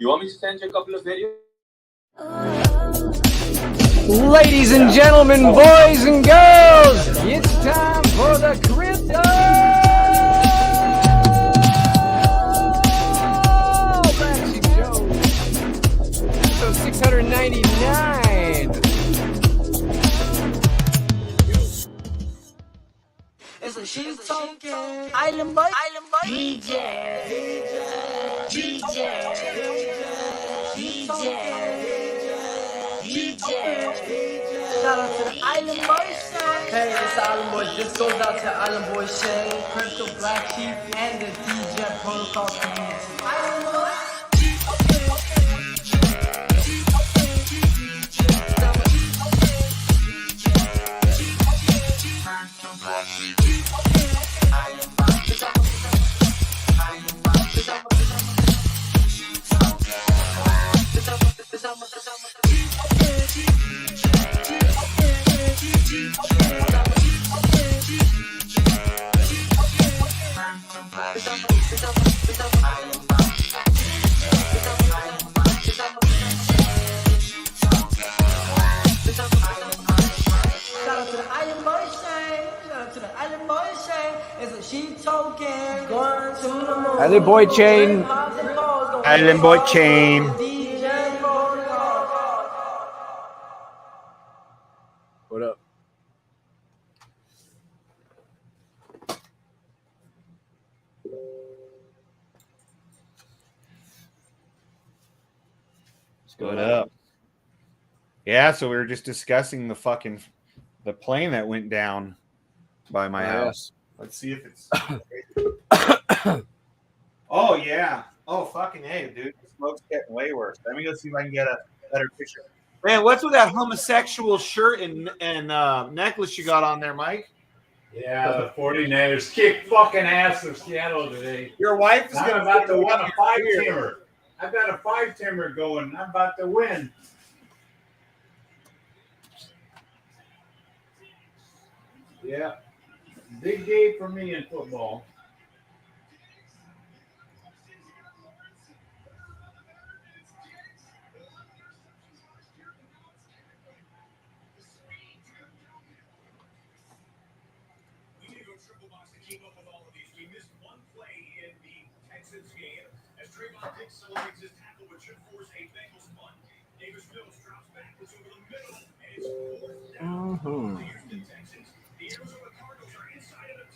You want me to send you a couple of videos? Ladies and gentlemen, boys and girls, it's time for the crypto BlackSheep Show. Episode 699. It's a sheep talking. Island boy. DJ. Shout out to the Island Boys. Hey, it's the Island Boys. This goes out to Island Boys Shay, Crypto BlackSheep, and the DJ Protocol community. Island Boys. Island Boy Chain. Island Boy Chain. What up? What up? Yeah, so we were just discussing the plane that went down by my house. Let's see if it's. Oh yeah. Oh fucking hey, dude. The smoke's getting way worse. Let me go see if I can get a better picture. Man, what's with that homosexual shirt and necklace you got on there, Mike? Yeah, the 49ers kicked fucking ass of Seattle today. Your wife is I'm about to win a 5-timmer. I've got a 5-timmer going. I'm about to win. Yeah. Big day for me in football.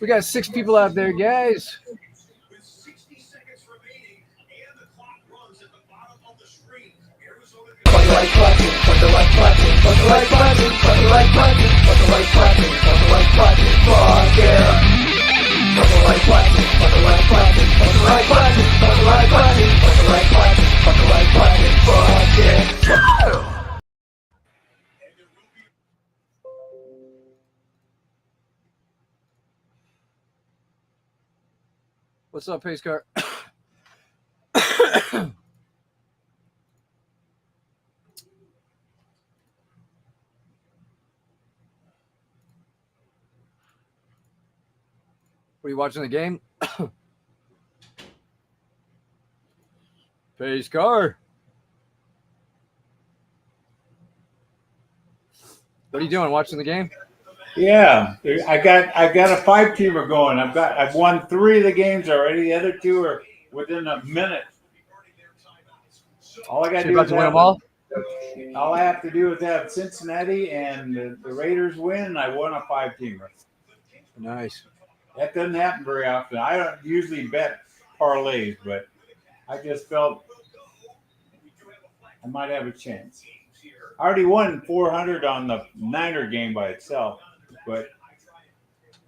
We got 6 people out there, guys. What's up, Pace Car? What are you watching the game? Pace Car. What are you doing? Watching the game? Yeah, I got a 5-teamer going. I've won 3 of the games already. The other 2 are within a minute. All I got to do is win them all. All I have to do is have Cincinnati and the Raiders win. I won a 5-teamer. Nice. That doesn't happen very often. I don't usually bet parlays, but I just felt I might have a chance. I already won 400 on the Niner game by itself, but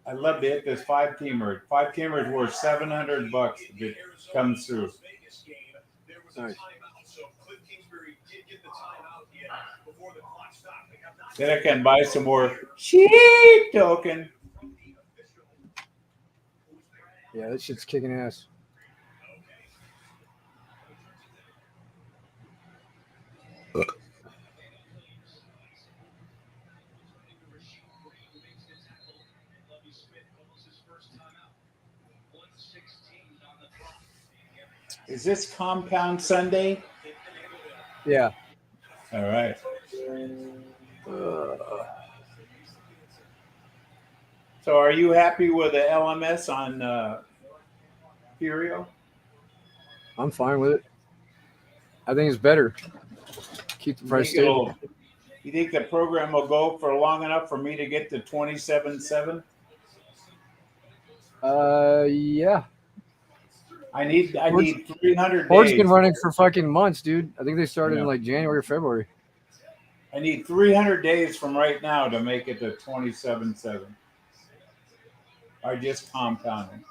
I'd love to hit this 5-teamer. 5-teamer is worth $700 if it comes through. Nice. Then I can buy some more sheep token. Yeah, this shit's kicking ass. Is this Compound Sunday? Yeah. All right. So, are you happy with the LMS on Furio? I'm fine with it. I think it's better. Keep the You price think stable. You think the program will go for long enough for me to get to 27.7? Yeah. I need 300 Hord's been days. running for fucking months, dude. I think they I started in know. like January or February. I need 300 days from right now to make it to 27.7. I just compounding.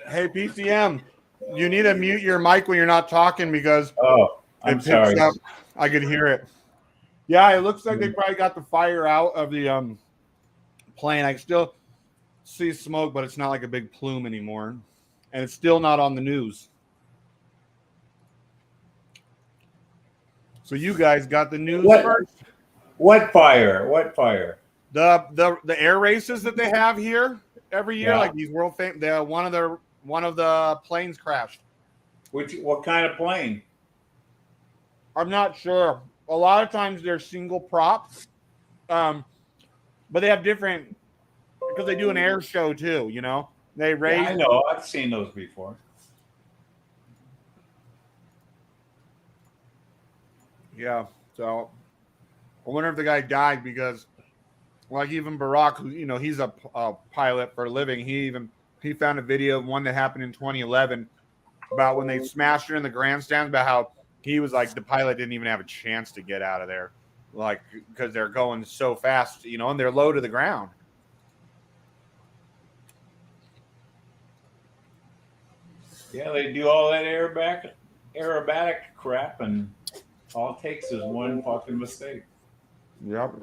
Hey, PCM, you need to mute your mic when you're not talking because Oh, I'm it picks sorry. up. I could hear it. Yeah, it looks like they probably got the fire out of the plane. I can still see smoke, but it's not like a big plume anymore. And it's still not on the news. So you guys got the news What? first. What fire? What fire? The air races that they have here every year, Yeah. like these world famous, one of the planes crashed. What kind of plane? I'm not sure. A lot of times they're single props, but they have different because they do an air show too. You know, they Yeah, raise. I know. I've seen those before. Yeah, so I wonder if the guy died because, like, even Barack, who he's a pilot for a living, he found a video of one that happened in 2011 about when they smashed it in the grandstands, about how he was like the pilot didn't even have a chance to get out of there, like because they're going so fast, and they're low to the ground. Yeah, they do all that aerobatic crap, and all it takes is one fucking mistake. Yep.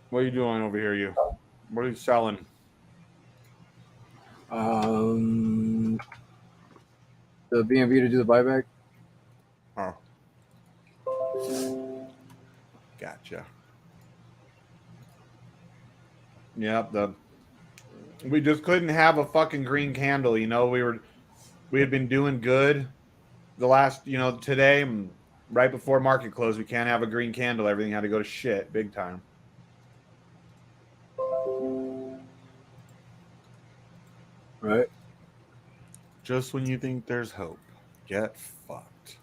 What are you doing over here? What are you selling? The BNB to do the buyback. Oh, gotcha. Yep. We just couldn't have a fucking green candle. We had been doing good the last, today, right before market close. We can't have a green candle. Everything had to go to shit big time. Right. Just when you think there's hope, get fucked.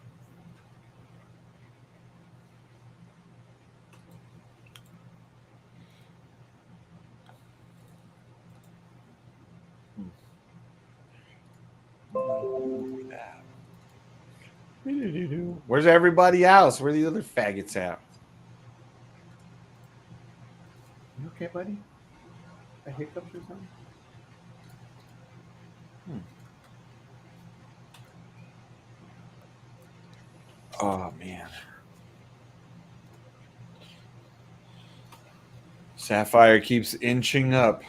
Where's everybody else? Where are the other faggots at? You okay, buddy? A hiccups or something? Oh man. Sapphire keeps inching up.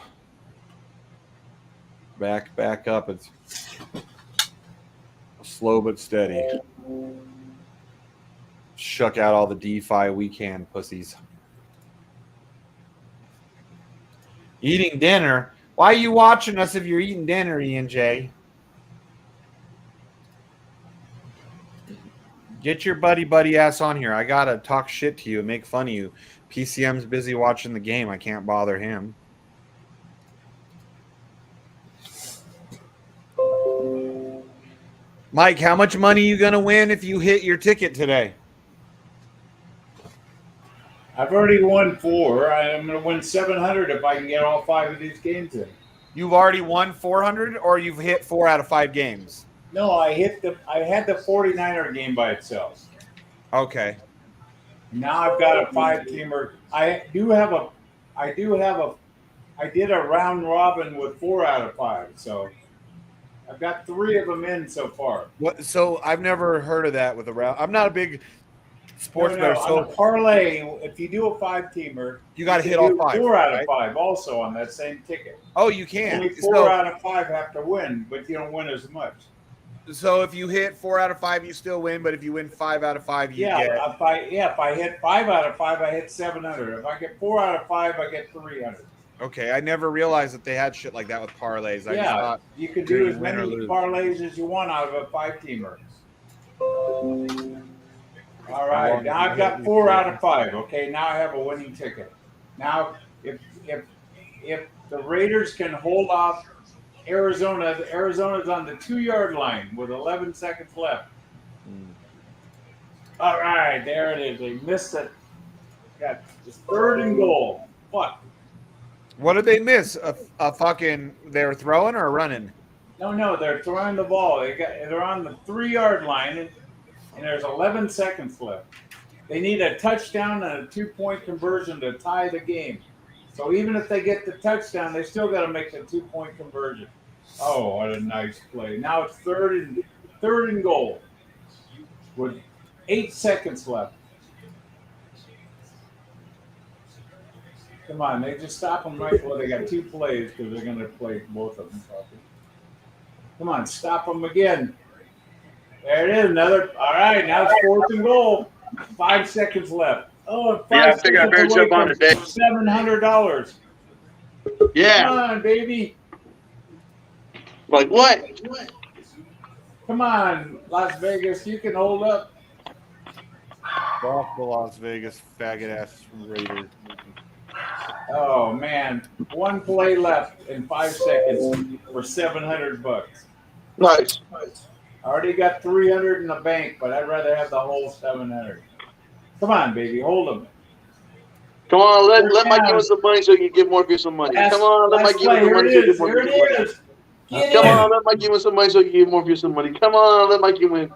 Back up. It's slow but steady. Shuck out all the DeFi we can, pussies. Eating dinner? Why are you watching us if you're eating dinner, ENJ? Get your buddy ass on here. I gotta talk shit to you and make fun of you. PCM's busy watching the game. I can't bother him. Mike, how much money are you gonna win if you hit your ticket today? I've already won 4. I'm going to win 700 if I can get all 5 of these games in. You've already won 400, or you've hit 4 out of 5 games? No, I had the 49er game by itself. Okay. Now I've got a 5-teamer. I did a round robin with 4 out of 5. So I've got 3 of them in so far. What? So I've never heard of that with a round. I'm not a big No, sports no. better. On the So parlay, if you do a 5-teamer, you got to can hit all do 5, 4 out of right? 5 also on that same ticket. Oh, you can. Only 4 out of 5 have to win, but you don't win as much. So if you hit 4 out of 5, you still win. But if you win 5 out of 5, you Yeah, get. if I hit 5 out of 5, I hit 700. If I get 4 out of 5, I get 300. Okay, I never realized that they had shit like that with parlays. I just Yeah, thought you can either do you as win or many lose. parlays as you want out of a 5-teamer. All How right, long now have you I've hit got these 4 out things? of 5. Okay, now I have a winning ticket. Now, if the Raiders can hold off Arizona's on the 2-yard line with 11 seconds left. All right, there it is. They missed it. Got this 3rd and goal. Fuck. What did they miss? A fucking they were throwing or running? No, they're throwing the ball. They're on the 3-yard line, and there's 11 seconds left. They need a touchdown and a 2-point conversion to tie the game. So even if they get the touchdown, they still got to make the 2-point conversion. Oh, what a nice play! Now it's third and goal with 8 seconds left. Come on, they just stop them right. Well, they got 2 plays because they're going to play both of them. Come on, stop them again. There it is, another. All right, now it's 4th and goal. 5 seconds left. Oh, and 5 I seconds better away jump on from today. $700. Yeah. Come on, baby. Like what? Come on, Las Vegas. You can hold up. Off the Las Vegas faggot ass Raiders. Oh man, 1 play left in 5 seconds for $700. Nice. I already got 300 in the bank, but I'd rather have the whole 700. Come on, baby, hold them. Come on, let Mike give us some money so you can give more people some money. Come on, let Mike give us some money so you can give more Here people some money. it is. Get Come in. on, let Mike give us some money so you can give more people some money. Come on, let Mike win.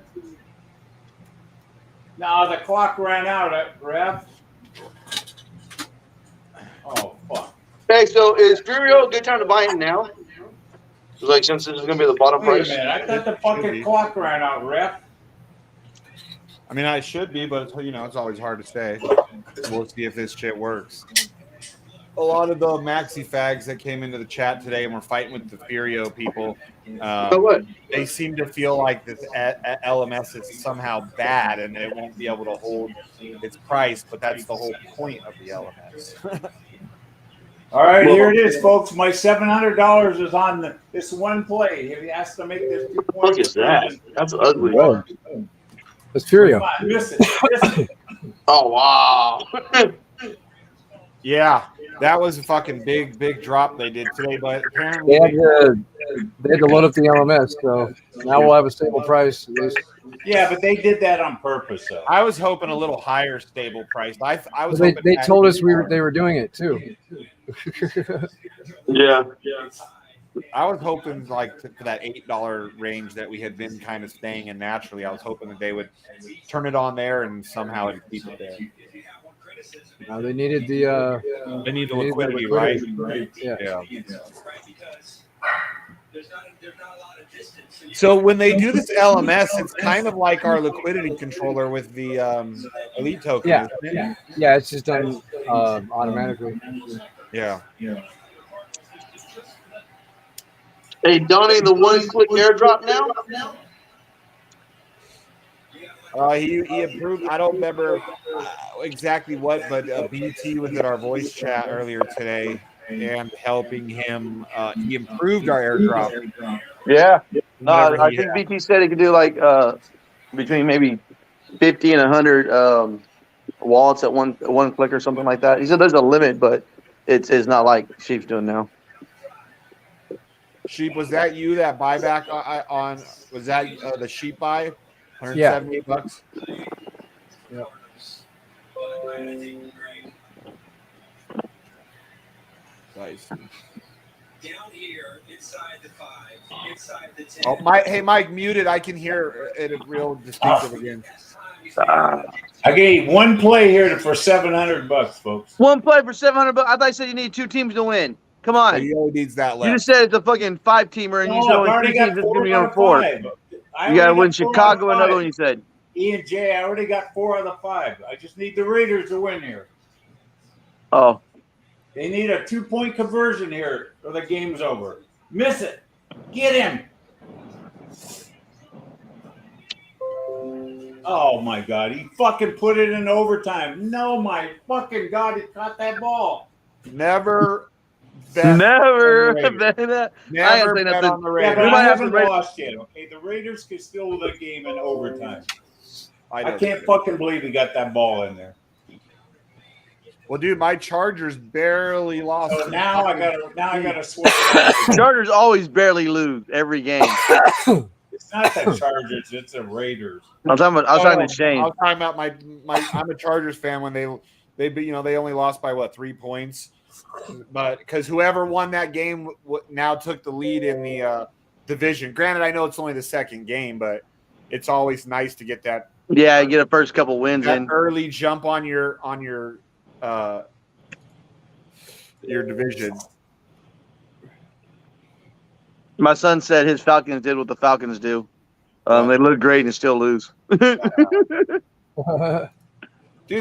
Now the clock ran out, ref. Oh fuck. Hey, so is Furio a good time to buy in now? Like since this is gonna be the bottom Wait a price. minute, I thought the fucking clock ran out, ref. I mean, I should be, but it's always hard to say. We'll see if this shit works. A lot of the maxi fags that came into the chat today and were fighting with the Furio people, what? they seem to feel like this LMS is somehow bad and it won't be able to hold its price, but that's the whole point of the LMS. All right, here it is, folks. My $700 is on this one play. He has to make this 2-point. What is that? That's ugly. Whoa. That's Furio. Come on, miss it. Oh wow. Yeah, that was a fucking big drop they did today, but apparently They had to load up the LMS, so now we'll have a stable price at least. Yeah, but they did that on purpose, though. I was hoping a little higher stable price. I was They hoping told us they were doing it too. Yeah. I was hoping like for that $8 range that we had been kind of staying in naturally. I was hoping that they would turn it on there and somehow it'd keep it there. Now they needed the They need the liquidity, right? Yeah. So when they do this LMS, it's kind of like our liquidity controller with the elite token. Yeah. Isn't it? Yeah, it's just done automatically. Yeah. Hey, Donnie, the one-click airdrop now? He approved. I don't remember exactly what, but BT was at our voice chat earlier today and helping him. He improved our airdrop. Yeah. Whatever I he think had. BT said he could do like between maybe 50 and 100 wallets at one click or something like that. He said there's a limit, but it's not like Sheep's doing now. Sheep, was that you that buyback on? Was that the sheep buy? $178. Yeah. Nice. Oh, hey, Mike, muted. I can hear it real distinctive again. I gave one play here for $700, folks. One play for $700. I thought you said you need 2 teams to win. Come on. He only needs that You left. just said it's a fucking 5-teamer, and you said I've only already 3 got teams. It's going to be 4 out on of 4. 5. You got to win Chicago, another one you said. E and J, I already got 4 out of 5. I just need the Raiders to win here. Oh. They need a 2-point conversion here, or the game's over. Miss it. Get him. Oh my God! He fucking put it in overtime. No, my fucking God! He caught that ball. Never bet Never on the bet Raiders. that. Never bet on the Yeah, Raiders. but We I might have haven't to rate- lost yet. Okay, the Raiders can still win the game in overtime. I know. can't fucking believe he got that ball in there. Well, dude, my Chargers barely lost. So now I gotta switch it out. Chargers always barely lose every game. It's not the Chargers, it's the Raiders. I was talking to Shane. I was talking about my. I'm a Chargers fan when they only lost by what 3 points, but because whoever won that game now took the lead in the division. Granted, I know it's only the second game, but it's always nice to get that. Yeah, get a first couple wins that in. early jump on your division. My son said his Falcons did what the Falcons do. They look great and still lose. Dude,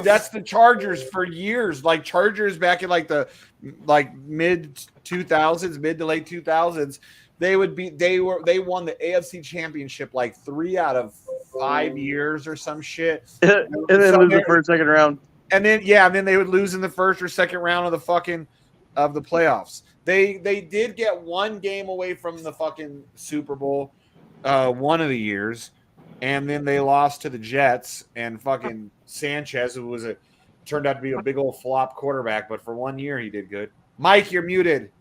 that's the Chargers for years. Like Chargers back in the mid 2000s, mid to late 2000s, they won the AFC Championship 3 out of 5 years or some shit. And then lose the first, second round. And then they would lose in the first or second round of the playoffs. They did get one game away from the fucking Super Bowl one of the years, and then they lost to the Jets and fucking Sanchez, who turned out to be a big old flop quarterback, but for 1 year he did good. Mike, you're muted.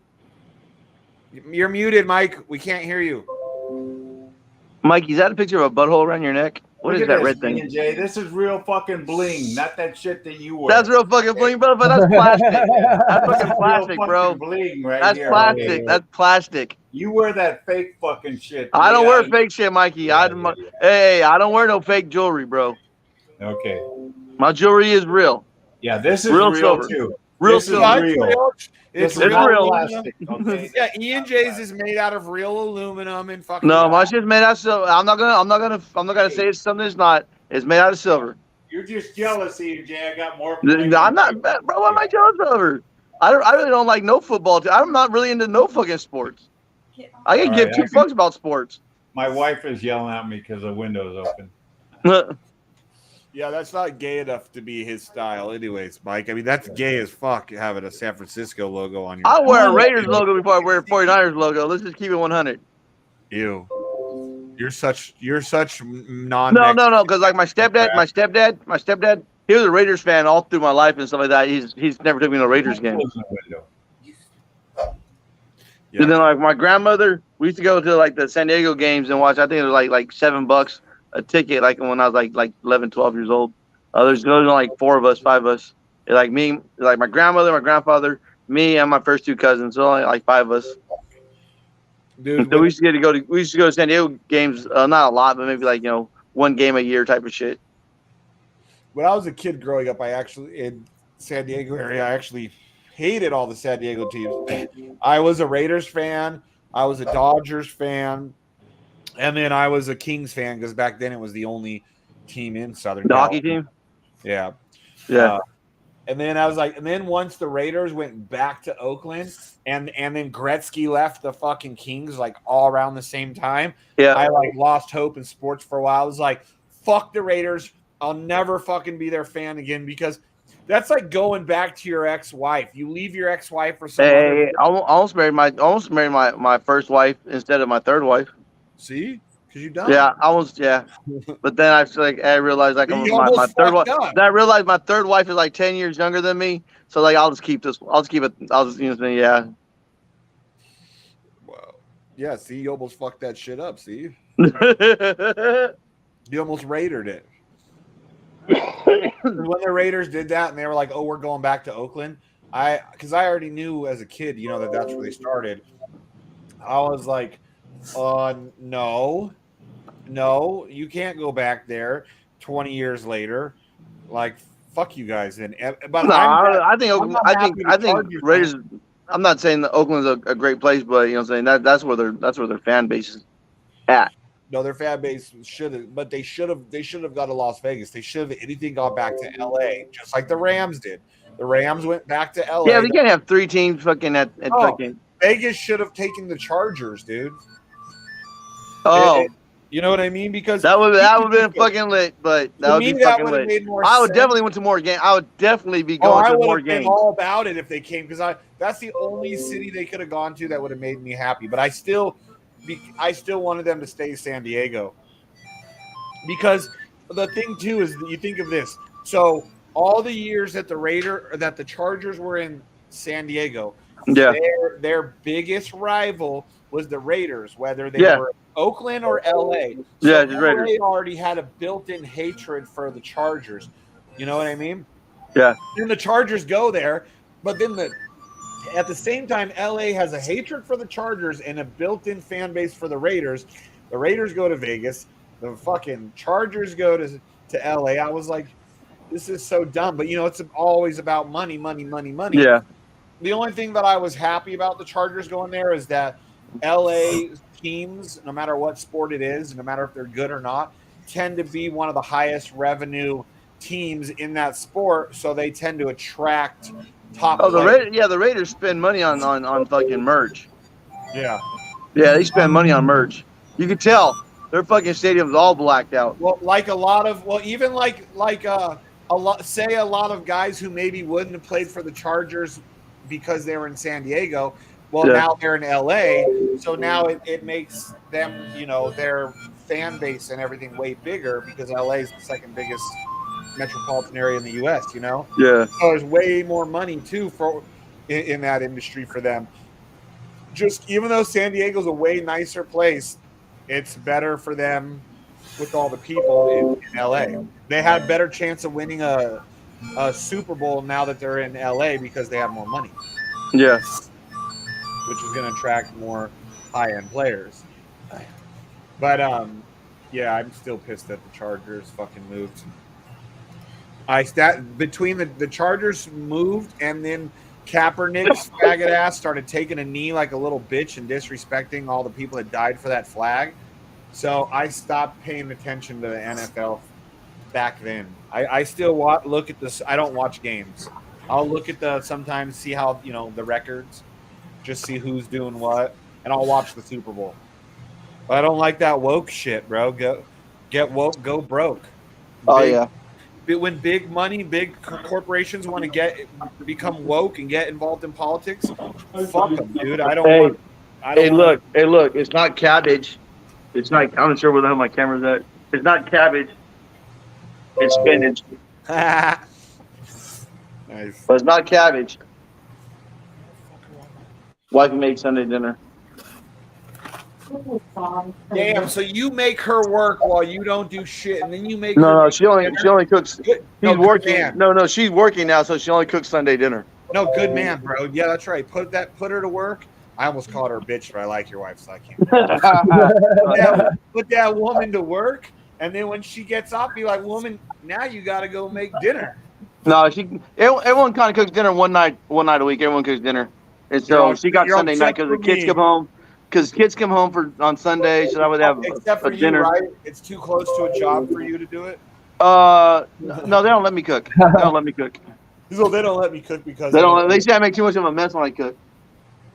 You're muted, Mike. We can't hear you. Mike, is that a picture of a butthole around your neck? What is that red thing? Jay, this is real fucking bling, not that shit that you wear. That's real fucking bling, bro. But that's plastic. That's fucking plastic, real bro. fucking bling right That's here, plastic. okay? That's plastic. You wear that fake fucking shit. I don't wear fake shit, Mikey. Hey, I don't wear no fake jewelry, bro. Okay. My jewelry is real. Yeah, this is real real silver. too. Real This is silver. real. It's This is real. not plastic. Okay. Yeah, E&J's is made out of real aluminum and fucking. No, my shit's made out of silver. I'm not gonna say it's something it's not. It's made out of silver. You're just jealous, Jay. I got more. I'm not, bro. What am I jealous over? I really don't like no football. I'm not really into no fucking sports. I can give 2 fucks about sports. My wife is yelling at me because the window's open. Yeah, that's not gay enough to be his style, anyways, Mike. I mean, that's gay as fuck having a San Francisco logo on your. I wear a Raiders logo before I wear a 49ers logo. Let's just keep it 100. Ew. You're such non. No. Because my stepdad, he was a Raiders fan all through my life and stuff like that. He's never took me to a Raiders game. Yeah. And then my grandmother, we used to go to the San Diego games and watch. I think it was like $7 a ticket. When I was like 11, 12 years old. There's only 4 of us, 5 of us. Me, my grandmother, my grandfather, me, and my first 2 cousins. So only 5 of us. Dude, So we used to go to San Diego games, not a lot, but maybe 1 game a year type of shit. When I was a kid growing up, in San Diego area, I actually hated all the San Diego teams. I was a Raiders fan, I was a Dodgers fan, and then I was a Kings fan because back then it was the only team in Southern The hockey California. team? Yeah. And then I was and then once the Raiders went back to Oakland and then Gretzky left the fucking Kings all around the same time. Yeah. I lost hope in sports for a while. I was like, fuck the Raiders. I'll never fucking be their fan again because that's like going back to your ex-wife. You leave your ex-wife for some Hey, I almost married my first wife instead of my third wife. See? Because you done. Yeah, yeah. But then I realized my third wife. Then I realized my third wife is 10 years younger than me. So I'll just keep this. I'll just keep it. I'll just yeah. Wow. Yeah. See, you almost fucked that shit up. See, Yeah. you almost Raidered it. When the Raiders did that and they were like, "Oh, we're going back to Oakland," because I already knew as a kid, that's where they started. I was like, no, you can't go back there 20 years later. Like, fuck you guys. But No, I think I'm not I think happy I the think Chargers Raiders. I'm not saying that Oakland's a great place, but you know, what I'm saying that's where their fan base is at. No, their fan base should have, but they should have got to Las Vegas. They should have anything got back to LA, just like the Rams did. The Rams went back to Yeah, LA. we can't have 3 teams fucking at Oh, fucking. Vegas should have taken the Chargers, dude. Oh, You know what I mean? Because that would you have could been fucking lit, but that to would me, be that fucking would have lit. made more I would sense. definitely went to more games. I would definitely be Oh, going I to would more have been games. all about it if they came because that's the only city they could have gone to that would have made me happy. But I still wanted them to stay San Diego because the thing too is that you think of this. So all the years that the Chargers were in San Diego, Yeah, their biggest rival was the Raiders, whether they yeah, were Oakland or LA. yeah. So Just Raiders. LA already had a built-in hatred for the Chargers. You know what I mean? Yeah, Then the Chargers go there, but then at the same time, LA has a hatred for the Chargers and a built-in fan base for the Raiders. The Raiders go to Vegas. The fucking Chargers go to LA. I was like, this is so dumb. But it's always about money, money, money, money. yeah. The only thing that I was happy about the Chargers going there is that LA teams, no matter what sport it is, no matter if they're good or not, tend to be one of the highest revenue teams in that sport. So they tend to attract top Oh, players. the Raiders spend money on fucking merch. Yeah. Yeah, they spend money on merch. You can tell their fucking stadium's all blacked out. Well, even a lot of guys who maybe wouldn't have played for the Chargers because they were in San Diego. Well, Yeah. now they're in LA, so now it makes them, their fan base and everything way bigger because LA is the second biggest metropolitan area in the U.S. Yeah. So there's way more money too in that industry for them. Just even though San Diego's a way nicer place, it's better for them with all the people in LA. They had a better chance of winning a Super Bowl now that they're in LA because they have more money. Yeah. Which is going to attract more high-end players. But yeah, I'm still pissed that the Chargers fucking moved. Between the Chargers moved and then Kaepernick's faggot ass started taking a knee like a little bitch and disrespecting all the people that died for that flag. So I stopped paying attention to the NFL back then. I still look at this. I don't watch games. I'll look at sometimes see how the records, just see who's doing what, and I'll watch the Super Bowl. But I don't like that woke shit, bro. Get woke, go broke. Oh yeah. When big money, big corporations want to become woke and get involved in politics, fuck them, dude. I don't want. Look. It's not cabbage. It's not. I'm not sure where the hell my camera's at. It's not cabbage. It's spinach. Nice. But it's not cabbage. Wife made Sunday dinner. Damn. So you make her work while you don't do shit, and then you make No, she only cooks. She's working. Man. No, she's working now, so she only cooks Sunday dinner. No, good man, bro. Yeah, that's right. Put her to work. I almost called her a bitch, but I like your wife, so I can't. Put that woman to work, and then when she gets off, be like, woman, now you got to go make dinner. No, everyone kind of cooks dinner one night a week. Everyone cooks dinner, and so she got Sunday night because the kids come home. Because kids come home on Sunday, so I would have except for dinner. You, right? It's too close to a job for you to do it. No, they don't let me cook. They don't let me cook. So they don't let me cook because they don't. They say I make too much of a mess when I cook.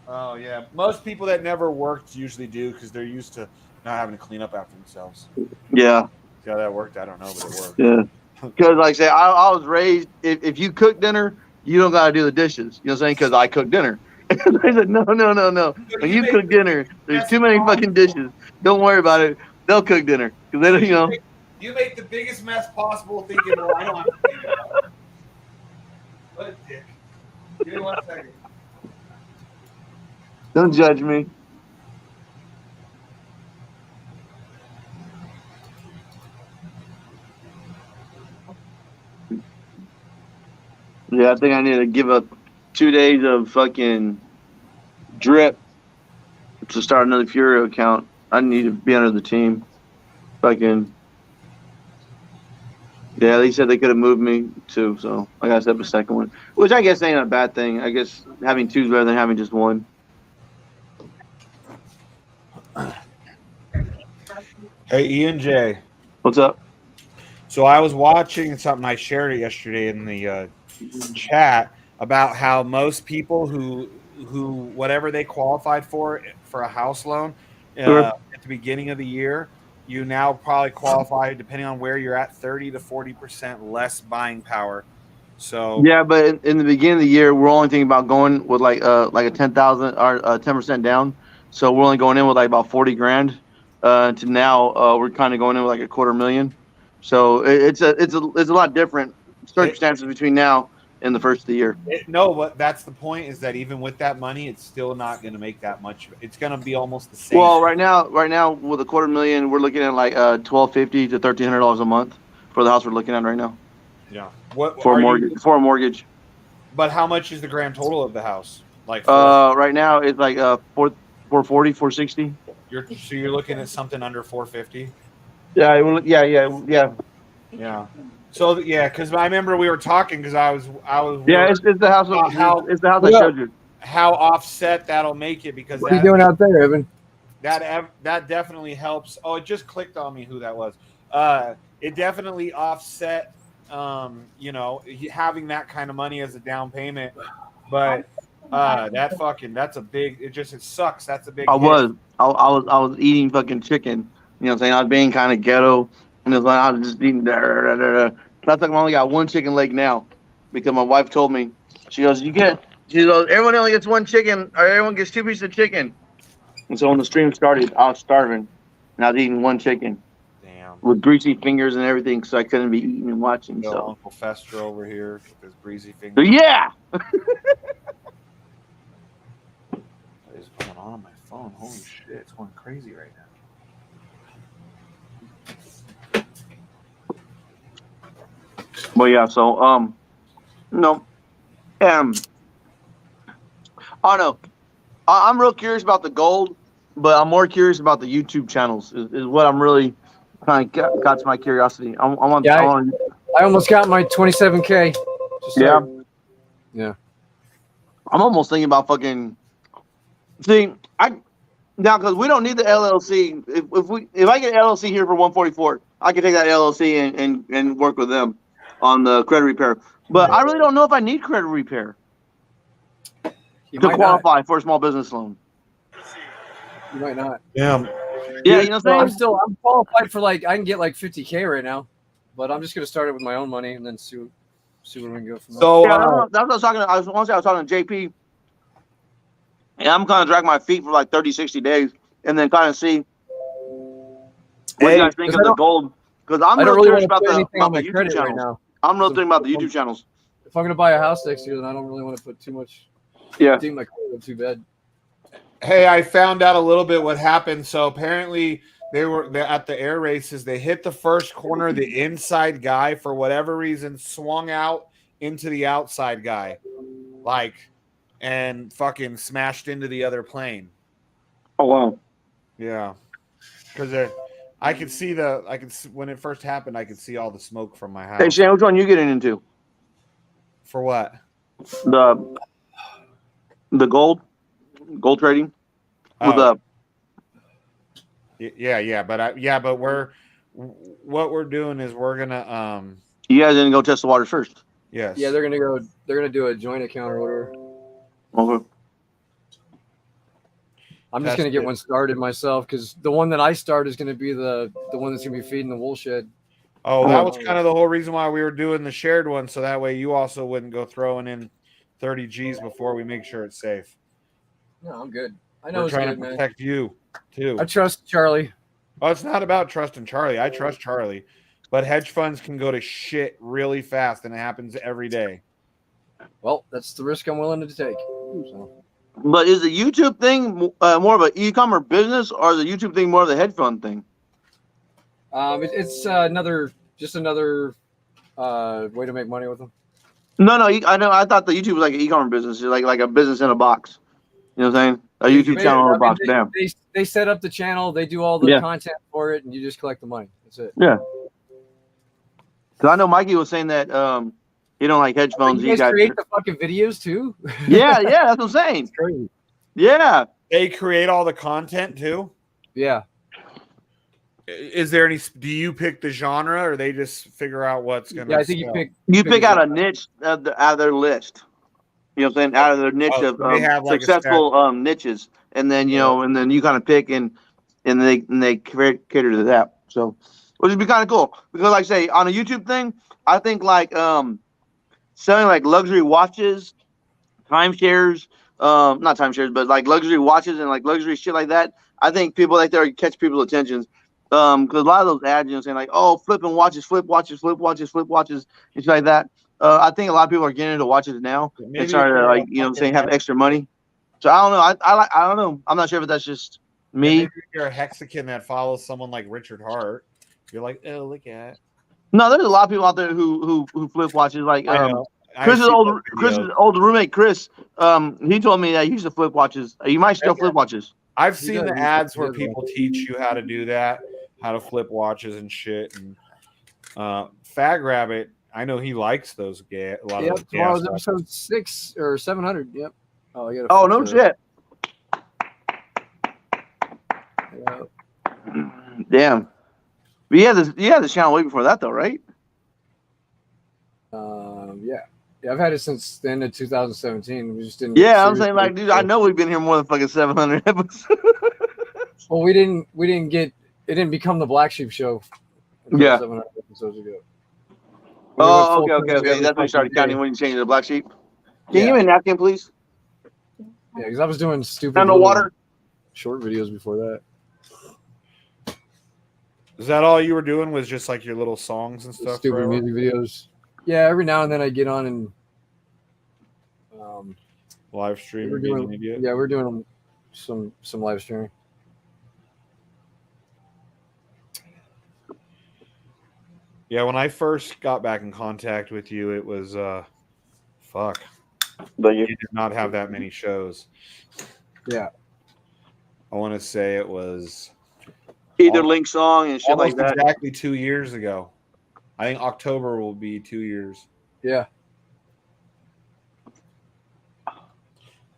Oh yeah, most people that never worked usually do because they're used to not having to clean up after themselves. Yeah. See how that worked? I don't know, but it worked. Yeah. Because like I say, I was raised. If you cook dinner, you don't got to do the dishes. You know what I'm saying? Because I cook dinner. I said no. When you cook dinner, there's too many fucking dishes. Don't worry about it. They'll cook dinner because they don't. You make the biggest mess possible, thinking, well, I don't have to clean it up. What a dick. Give me 1 second. Don't judge me. Yeah, I think I need to give up 2 days of fucking drip to start another Furio account. I need to be under the team. Fucking yeah, they said they could have moved me too, so I got to set up a second one, which I guess ain't a bad thing. I guess having two's better than having just one. Hey, Ian J. What's up? So I was watching something, I shared it yesterday in the chat about how most people who whatever they qualified for a house loan Sure. at the beginning of the year, you now probably qualify, depending on where you're at, 30 to 40% less buying power. So Yeah, but in the beginning of the year, we're only thinking about going with like a 10,000 or 10% down. So we're only going in with like about 40 grand. To now, we're kind of going in with like a $250,000. So it's a lot different circumstances between now and the first of the year. No, but that's the point, is that even with that money, it's still not going to make that much. It's going to be almost the same. Well, right now with a $250,000, we're looking at like $1,250 to $1,300 a month for the house we're looking at right now. Yeah. What for a mortgage? For a mortgage. But how much is the grand total of the house? Like right now it's like 440, 460. So you're looking at something under 450. Yeah, yeah. So yeah, because I remember we were talking because I was Yeah, it's the house. It's the house I showed you. How offset that'll make it, because What are you doing out there, Evan? That definitely helps. Oh, it just clicked on me who that was. It definitely offset. Having that kind of money as a down payment, but that's a big. It sucks. That's a big. I was eating fucking chicken. You know what I'm saying? I was being kind of ghetto, and it's like I was just eating. That's like I only got one chicken leg now, because my wife told me. She goes, everyone only gets one chicken, or everyone gets 2 pieces of chicken. And so when the stream started, I was starving, and I was eating one chicken. Damn. With greasy fingers and everything, so I couldn't be eating and watching. So Uncle Fester over here with his greasy so fingers. yeah. What is going on my phone? Holy shit, it's going crazy right now. Well, yeah. So no, I don't know. I'm real curious about the gold, but I'm more curious about the YouTube channels. Is what I'm really kind of got to my curiosity. I almost got my 27K. Yeah. Yeah. I'm almost thinking about fucking. See, now because we don't need the LLC. If I get LLC here for 144, I can take that LLC and work with them on the credit repair. But I really don't know if I need credit repair to qualify for a small business loan. You might not. Yeah. Yeah, you know what I'm saying? I'm qualified for I can get like 50K right now, but I'm just gonna start it with my own money and then see where we can go from there. So that's what I was talking. I was talking to JP, and I'm kind of dragging my feet for like 30, 60 days, and then kind of see what you guys think of the gold. Because I'm really curious about the YouTube channels. Right now. I'm really thinking about the YouTube channels. If I'm gonna buy a house next year, then I don't really want to put too much. Yeah. I think my credit too bad. Hey, I found out a little bit what happened. So apparently they're at the air races. They hit the first corner. The inside guy, for whatever reason, swung out into the outside guy, and fucking smashed into the other plane. Oh wow. Yeah, because I could see when it first happened. I could see all the smoke from my house. Hey Shane, which one you getting into? For what? The gold trading with the. But what we're doing is we're gonna You guys didn't go test the waters first. Yes. Yeah, they're gonna do a joint account or whatever. Okay. I'm just gonna get one started myself, because the one that I start is gonna be the one that's gonna be feeding the wool shed. Oh, that was kind of the whole reason why we were doing the shared one, so that way you also wouldn't go throwing in 30 G's before we make sure it's safe. No, I'm good. I know we're trying to protect you too. I trust Charlie. Oh, it's not about trusting Charlie. I trust Charlie, but hedge funds can go to shit really fast, and it happens every day. Well, that's the risk I'm willing to take. So. But is the YouTube thing more of an e-commerce business, or is the YouTube thing more of the hedge fund thing? It's another way to make money with them. No, I know. I thought the YouTube was like an e-commerce business, like a business in a box. You know what I'm saying? A YouTube channel in a box. Damn. They set up the channel, they do all the Yeah. content for it, and you just collect the money. That's it. Yeah. Because I know Mikey was saying that he don't like headphones. You guys create the fucking videos too? Yeah, that's what I'm saying. It's crazy. Yeah. They create all the content too. Yeah. Is there any? Do you pick the genre, or they just figure out what's gonna? Yeah, I think sell? you pick out a niche out of their list. You know what I'm saying? Out of their niche of they have like successful niches, and then and then you kind of pick and they cater to that. So, which would be kind of cool because, like, say on a YouTube thing, I think like selling like luxury watches, timeshares, not timeshares, but like luxury watches and like luxury shit like that. I think people like there catch people's attention. Because a lot of those ads, saying like, oh, flipping watches, flip watches, and shit like that. I think a lot of people are getting into watches now and starting to like, saying have extra money. So I don't know. I don't know. I'm not sure if that's just me. Maybe you're a Mexican that follows someone like Richard Hart. You're like, oh, look at. No, there's a lot of people out there who flip watches. Like Chris's Chris's old roommate Chris. He told me that he used to flip watches. You might still flip watches. I've seen the ads where people teach you how to do that, how to flip watches and shit. And Fag Rabbit, I know he likes those a lot of those tomorrow's episode 6 or 700. Yep. Oh, I got. Oh no shit. Yeah. Damn. But you had the channel way before that though, right? Yeah, I've had it since the end of 2017. We just didn't. Yeah, I'm saying like, dude, I know we've been here more than fucking 700 episodes. Well, we didn't get. It didn't become the Black Sheep show. Yeah. 700 episodes ago. Oh, okay. That's when you started counting when you changed to Black Sheep. Can you give me a napkin, please? Yeah, because I was doing stupid. And no water. Short videos before that. Is that all you were doing? Was just like your little songs and stuff? Stupid music videos. Yeah, every now and then I get on and live stream. We're doing some live streaming. Yeah, when I first got back in contact with you, it was fuck. But you did not have that many shows. Yeah. I want to say it was either Link Song and shit like that. Exactly 2 years ago. I think October will be 2 years. Yeah.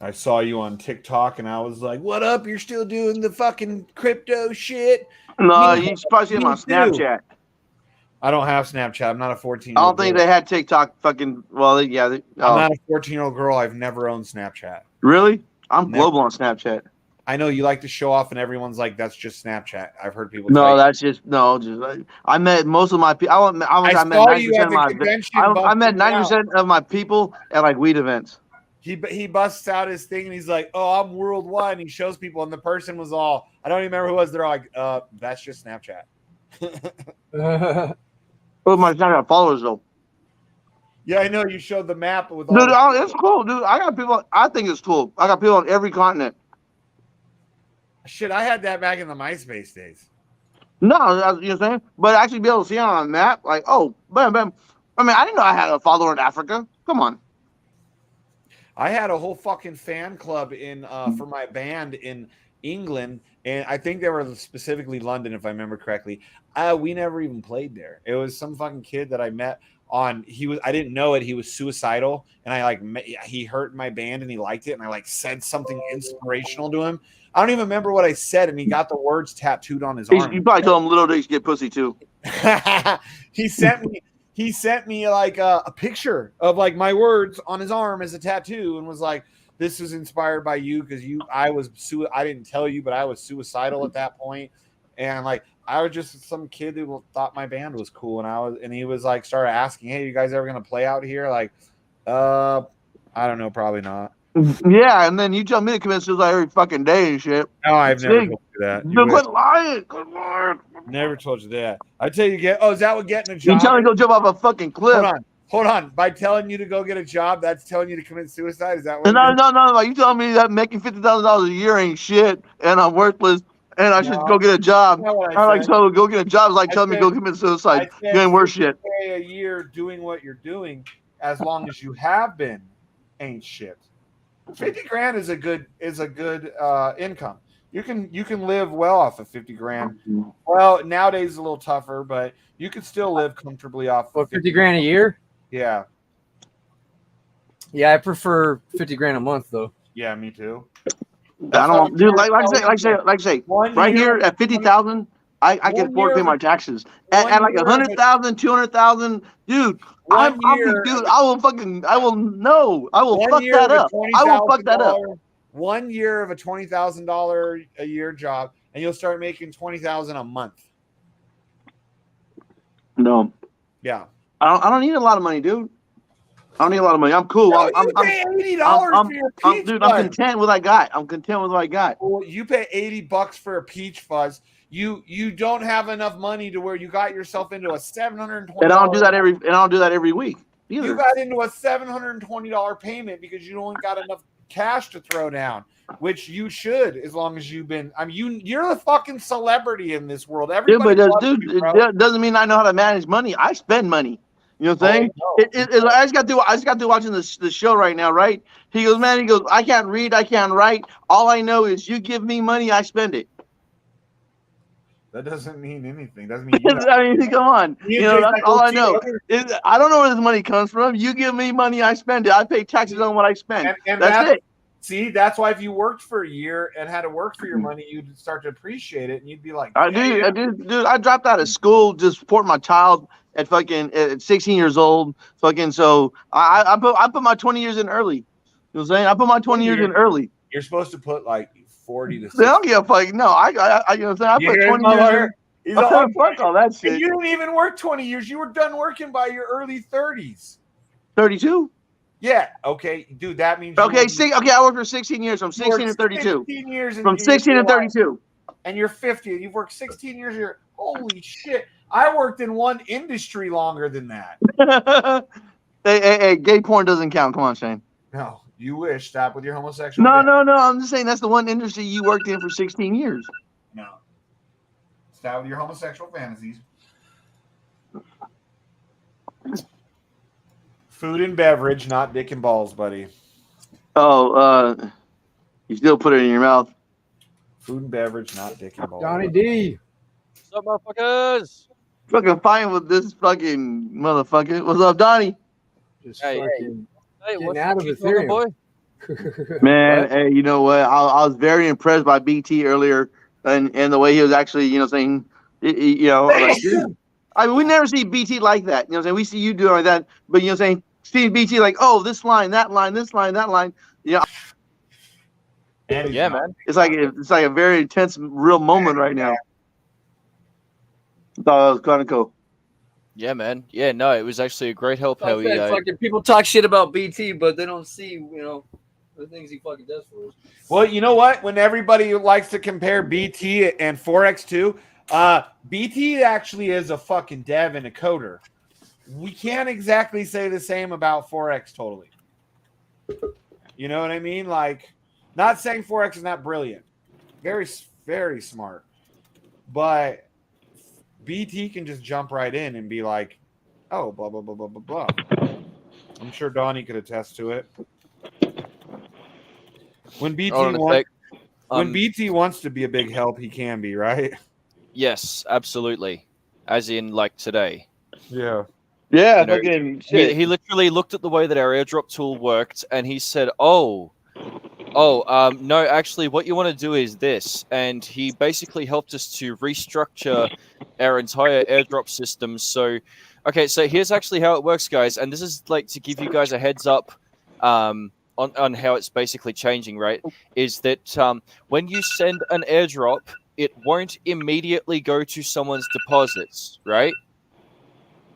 I saw you on TikTok and I was like, what up? You're still doing the fucking crypto shit? No, you probably see him on Snapchat. I don't have Snapchat. I'm not a 14-year-old. I don't think they had TikTok fucking. Well, yeah. I'm not a 14-year-old girl. I've never owned Snapchat. Really? I'm global on Snapchat. I know you like to show off, and everyone's like, "That's just Snapchat." I've heard people. No, that's just I met most of my people. I met 90% of my. I met 90% of my people at like weed events. He busts out his thing and he's like, "Oh, I'm worldwide." And he shows people, and the person was all, I don't even remember who it was. They're like, "That's just Snapchat." Well, my Snapchat followers though. Yeah, I know you showed the map with. Dude, it's cool, dude. I got people. I think it's cool. I got people on every continent. Shit, I had that back in the MySpace days. No, you know what I'm saying? But actually be able to see it on a map, like, oh, bam, bam. I mean, I didn't know I had a follower in Africa. Come on. I had a whole fucking fan club in for my band in England, and I think they were specifically London, if I remember correctly. We never even played there. It was some fucking kid that I met on. I didn't know it. He was suicidal, and he hurt my band, and he liked it, and I said something inspirational to him. I don't even remember what I said, and he got the words tattooed on his arm. You probably told him little dicks get pussy too. He sent me like a picture of like my words on his arm as a tattoo, and was like, "This was inspired by you because I didn't tell you, but I was suicidal at that point, and like I was just some kid who thought my band was cool, and he was like started asking, "Hey, you guys ever gonna play out here?" Like, I don't know, probably not. Yeah, and then you tell me to commit suicide every fucking day and shit. No, I've never told you that. Quit lying. Quit lying. Never told you that. I tell you, is that what getting a job? You tell me to go jump off a fucking cliff. Hold on. By telling you to go get a job, that's telling you to commit suicide? Is that what? No. You telling me that making $50,000 a year ain't shit, and I'm worthless, and I should go get a job. I like telling go get a job. It's like telling me go commit suicide. You ain't worse shit. A year doing what you're doing, as long as you have been, ain't shit. 50 grand is a good income. You can live well off of 50 grand. Well, nowadays it's a little tougher, but you can still live comfortably off What, of 50 grand a year? Yeah. Yeah, I prefer 50 grand a month though. Yeah, me too. I don't want, dude. Like I say, right here at 50,000, I can afford to pay my taxes. At like 100,000, 200,000, dude. I will fuck that up. I will fuck that up. 1 year of a $20,000 a year job, and you'll start making $20,000 a month. No. Yeah. I don't need a lot of money, dude. I don't need a lot of money. I'm cool. No, you pay $80 for your peach dude, fuzz. I'm content with what I got. I'm content with what I got. Well, you pay $80 for a peach fuzz. You don't have enough money to where you got yourself into a $720. And I don't do that every week either. You got into a $720 payment because you only got enough cash to throw down, which you should, as long as you've been. I mean, you're a fucking celebrity in this world. Everybody, it doesn't mean I know how to manage money. I spend money. You know what I'm saying? I just got through watching the show right now, right? He goes, I can't read, I can't write. All I know is you give me money, I spend it. That doesn't mean anything. Doesn't mean come on. That's all I know. I don't know where this money comes from. You give me money, I spend it. I pay taxes on what I spend. And that's it. See, that's why if you worked for a year and had to work for your money, you'd start to appreciate it, and you'd be like, I dropped out of school to support my child at 16 years old. So I put my 20 years in early. You know what I'm saying? I put my 20 years in early. You're supposed to put like 40 to 60. I don't give a fuck. No, I you know what I'm saying? I put 20 years in. Fuck all that shit. You didn't even work 20 years. You were done working by your early 30s. 32? Yeah. Okay, dude, that means I worked for 16 years. From 16 to 32. 16 years from 16 to 32. And you're 50. And you've worked 16 years. Holy shit. I worked in one industry longer than that. hey, gay porn doesn't count. Come on, Shane. No, you wish. Stop with your homosexual. No. I'm just saying that's the one industry you worked in for 16 years. No. Stop with your homosexual fantasies. Food and beverage, not dick and balls, buddy. Oh, you still put it in your mouth. Food and beverage, not dick and balls. Johnny D. What's up, motherfuckers? Fucking fine with this fucking motherfucker. What's up, Donnie? Just Hey, fucking what's out of the Ethereum. boy? Man, hey, you know what? I was very impressed by BT earlier and the way he was actually, saying, like, I mean, we never see BT like that. You know what I'm saying? We see you doing like that, but saying, see BT like, oh, this line, that line, this line, that line. Yeah, man. It's like a very intense, real moment right now. I thought it was kind of cool. Yeah, man. Yeah, no, it was actually a great help. How he fucking people talk shit about BT, but they don't see, the things he fucking does for us. Well, you know what? When everybody likes to compare BT and Forex too, BT actually is a fucking dev and a coder. We can't exactly say the same about Forex totally. You know what I mean? Like, not saying Forex is not brilliant. Very, very smart. But BT can just jump right in and be like, oh, blah, blah, blah, blah, blah, blah. I'm sure Donnie could attest to it. When BT wants to be a big help, he can be, right? Yes, absolutely. As in, like, today. Yeah. Yeah, fucking shit. He literally looked at the way that our airdrop tool worked, and he said, no, actually, what you want to do is this. And he basically helped us to restructure our entire airdrop system. So here's actually how it works, guys. And this is like to give you guys a heads up on how it's basically changing, right? Is that when you send an airdrop, it won't immediately go to someone's deposits, right?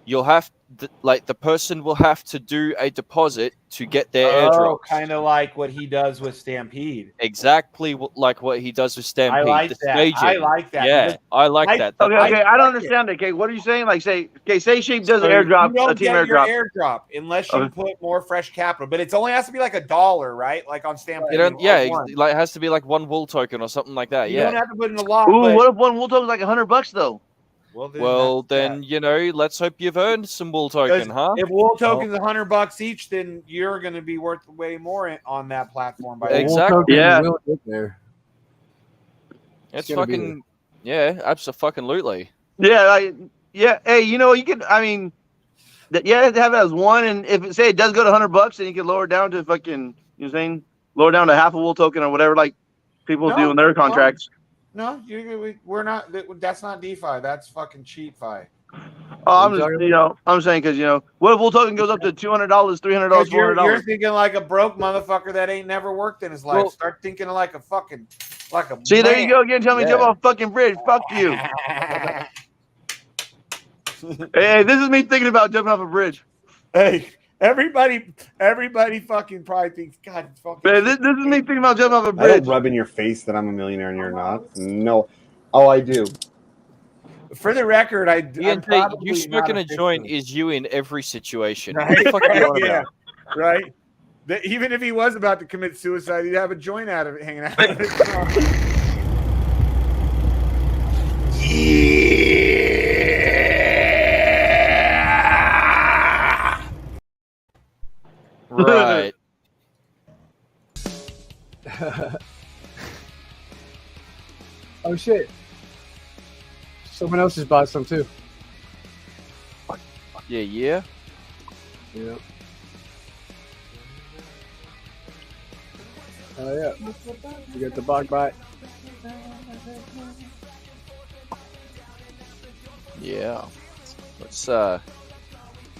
You'll have the person will have to do a deposit to get their airdrop. Kind of like what he does with Stampede. Exactly like what he does with Stampede. I like that. Yeah, I like that. Okay, I don't understand that. Okay, what are you saying? Like, say Sheep does an airdrop, you don't a team get airdrop. Your airdrop unless you put more fresh capital, but it only has to be like $1, right? Like on Stampede. It has to be like one wool token or something like that. You don't have to put in a lot. Ooh, what if one wool token is like $100 though? Well, then you know, let's hope you've earned some wool token, huh? If wool token's $100 each, then you're going to be worth way more on that platform. By Exactly. Wool token Yeah. will get there. It's gonna be fucking absolutely. Yeah, Hey, you know, you could. I mean, have it as one, and if it does go to $100, then you can lower it down to fucking. You know what I'm saying? Lower down to half a wool token or whatever, like people do in their contracts. No, we're not. That's not DeFi. That's fucking cheat fi. I'm just, I'm saying because what if wool token goes up to $200, $300, $400? You're thinking like a broke motherfucker that ain't never worked in his life. Well, Start thinking like a fucking See, there you go again. Tell me to jump off a fucking bridge. Fuck you. Hey, this is me thinking about jumping off a bridge. Hey, everybody fucking probably thinks, God, fucking. Man, this is me thinking about jumping off a I bridge. don't rub in your face that I'm a millionaire and you're not. No. Oh, I do. For the record, Ian, you smoking a joint is you in every situation. Right? What the fuck are you on Yeah. about? Right? Even if he was about to commit suicide, he'd have a joint out of it hanging out of his mouth. Right. Oh shit! Someone else just bought some too. Yeah. Yeah. Oh yeah. You got the bug bite. Yeah. Let's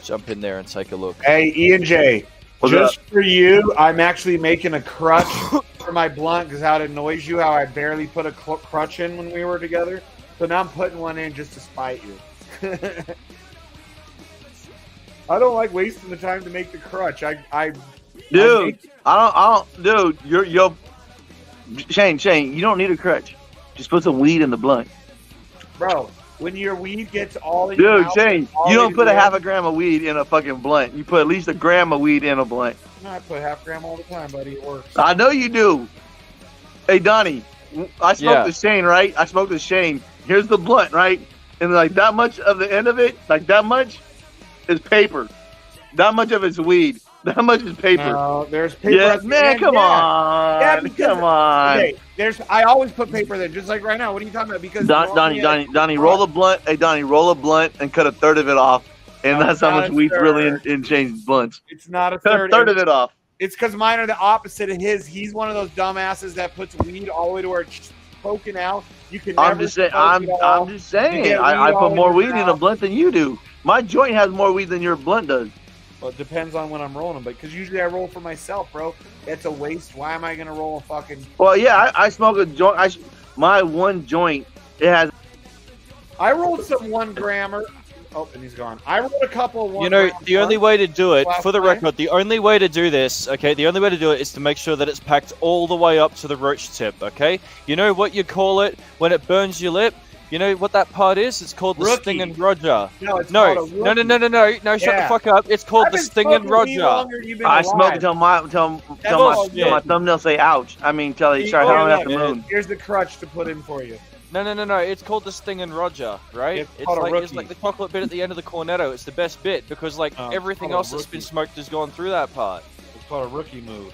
jump in there and take a look. Hey, Ian J, What's just for you, I'm actually making a crutch for my blunt because how it annoys you how I barely put a crutch in when we were together. So now I'm putting one in just to spite you. I don't like wasting the time to make the crutch. Dude, I don't. Dude, you're Shane. You don't need a crutch. Just put some weed in the blunt. Bro, when your weed gets all in your Dude, mouth, Shane, you don't put a half a gram of weed in a fucking blunt. You put at least a gram of weed in a blunt. No, I put half gram all the time, buddy. It works. I know you do. Hey, Donnie, I smoked the Shane, right? I smoked the Shane. Here's the blunt, right? And like that much of the end of it, like that much is paper. That much of it's weed. That much is paper. No, there's paper. Yeah, man, come on. Yeah, because, come on. Okay, I always put paper there, just like right now. What are you talking about? Because Donnie, roll a blunt. Hey, Donnie, roll a blunt and cut a third of it off. And that's how much weed's really in Shane's blunts. It's not a Cut a third of it off. It's because mine are the opposite of his. He's one of those dumbasses that puts weed all the way to where it's poking out. You can. I'm just saying. I'm just saying. I put more weed in a blunt than you do. My joint has more weed than your blunt does. Well, it depends on when I'm rolling them, but because usually I roll for myself, bro. It's a waste. Why am I gonna roll a fucking? Well, yeah, I smoke a joint. My one joint, it has. I rolled some 1 grammer. Oh, and he's gone. I rolled a couple of 1 You know, gram the only way to do it, last for the night. record, the only way to do this, okay, the only way to do it is to make sure that it's packed all the way up to the roach tip, okay? You know what you call it when it burns your lip? You know what that part is? It's called the Rookie. Sting and Roger. No, it's No, called a no, rookie. no, shut the fuck up. It's called I've the been Sting and smoking weed Roger. longer than you've been I alive. smoke until my thumbnail say ouch. I mean, till they start howling at the moon. Here's the crutch to put in for you. No, it's called the Sting and Roger, right? It's called a it's rookie. like the chocolate bit at the end of the cornetto. It's the best bit because like everything called a else that's been rookie. smoked has gone through that part. It's called a rookie move.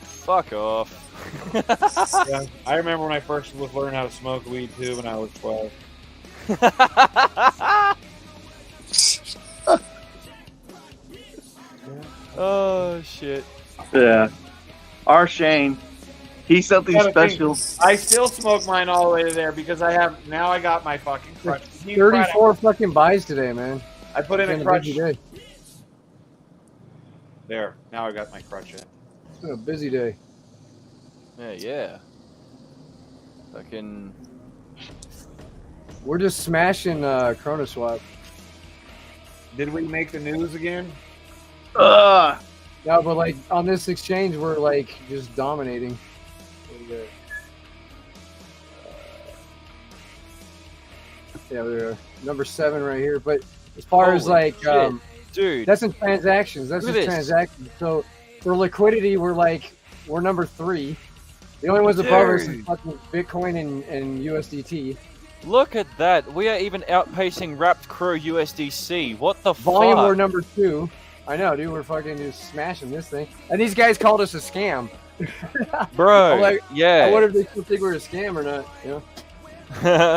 Fuck off. Yeah, I remember when I first was learning how to smoke weed too when I was 12. Oh shit. Yeah. Our Shane, he's something special. I still smoke mine all the way to there because I got my fucking crutch. 34 fucking buys today, man. I put in It's a been crutch. busy day. There. Now I got my crutch in. It's been a busy day. Yeah. Fucking. We're just smashing Chrono Swap. Did we make the news again? Ugh. Yeah, but like on this exchange, we're like just dominating. Yeah, we're number 7 right here. But as far as Holy like, shit. Dude, that's in transactions. That's Look just at this. transactions. So for liquidity, we're number 3. The only ones above us is Dude. fucking Bitcoin and USDT. Look at that. We are even outpacing Wrapped Crow USDC. What the Volume war fuck? number 2. I know, dude. We're fucking just smashing this thing. And these guys called us a scam. Bro, I'm like, yeah. I wonder if they still think we're a scam or not. You know?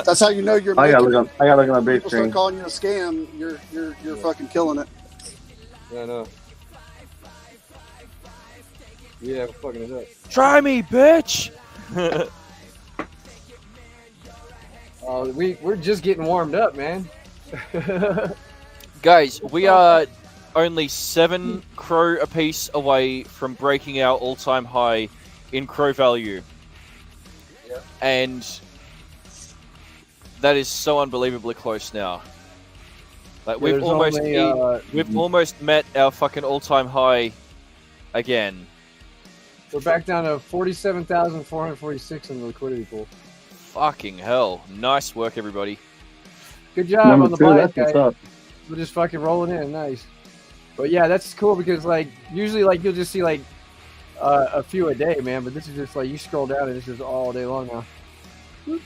That's how you know you're I making gotta it. look at my base People start screen. calling you a scam, you're fucking killing it. Yeah, I know. Yeah, we're fucking it up. Try me, bitch! We're just getting warmed up, man. Guys, we are only 7 crow apiece away from breaking our all-time high in crow value. Yep. And that is so unbelievably close now. Like we've There's almost only, we've almost met our fucking all-time high again. We're back down to 47,446 in the liquidity pool. Fucking hell. Nice work, everybody. Good job Number on the 2, bias, that's what's guys. up. We're just fucking rolling in. Nice. But yeah, that's cool because, like, usually, like, you'll just see, like, a few a day, man. But this is just, like, you scroll down and this is all day long now.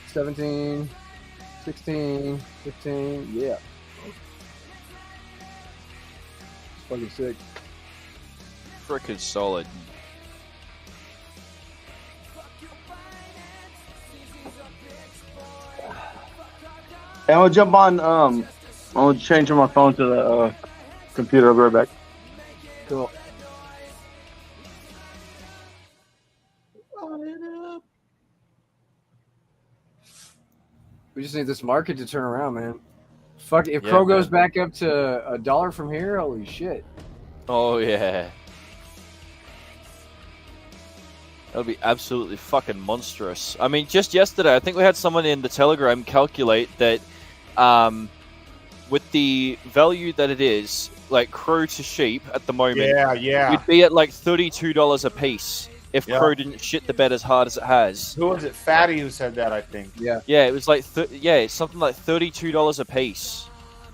17, 16, 15. Yeah. It's fucking sick. Frickin' solid. Hey, I'm gonna jump on. I'm gonna change from my phone to the computer. I'll be right back. Cool. We just need this market to turn around, man. Fuck, if Yeah, Crow goes man. back up to $1 from here, holy shit. Oh, yeah. That'll be absolutely fucking monstrous. I mean, just yesterday, I think we had someone in the Telegram calculate that with the value that it is, like crow to sheep at the moment, Yeah. we'd be at like $32 a piece if Yeah. crow didn't shit the bed as hard as it has. Who was it? Fatty who said that, I think. Yeah. Yeah, it was like, it's something like $32 a piece.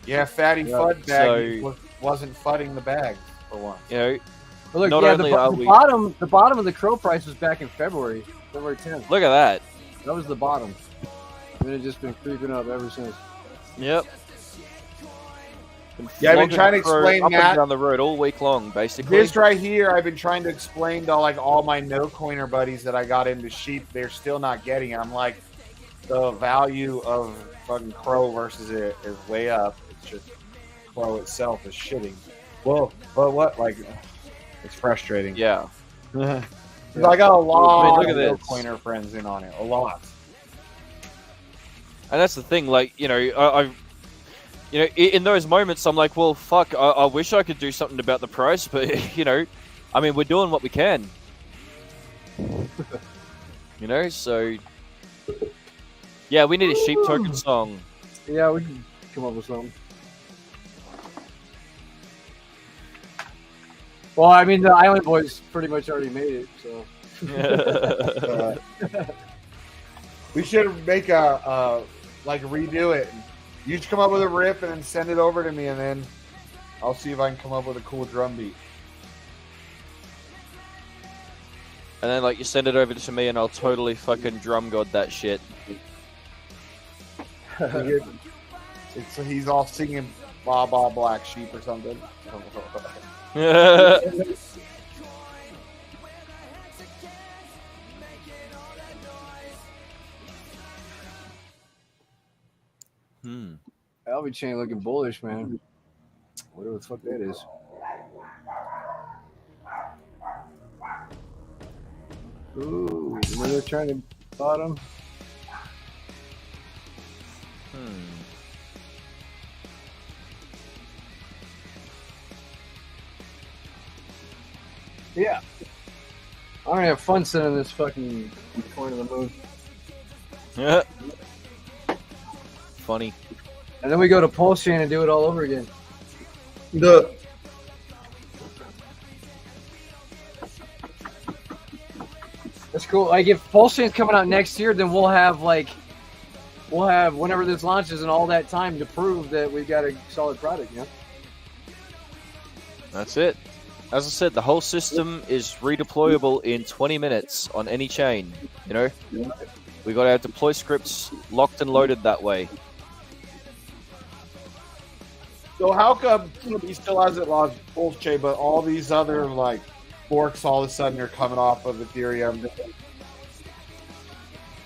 Yeah, Fatty Yeah. Fud bag So- wasn't fudding the bag for once. You know, But look, Not yeah, only are the we- bottom of the Crow price was back in February 10th. look at that. That was the bottom. And then it's just been creeping up ever since. Yep. Yeah, I've been Flogging trying to crow explain up that. and down the road all week long, basically. This right here, I've been trying to explain to like all my no-coiner buddies that I got into sheep. They're still not getting it. I'm like, the value of fucking crow versus it is way up. It's just crow itself is shitting. Well, but what? Like, it's frustrating. Yeah. I got a lot look at of this. no-coiner friends in on it. A lot. And that's the thing, like, you know, I've, you know, in those moments, I'm like, well, fuck, I wish I could do something about the price, but, you know, I mean, we're doing what we can. You know, so, yeah, we need a sheep token song. Yeah, we can come up with something. Well, I mean, the Island Boys pretty much already made it, so. We should make like redo it. You should come up with a riff and then send it over to me, and then I'll see if I can come up with a cool drum beat. And then, like, you send it over to me, and I'll totally fucking drum god that shit. So he's all singing "Ba Ba Black Sheep" or something. Alvy chain looking bullish, man. Whatever the fuck that is. Ooh, another trying to bottom. Yeah. I'm gonna have fun sending this fucking coin to the moon. Yeah. Funny. And then we go to Pulse Chain and do it all over again. That's cool. Like, if Pulse Chain's coming out next year, then we'll have whenever this launches and all that time to prove that we've got a solid product, you know? That's it. As I said, the whole system is redeployable in 20 minutes on any chain, you know? We got our deploy scripts locked and loaded that way. So how come he still hasn't lost Bullchain, but all these other like forks all of a sudden are coming off of Ethereum?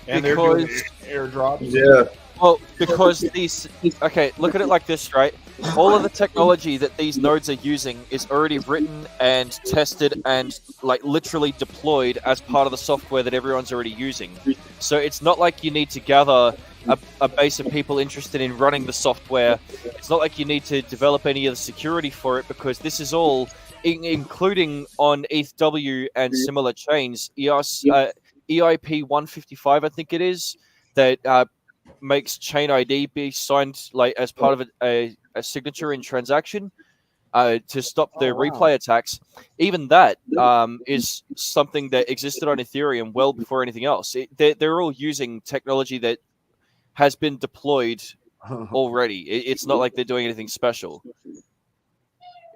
And they're doing airdrops. Yeah. Well, because these... Okay, look at it like this, right? All of the technology that these nodes are using is already written and tested and like literally deployed as part of the software that everyone's already using. So it's not like you need to gather a base of people interested in running the software. It's not like you need to develop any of the security for it, because this is all, including on ETHW and similar chains, EIP 155, I think it is, that makes chain ID be signed like as part of a signature in transaction to stop the replay attacks. Even that is something that existed on Ethereum well before anything else. They're all using technology that has been deployed already. It's not like they're doing anything special.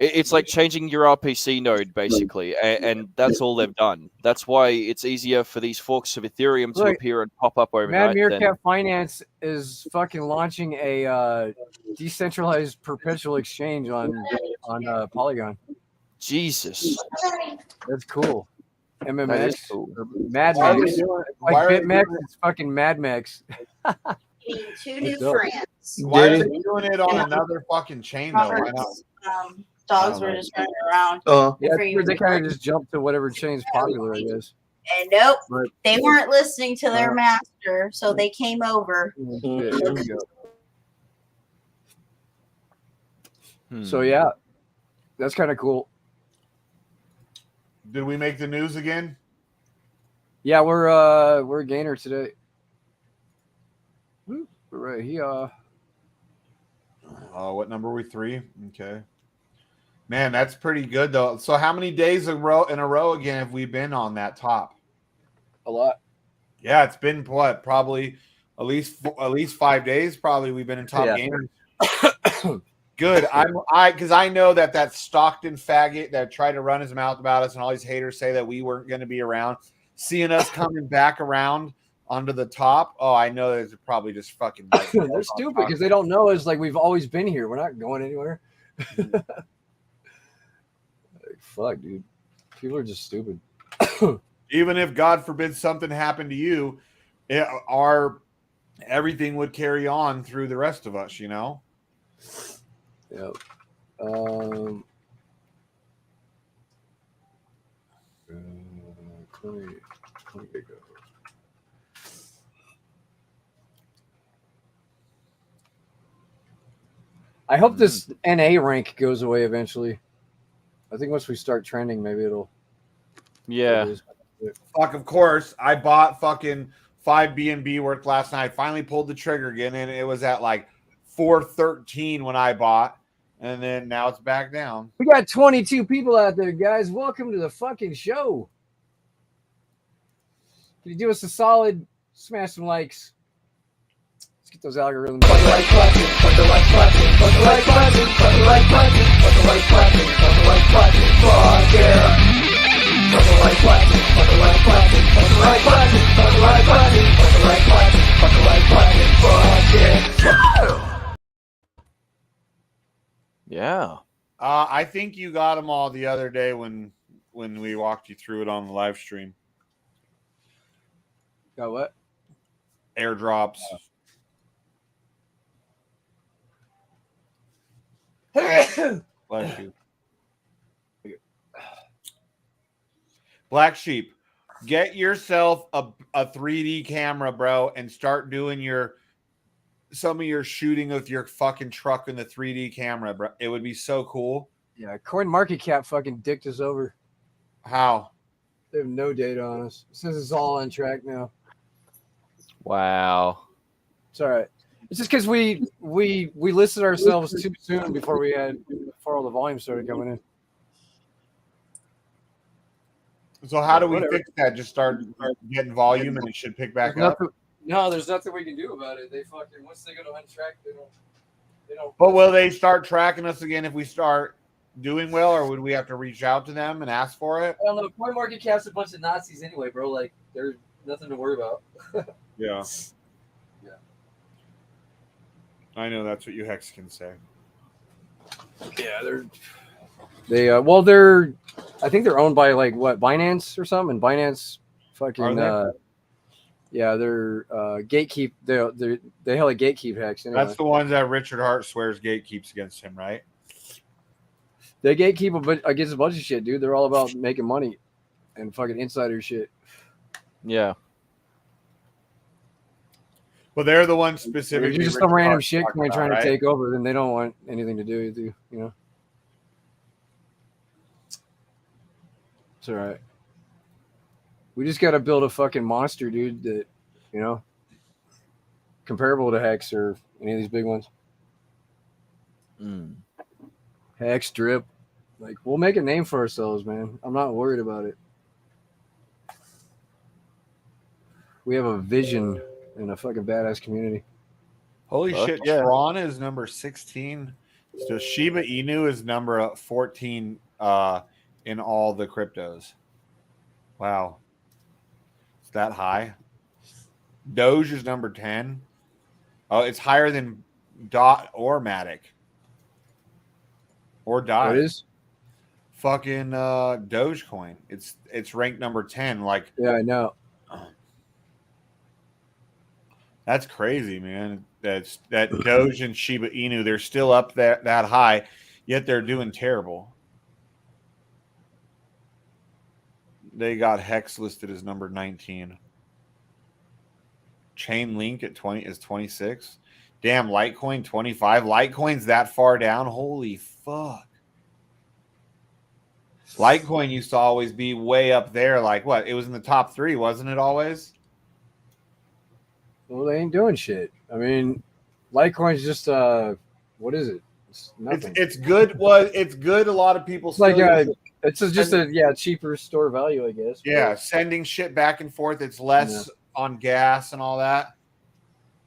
It's like changing your RPC node, basically, and that's all they've done. That's why it's easier for these forks of Ethereum to appear and pop up overnight. Mad Meerkat Finance is fucking launching a decentralized perpetual exchange on Polygon. Jesus. That's cool. MMX. That is cool. Mad Max. Like BitMEX, it's fucking Mad Max. Two new friends. Why are they doing it on another fucking chain though? Why not? Dogs were just running around. Yeah, they kind of just jumped to whatever chain's popular, I guess. And nope, they weren't listening to their master, so they came over. There we go. So yeah, that's kind of cool. Did we make the news again? Yeah, we're a gainer today. We're right here. What number are we? 3? Okay. Man, that's pretty good though. So how many days in a row again have we been on that top? A lot. Yeah, it's been what? Probably at least 5 days. Probably we've been in top gainers. Good. Because I know that Stockton faggot that tried to run his mouth about us and all these haters say that we weren't going to be around. Seeing us coming back around onto the top, I know that it's probably just fucking. They're stupid because they don't know us. Like we've always been here. We're not going anywhere. Like, fuck, dude. People are just stupid. Even if God forbid something happened to you, everything would carry on through the rest of us. You know. Yep. I hope this NA rank goes away eventually. I think once we start trending, maybe it'll. Yeah. Fuck, of course. I bought fucking 5 BNB worth last night. Finally pulled the trigger again, and it was at like 413 when I bought. And then now it's back down. We got 22 people out there, guys. Welcome to the fucking show. Can you do us a solid? Smash some likes. Let's get those algorithms. Put the like button. Put the like button. Put the like button. Put the like button. Put the like button. Put the like button. Fuck yeah. Put the like button. Put the like button. Put the like button. Put the like button. Put the like button. Put the like button. Fuck yeah. Yeah. I think you got them all the other day when we walked you through it on the live stream. Got what? Airdrops. Bless you. BlackSheep, get yourself a 3D camera, bro, and start doing some of your shooting with your fucking truck in the 3D camera, bro. It would be so cool. Yeah, CoinMarketCap fucking dicked us over. How? They have no data on us. It says it's all on track now. Wow. It's all right. It's just because we listed ourselves too soon before all the volume started coming in. So how do we fix that? Just start getting volume and it should pick back up? No, there's nothing we can do about it. They fucking once they go to untrack, they don't. But will they start tracking us again if we start doing well, or would we have to reach out to them and ask for it? I don't know. CoinMarketCap's a bunch of Nazis anyway, bro. Like, there's nothing to worry about. Yeah. I know that's what you hex can say. Yeah, I think they're owned by like what, Binance or something, and Binance fucking Are they? yeah, they're gatekeep. They hella gatekeep hex anyway. That's the ones that Richard Hart swears gatekeeps against him, right? They gatekeep against a bunch of shit, dude. They're all about making money and fucking insider shit. Yeah. Well, they're the ones If specifically. you're just Richard some random Hart shit talking about, trying right? to take over, then they don't want anything to do with you. You know, it's all right. We just got to build a fucking monster, dude. That, you know, comparable to Hex or any of these big ones. Hex, Drip, like we'll make a name for ourselves, man. I'm not worried about it. We have a vision and a fucking badass community. Holy Fuck shit! yeah. Tron is number 16. So Shiba Inu is number 14 in all the cryptos. Wow, it's that high. Doge is number 10. Oh, it's higher than Dot or Matic or Dai. What is? Fucking Dogecoin. It's ranked number 10. Like, Yeah, I know. that's crazy, man. That Doge and Shiba Inu, they're still up that high, yet they're doing terrible. They got Hex listed as number 19. Chainlink at 20 is 26. Damn, Litecoin 25. Litecoin's that far down. Holy fuck. Litecoin used to always be way up there. Like what? It was in the top 3, wasn't it always? Well, they ain't doing shit. I mean, Litecoin's just what is it? It's nothing. It's good. Well, it's good. A lot of people It's like still use it. it's just a cheaper store value, I guess. Yeah, sending shit back and forth. It's less on gas and all that.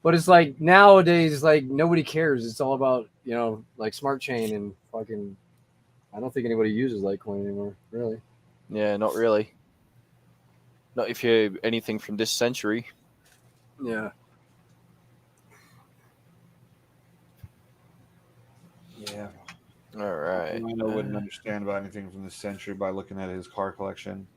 But it's like nowadays, like nobody cares. It's all about, you know, like smart chain and fucking. I don't think anybody uses Litecoin anymore, really. Yeah, not really. Not if you're anything from this century. Yeah. Yeah. All right. I wouldn't understand about anything from this century by looking at his car collection.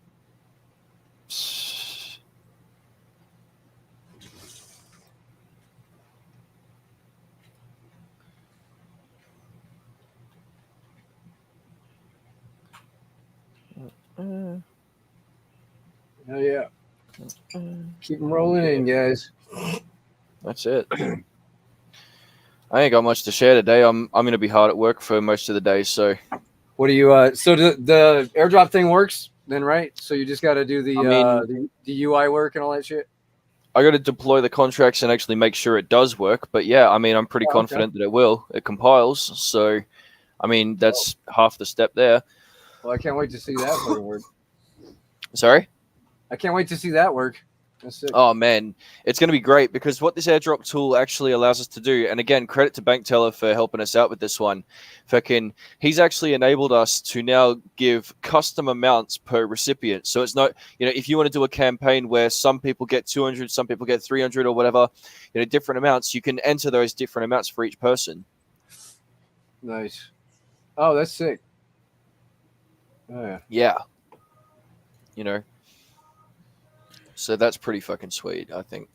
Hell yeah. Keep them rolling in, guys. That's it. I ain't got much to share today. I'm going to be hard at work for most of the day. So, what do you? So the airdrop thing works then, right? So you just got to do the UI work and all that shit. I got to deploy the contracts and actually make sure it does work. But yeah, I mean, I'm pretty confident that it will. It compiles. So, I mean, that's half the step there. Well, I can't wait to see that fucking work. Sorry? I can't wait to see that work. That's sick. Oh man, it's going to be great because what this airdrop tool actually allows us to do, and again, credit to BankTeller for helping us out with this one. He's actually enabled us to now give custom amounts per recipient. So it's not, if you want to do a campaign where some people get 200, some people get 300 or whatever, different amounts, you can enter those different amounts for each person. Nice. Oh, that's sick. Oh, yeah. So that's pretty fucking sweet, I think.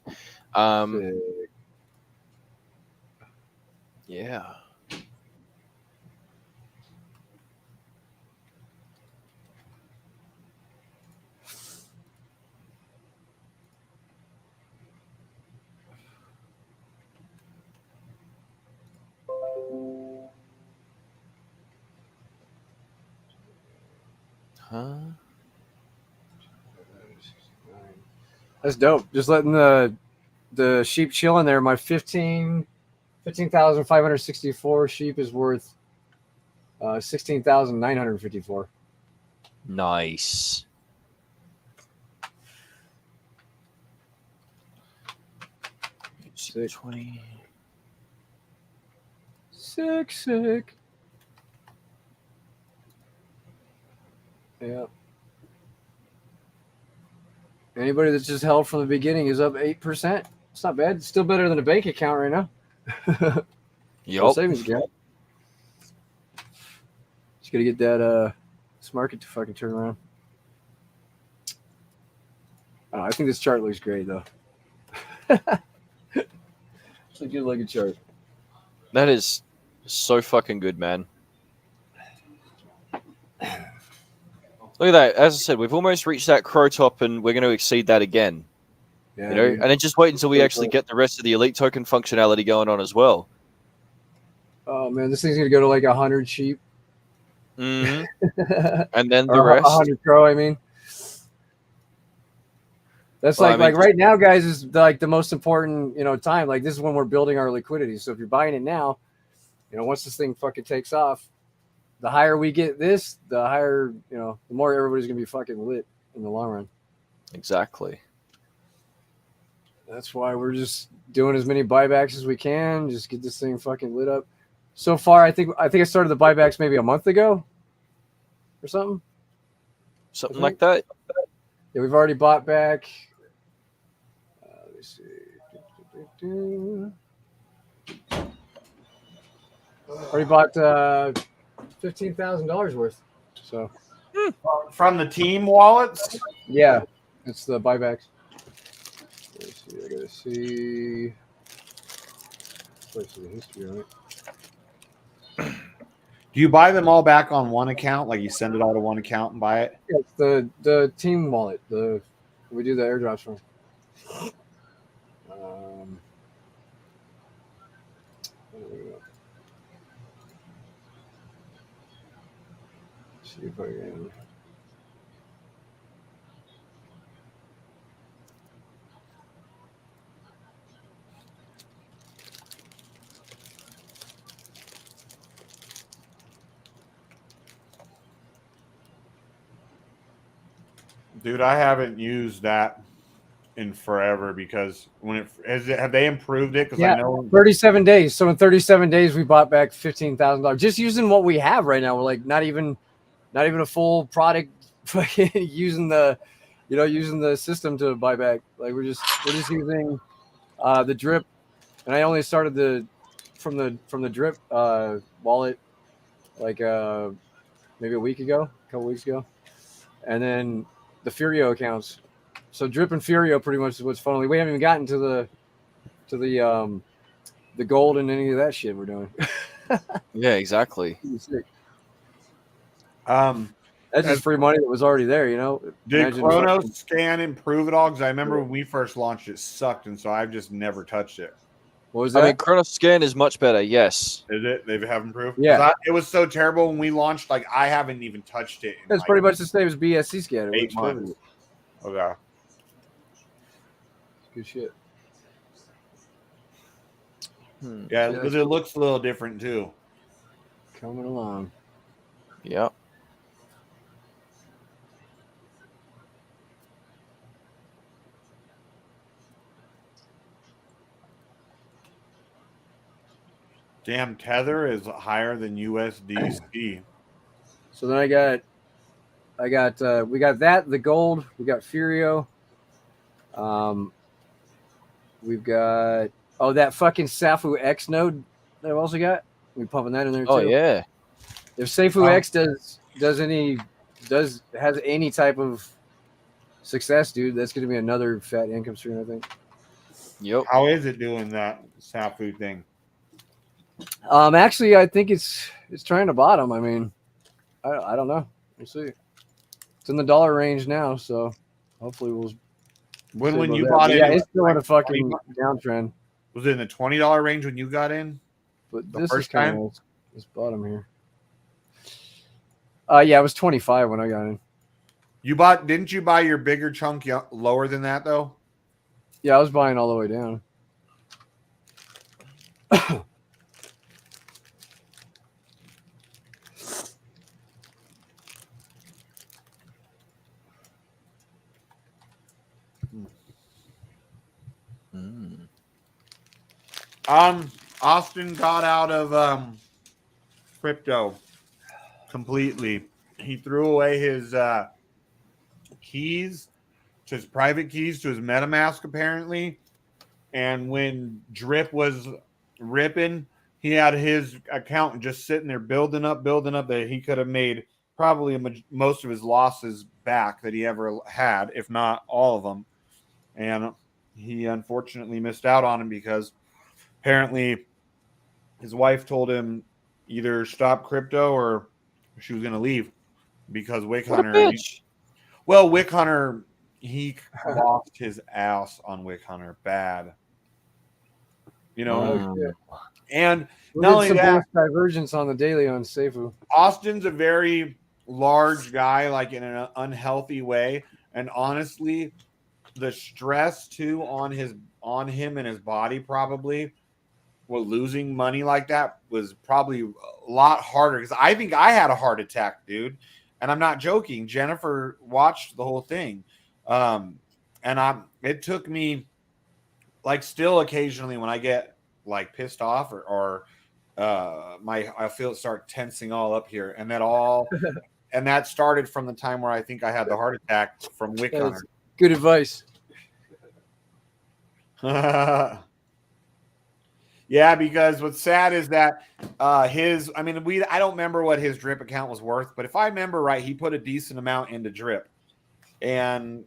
Yeah. Huh? That's dope. Just letting the sheep chill in there. My 15,564 sheep is worth 16,954. Nice. Sick. 20. Sick. Yeah. Anybody that's just held from the beginning is up 8%. It's not bad. It's still better than a bank account right now. Or Yup. savings account. Just gotta get that this market to fucking turn around. I think this chart looks great though. It's a good looking chart. That is so fucking good, man. Look at that. As I said, we've almost reached that crow top, and we're going to exceed that again. Yeah, You know, dude. and then just wait until we actually get the rest of the elite token functionality going on as well. Oh man, this thing's gonna go to like 100 sheep. Mm-hmm. And then the Or rest. 100 crow. I mean, that's Well, like right now, guys, is like the most important time. Like this is when we're building our liquidity. So if you're buying it now, once this thing fucking takes off, the higher we get this, the higher the more everybody's gonna be fucking lit in the long run. Exactly. That's why we're just doing as many buybacks as we can. Just get this thing fucking lit up. So far, I think I started the buybacks maybe a month ago, or something. Something like that. Yeah, we've already bought back. Let me see. Already bought $15,000 worth. So From the team wallets? yeah, it's the buybacks. Let's see. I gotta see. Let's see the history on it. Do you buy them all back on one account? Like you send it all to one account and buy it? Yeah, it's the team wallet. We do the airdrops from. See if I can. Dude, I haven't used that in forever because have they improved it? Because Yeah, I know 37 days. So in 37 days, we bought back $15,000 just using what we have right now. We're like not even a full product, using the system to buy back. Like we're just using the drip, and I only started from the drip wallet like maybe a couple weeks ago, and then the Furio accounts. So drip and Furio pretty much is what's funneling. We haven't even gotten to the gold and any of that shit we're doing. Yeah, exactly. That's just free money that was already there, Did Chronos Scan improve at all? Because I remember when we first launched, it sucked, and so I've just never touched it. What was that? I mean, Chronos Scan is much better. Yes. Is it? They have improved. Yeah. It was so terrible when we launched. Like I haven't even touched it. It's pretty much the same as BSC scanner. 8 months. Okay. Good shit. Yeah, because it looks a little different too. Coming along. Yeah. Damn, Tether is higher than USDC. So then we got that, the gold, we got Furio. We've got that fucking Safu X node that I've also got. We pumping that in there too. Oh yeah. If Safu X has any type of success, dude, that's gonna be another fat income stream, I think. Yep. How is it doing that Safu thing? Actually, I think it's trying to bottom. I mean, I don't know. We'll see. It's in the dollar range now, so hopefully we'll. When you bought it, yeah, it's still in a fucking downtrend. Was it in the $20 range when you got in? But The this first is kind time? of this bottom here. Yeah, it was 25 when I got in. Didn't you buy your bigger chunk lower than that though? Yeah, I was buying all the way down. Austin got out of crypto completely. He threw away his keys to his private keys to his MetaMask apparently. And when Drip was ripping, he had his account just sitting there building up that he could have made probably most of his losses back that he ever had, if not all of them. And he unfortunately missed out on him because apparently his wife told him either stop crypto or she was going to leave because Wick Hunter. Well, Wick Hunter, he lost his ass on Wick Hunter bad. You know, and not only that, divergence on the daily on Seifu. Austin's a very large guy, like in an unhealthy way, and honestly, the stress too on him and his body probably, well, losing money like that was probably a lot harder because I think I had a heart attack, dude, and I'm not joking. Jennifer watched the whole thing, and it took me. Like still occasionally when I get like pissed off or I feel it start tensing all up here, and that started from the time where I think I had the heart attack from Wick Hunter. Good advice. Yeah, because what's sad is that I don't remember what his Drip account was worth, but if I remember right, he put a decent amount into Drip, and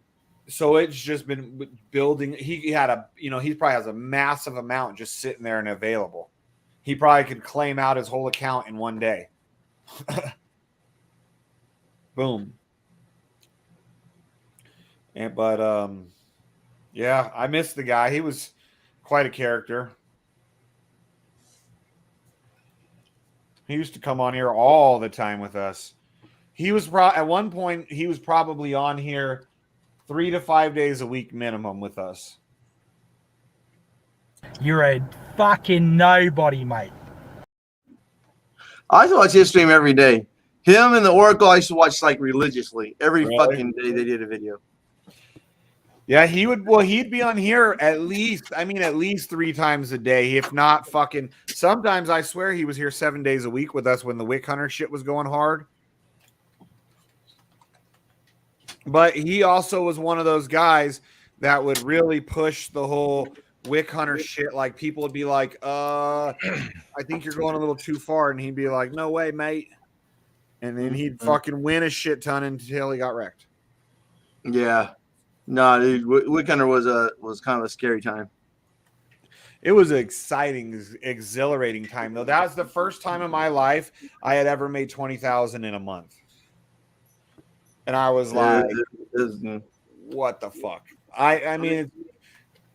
so it's just been building. He probably has a massive amount just sitting there and available. He probably could claim out his whole account in one day. Boom. But yeah, I miss the guy. He was quite a character. He used to come on here all the time with us. He was at one point he was probably on here 3 to 5 days a week minimum with us. You're a fucking nobody, mate. I used to watch his stream every day. Him and the Oracle, I used to watch like religiously. Every fucking day they did a video. Yeah, he'd be on here at least 3 times a day, if not fucking. Sometimes I swear he was here 7 days a week with us when the Wick Hunter shit was going hard. But he also was one of those guys that would really push the whole Wick Hunter shit. Like people would be like, I think you're going a little too far. And he'd be like, no way, mate. And then he'd fucking win a shit ton until he got wrecked. Yeah. No, dude, Wick Hunter was kind of a scary time. It was an exciting, exhilarating time, though. That was the first time in my life I had ever made $20,000 in a month. And I was like, what the fuck? I mean,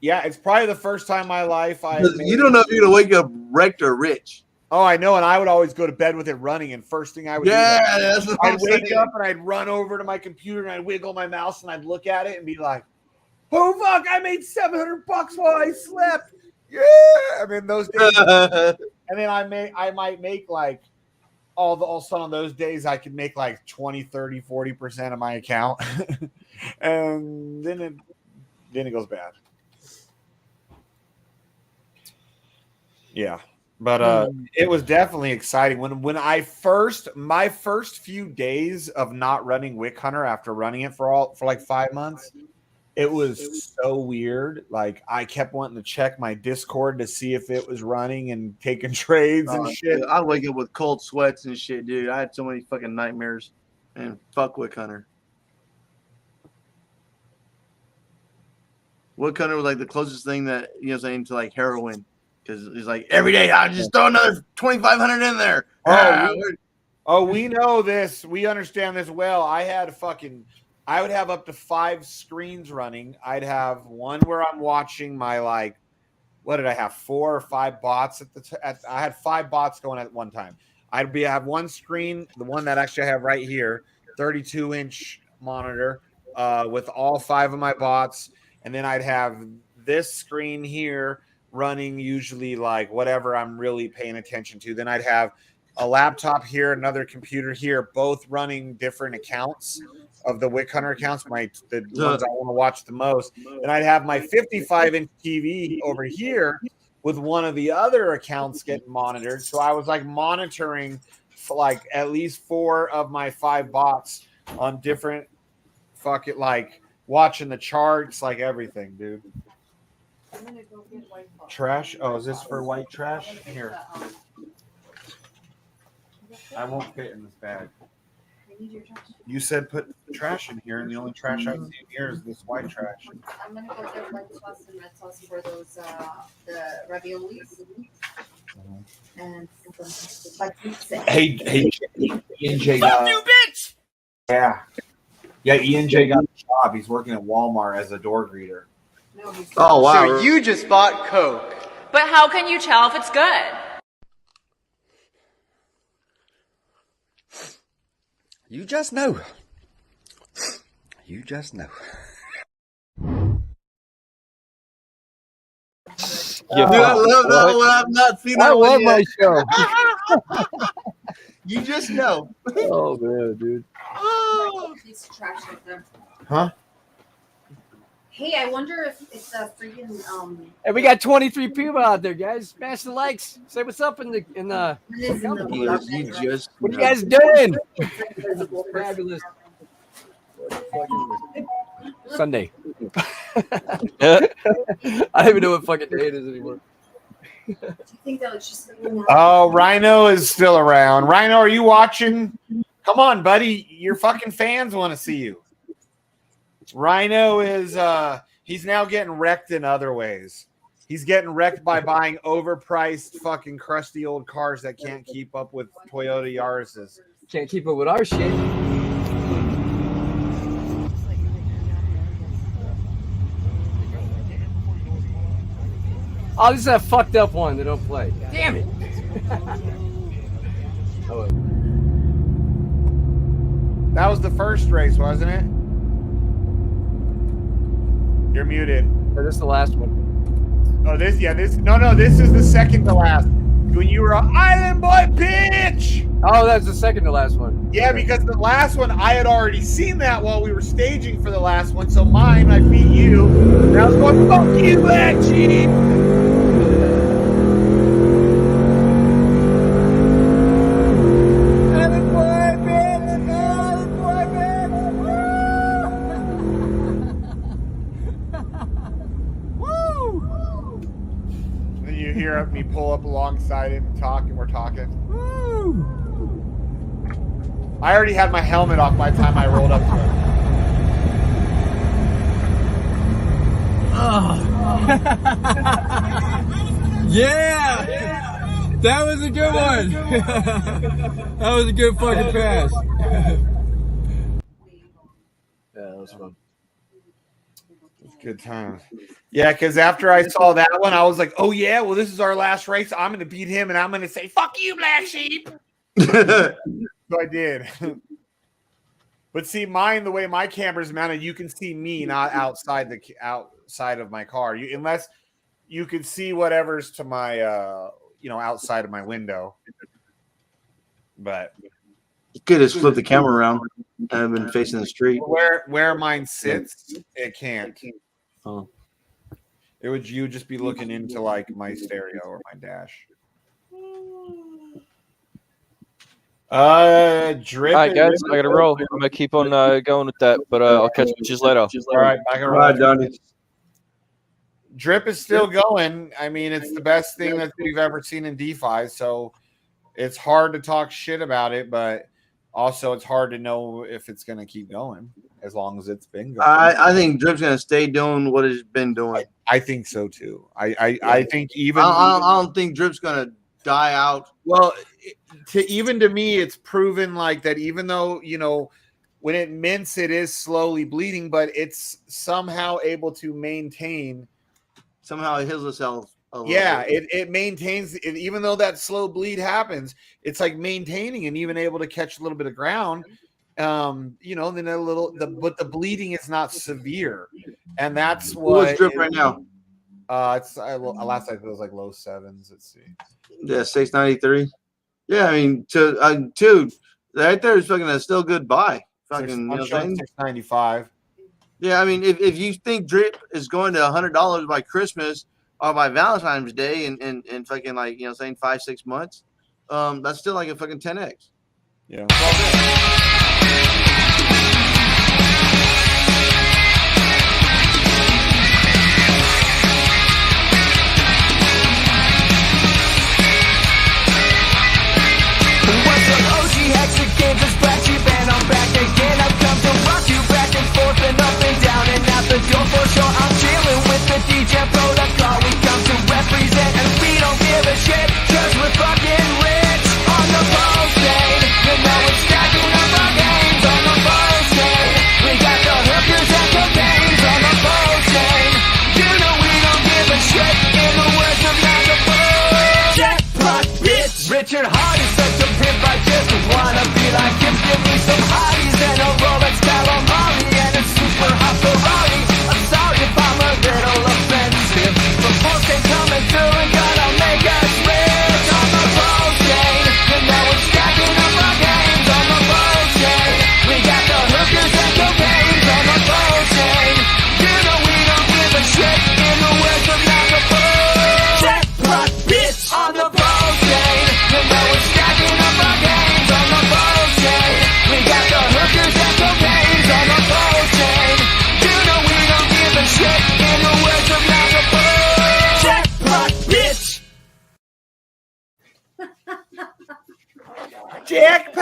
it's probably the first time in my life you don't know if you're going to wake up wrecked or rich. Oh, I know. And I would always go to bed with it running. And first thing I would do, I'd wake up and I'd run over to my computer and I'd wiggle my mouse and I'd look at it and be like, oh, fuck, I made $700 while I slept. Yeah. I mean, those days. And then I might make like, all of a sudden on those days I could make like 20, 30, 40% of my account. And then it goes bad. Yeah. But it was definitely exciting. When my first few days of not running Wick Hunter after running it for like 5 months, it was so weird. Like I kept wanting to check my Discord to see if it was running and taking trades and shit. I'd wake up with cold sweats and shit, dude. I had so many fucking nightmares. And fuck Wick Hunter. Wick Hunter was like the closest thing that saying to like heroin. Because he's like, every day I just throw another 2,500 in there. We know this. We understand this well. I would have up to 5 screens running. I'd have one where I'm watching my what did I have? 4 or 5 bots I had 5 bots going at one time. Have one screen, the one that actually I have right here, 32-inch monitor with all 5 of my bots, and then I'd have this screen here running usually like whatever I'm really paying attention to. Then I'd have a laptop here, another computer here, both running different accounts of the Wick Hunter accounts, the ones I want to watch the most. And I'd have my 55-inch TV over here with one of the other accounts getting monitored. So I was like monitoring like at least 4 of my 5 bots on different watching the charts, like everything, dude. Trash. Oh, is this for white trash? Here. I won't fit in this bag. You said put trash in here, and the only trash I see here is this white trash. I'm gonna go get white sauce and red sauce for those the raviolis. And Hey, Ian J. Fuck you, bitch! Yeah, Ian J. got a job. He's working at Walmart as a door greeter. Oh, wow. So you just bought Coke. But how can you tell if it's good? You just know. You just know. Dude, I love that one. I've not seen that one yet. I love my show. You just know. Oh, man, dude. Piece of trash right there. Huh? Hey, I wonder if it's a freaking And we got 23 people out there, guys. Smash the likes. Say what's up in the You just What are you guys doing? Fabulous. Sunday. I don't even know what fucking day it is anymore. do you think that was just Oh, Rhino is still around. Rhino, are you watching? Come on, buddy. Your fucking fans want to see you. Rhino is he's now getting wrecked in other ways. He's getting wrecked by buying overpriced fucking crusty old cars that can't keep up with Toyota Yaris's. Can't keep up with our shit. Oh, this is a fucked up one that don't play. Damn it. Oh, that was the first race, wasn't it? You're muted. Or this is the last one. Oh, this is the second to last. When you were an Island Boy bitch. Oh, that's the second to last one. Yeah, because the last one I had already seen that while we were staging for the last one. So mine, I beat you. And I was going, fuck you, BlackSheep. Me pull up alongside him and talk, and we're talking. Woo! I already had my helmet off by the time I rolled up to him. Yeah! That was a good one. That was a good fucking pass. Yeah, that was fun. Good times. Yeah, because after I saw that one, I was like, oh, yeah, well, this is our last race. I'm going to beat him, and I'm going to say, fuck you, BlackSheep. So I did. But see, mine, the way my camera's mounted, you can see me, not outside of my car. Unless you can see whatever's to my, outside of my window. But you could just flip the camera around. I've been facing the street. Where mine sits, it can't. Oh. You would just be looking into like my stereo or my dash. Drip. All right, guys, I gotta roll. I'm gonna keep on going with that, but I'll catch you later. All right, back around. Johnny. Drip is still going. I mean, it's the best thing that we've ever seen in DeFi. So it's hard to talk shit about it, but also it's hard to know if it's going to keep going as long as it's been going. I think Drip's going to stay doing what it's been doing. I think so too. I think even I don't think Drip's going to die out. Well, to me, it's proven like that. Even though when it mints, it is slowly bleeding, but it's somehow able to maintain. Somehow it heals itself. Yeah, it maintains it, even though that slow bleed happens. It's like maintaining and even able to catch a little bit of ground. Then a little. But the bleeding is not severe, and that's what. What's Drip right now? It's last I thought it was like low sevens. Let's see. Yeah, 693. Yeah, I mean, dude, right there is fucking a still good buy. Fucking 695. Yeah, I mean, if you think Drip is going to $100 by Christmas or by Valentine's Day and fucking like saying 5-6 months, that's still like a fucking 10x. Yeah.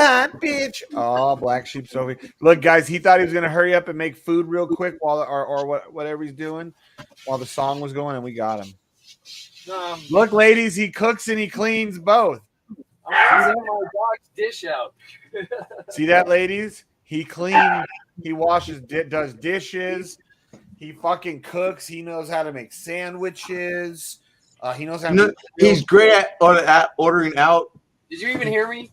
hot bitch. Oh, Black Sheep's over here. Look, guys, he thought he was gonna hurry up and make food real quick while whatever he's doing while the song was going, and we got him. Look, ladies, he cooks and he cleans both. I'm gonna my dog's dish out. See that, ladies? He cleans, he washes, does dishes, he fucking cooks, he knows how to make sandwiches. He knows how to he's great at ordering out. Did you even hear me?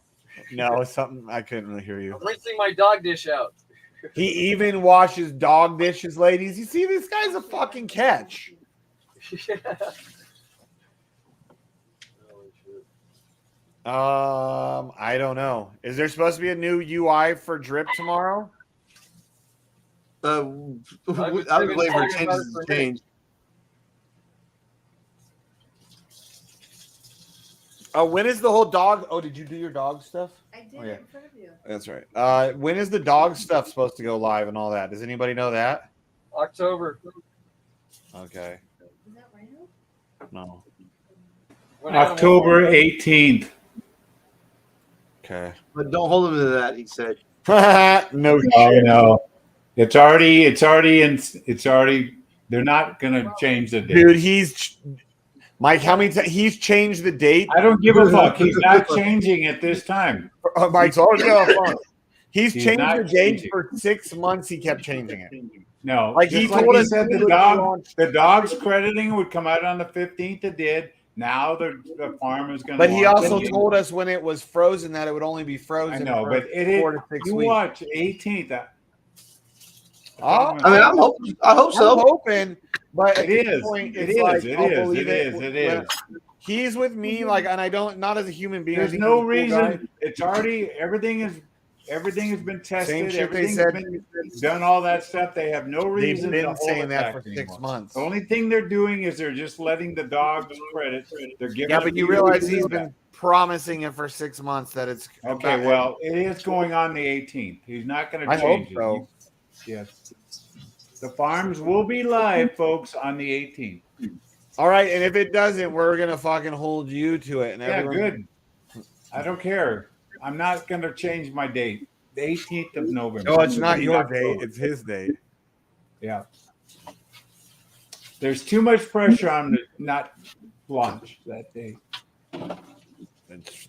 No, it's something I couldn't really hear you. I'm rinsing my dog dish out. He even washes dog dishes, ladies. You see, this guy's a fucking catch. I don't know. Is there supposed to be a new UI for Drip tomorrow? I was waiting for changes to change. When is the whole dog? Oh, did you do your dog stuff? I did yeah. in front of you. That's right. When is the dog stuff supposed to go live and all that? Does anybody know that? October. Okay. Is that right now? No. October 18th. Okay. But don't hold him to that, he said. No. Oh, no. It's already. They're not gonna change the date. Dude, Mike. How many times he's changed the date? I don't give a fuck. He's not changing it this time. Mike's always got a phone. He's changed not the date changing. for 6 months. He kept changing it. No, Like just he like told he us said, he the would dog's crediting would come out on the 15th. It did. Now the farm is going to. But he also told us when it was frozen that it would only be frozen. I know, for but it is. 4 to 6 You weeks. watch 18th. I mean, I hope so. I'm hoping, but It is. It is. He's with me, like, and I don't, not as a human being. There's no reason. It's already everything has been tested. Same shit they Everything's said. been done. All that stuff. They have no reason. They've to been hold saying it that back for 6 anymore. months. The only thing they're doing is they're just letting the dogs credit. They're giving. Yeah, but you realize he's been promising it for 6 months that it's okay. Well, it is going on the 18th. He's not going to I change hope so. Yes. The farms will be live, folks, on the 18th. All right, and if it doesn't, we're gonna fucking hold you to it. And Yeah, everyone... good. I don't care. I'm not going to change my date. The 18th of November. No, it's not your date. It's his date. Yeah. There's too much pressure on to not launch that day.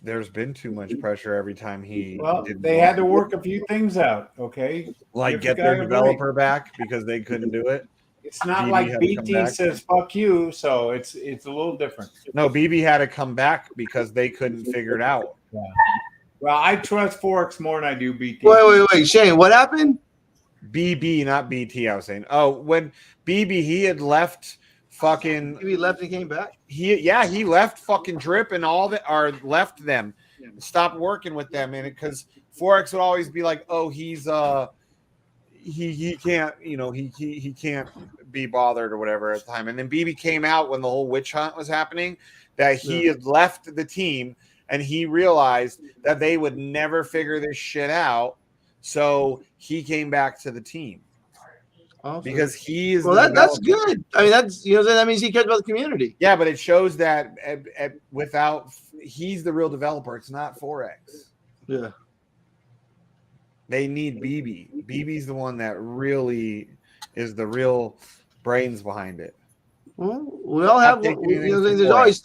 There's been too much pressure every time he. Well, they had to work a few things out. Okay. Like Give get the their guy a developer back because they couldn't do it. It's not BB like had to come BT back. says "fuck you," so it's a little different. No, BB had to come back because they couldn't figure it out. Yeah. Well, I trust Forex more than I do BT. Wait, Shane, what happened? BB, not BT. I was saying. Oh, when BB he had left fucking. He left and came back. He left fucking Drip and all that, or left them, stopped working with them, and because Forex would always be like, oh, he's he can't, he can't be bothered or whatever at the time. And then BB came out when the whole witch hunt was happening that he had left the team and he realized that they would never figure this shit out. So he came back to the team because he is. Well, that's good. I mean, that means he cares about the community. Yeah, but it shows that he's the real developer. It's not Forex. Yeah. They need BB. BB's the one that really is the real brains behind it. Well, we all have. There's always,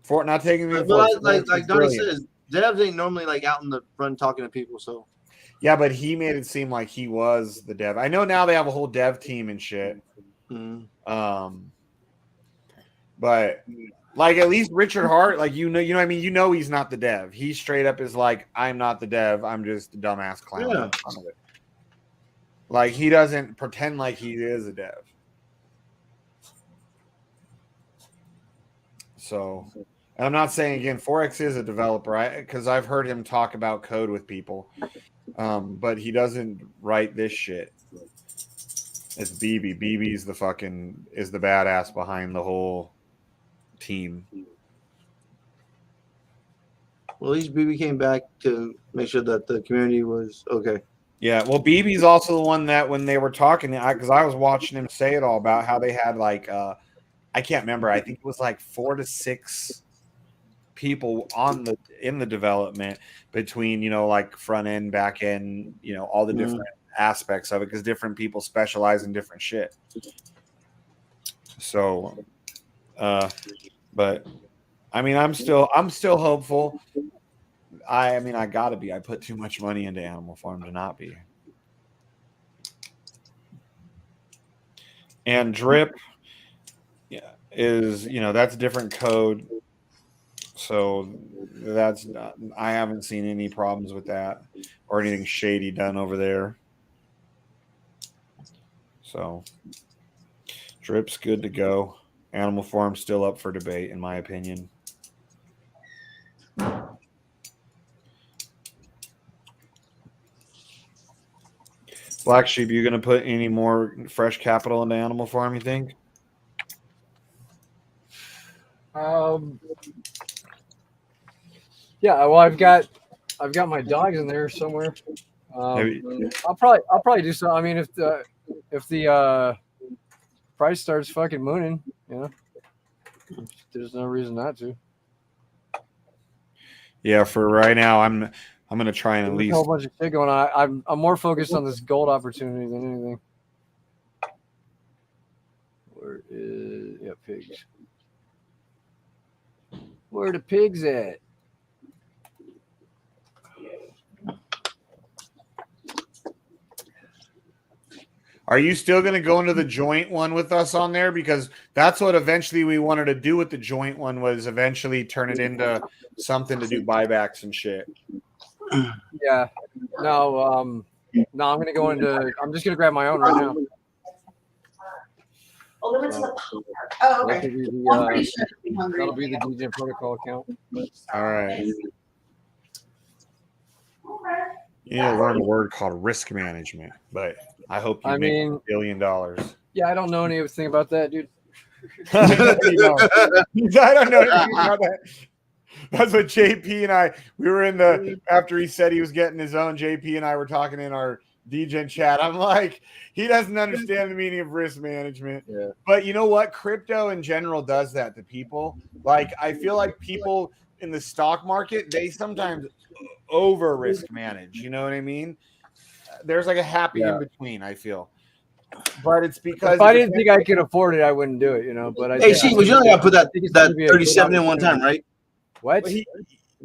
For not taking the but like Donnie says, devs ain't normally like out in the front talking to people. So yeah, but he made it seem like he was the dev. I know now they have a whole dev team and shit. Mm-hmm. But like at least Richard Hart, like what I mean, he's not the dev. He straight up is like, I'm not the dev. I'm just a dumbass clown. Yeah. Like he doesn't pretend like he is a dev. So, and I'm not saying again, Forex is a developer, because I've heard him talk about code with people, but he doesn't write this shit. It's BB. BB's the badass behind the whole team. Well, at least BB came back to make sure that the community was okay. Yeah, well, BB's also the one that when they were talking, because I was watching him say it all about how they had like, I can't remember. I think it was like 4 to 6 people in the development between, you know, like front end, back end, you know, all the different aspects of it, because different people specialize in different shit. So, but I mean, I'm still hopeful. I mean, I gotta be. I put too much money into Animal Farm to not be. And drip, is, you know, that's different code. So that's not, I haven't seen any problems with that or anything shady done over there. So drip's good to go. Animal Farm's still up for debate, in my opinion. Black Sheep, you gonna put any more fresh capital into Animal Farm, you think? Yeah, well, I've got my dogs in there somewhere. I'll probably do so. I mean, if the price starts fucking mooning, you know, there's no reason not to. Yeah, for right now, I'm gonna try and at There's least a whole bunch of shit going on. I'm more focused on this gold opportunity than anything. Where is pigs? Where are the pigs at? Are you still going to go into the joint one with us on there? Because that's what eventually we wanted to do with the joint one, was eventually turn it into something to do buybacks and shit. Yeah. No, I'm going to go into. I'm just going to grab my own right now. Oh, they went to the park. Oh, okay. I'm pretty sure they'll be hungry. That'll be the Degen protocol account. All right. You need to learn a word called risk management, but I hope you make $1 billion. Yeah, I don't know anything about that, dude. I don't know anything about that. That's what JP and I, we were in the, after he said he was getting his own, JP and I were talking in our Degen chat. I'm like, he doesn't understand the meaning of risk management. Yeah. But you know what? Crypto in general does that to people. Like, I feel like people in the stock market, they sometimes over risk manage. You know what I mean? There's like a happy in between, I feel. But it's because if I didn't think I could afford it, I wouldn't do it, you know. But hey, Sheep, you only got to put that 37 in one time, right? What? You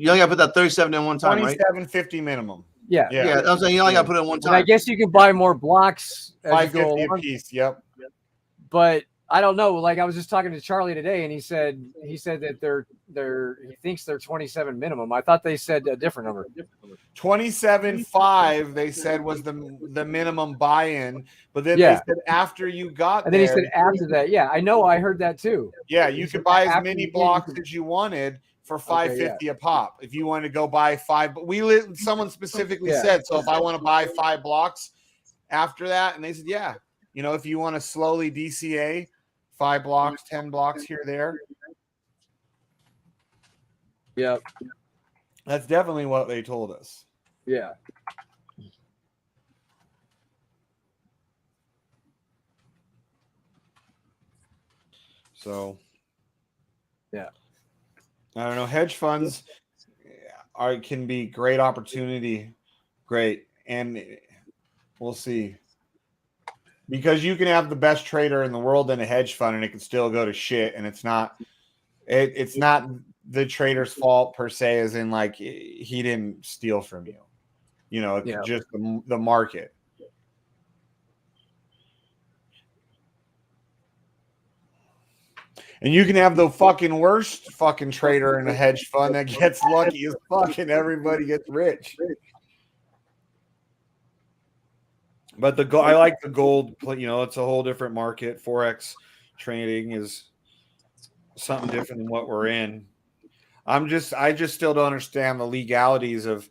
only got to put that 37 in one time, right? 27.50 minimum. Yeah. Yeah, I'm saying you only got to put it in one time. And I guess you can buy more blocks as you go $5.50 along. a piece. Yep. But I don't know. Like, I was just talking to Charlie today, and he said that he thinks they're 27 minimum. I thought they said a different number. 27.5 they said was the minimum buy-in, but then they said after you got and then he said after that. Yeah, I know. I heard that too. Yeah, you could buy as many blocks as you wanted for $5.50 a pop. If you wanted to go buy 5, but someone specifically said, so if I want to buy 5 blocks after that, and they said, yeah, you know, if you want to slowly DCA 5 blocks, 10 blocks here, there. Yep. That's definitely what they told us. Yeah. So, yeah. I don't know. Hedge funds can be great opportunity. Great. And we'll see. Because you can have the best trader in the world in a hedge fund and it can still go to shit. And it's not the trader's fault per se, as in like he didn't steal from you. You know, it's just the market. And you can have the fucking worst fucking trader in a hedge fund that gets lucky as fuck and everybody gets rich. But I like the gold, you know, it's a whole different market. Forex trading is something different than what we're in. I just still don't understand the legalities of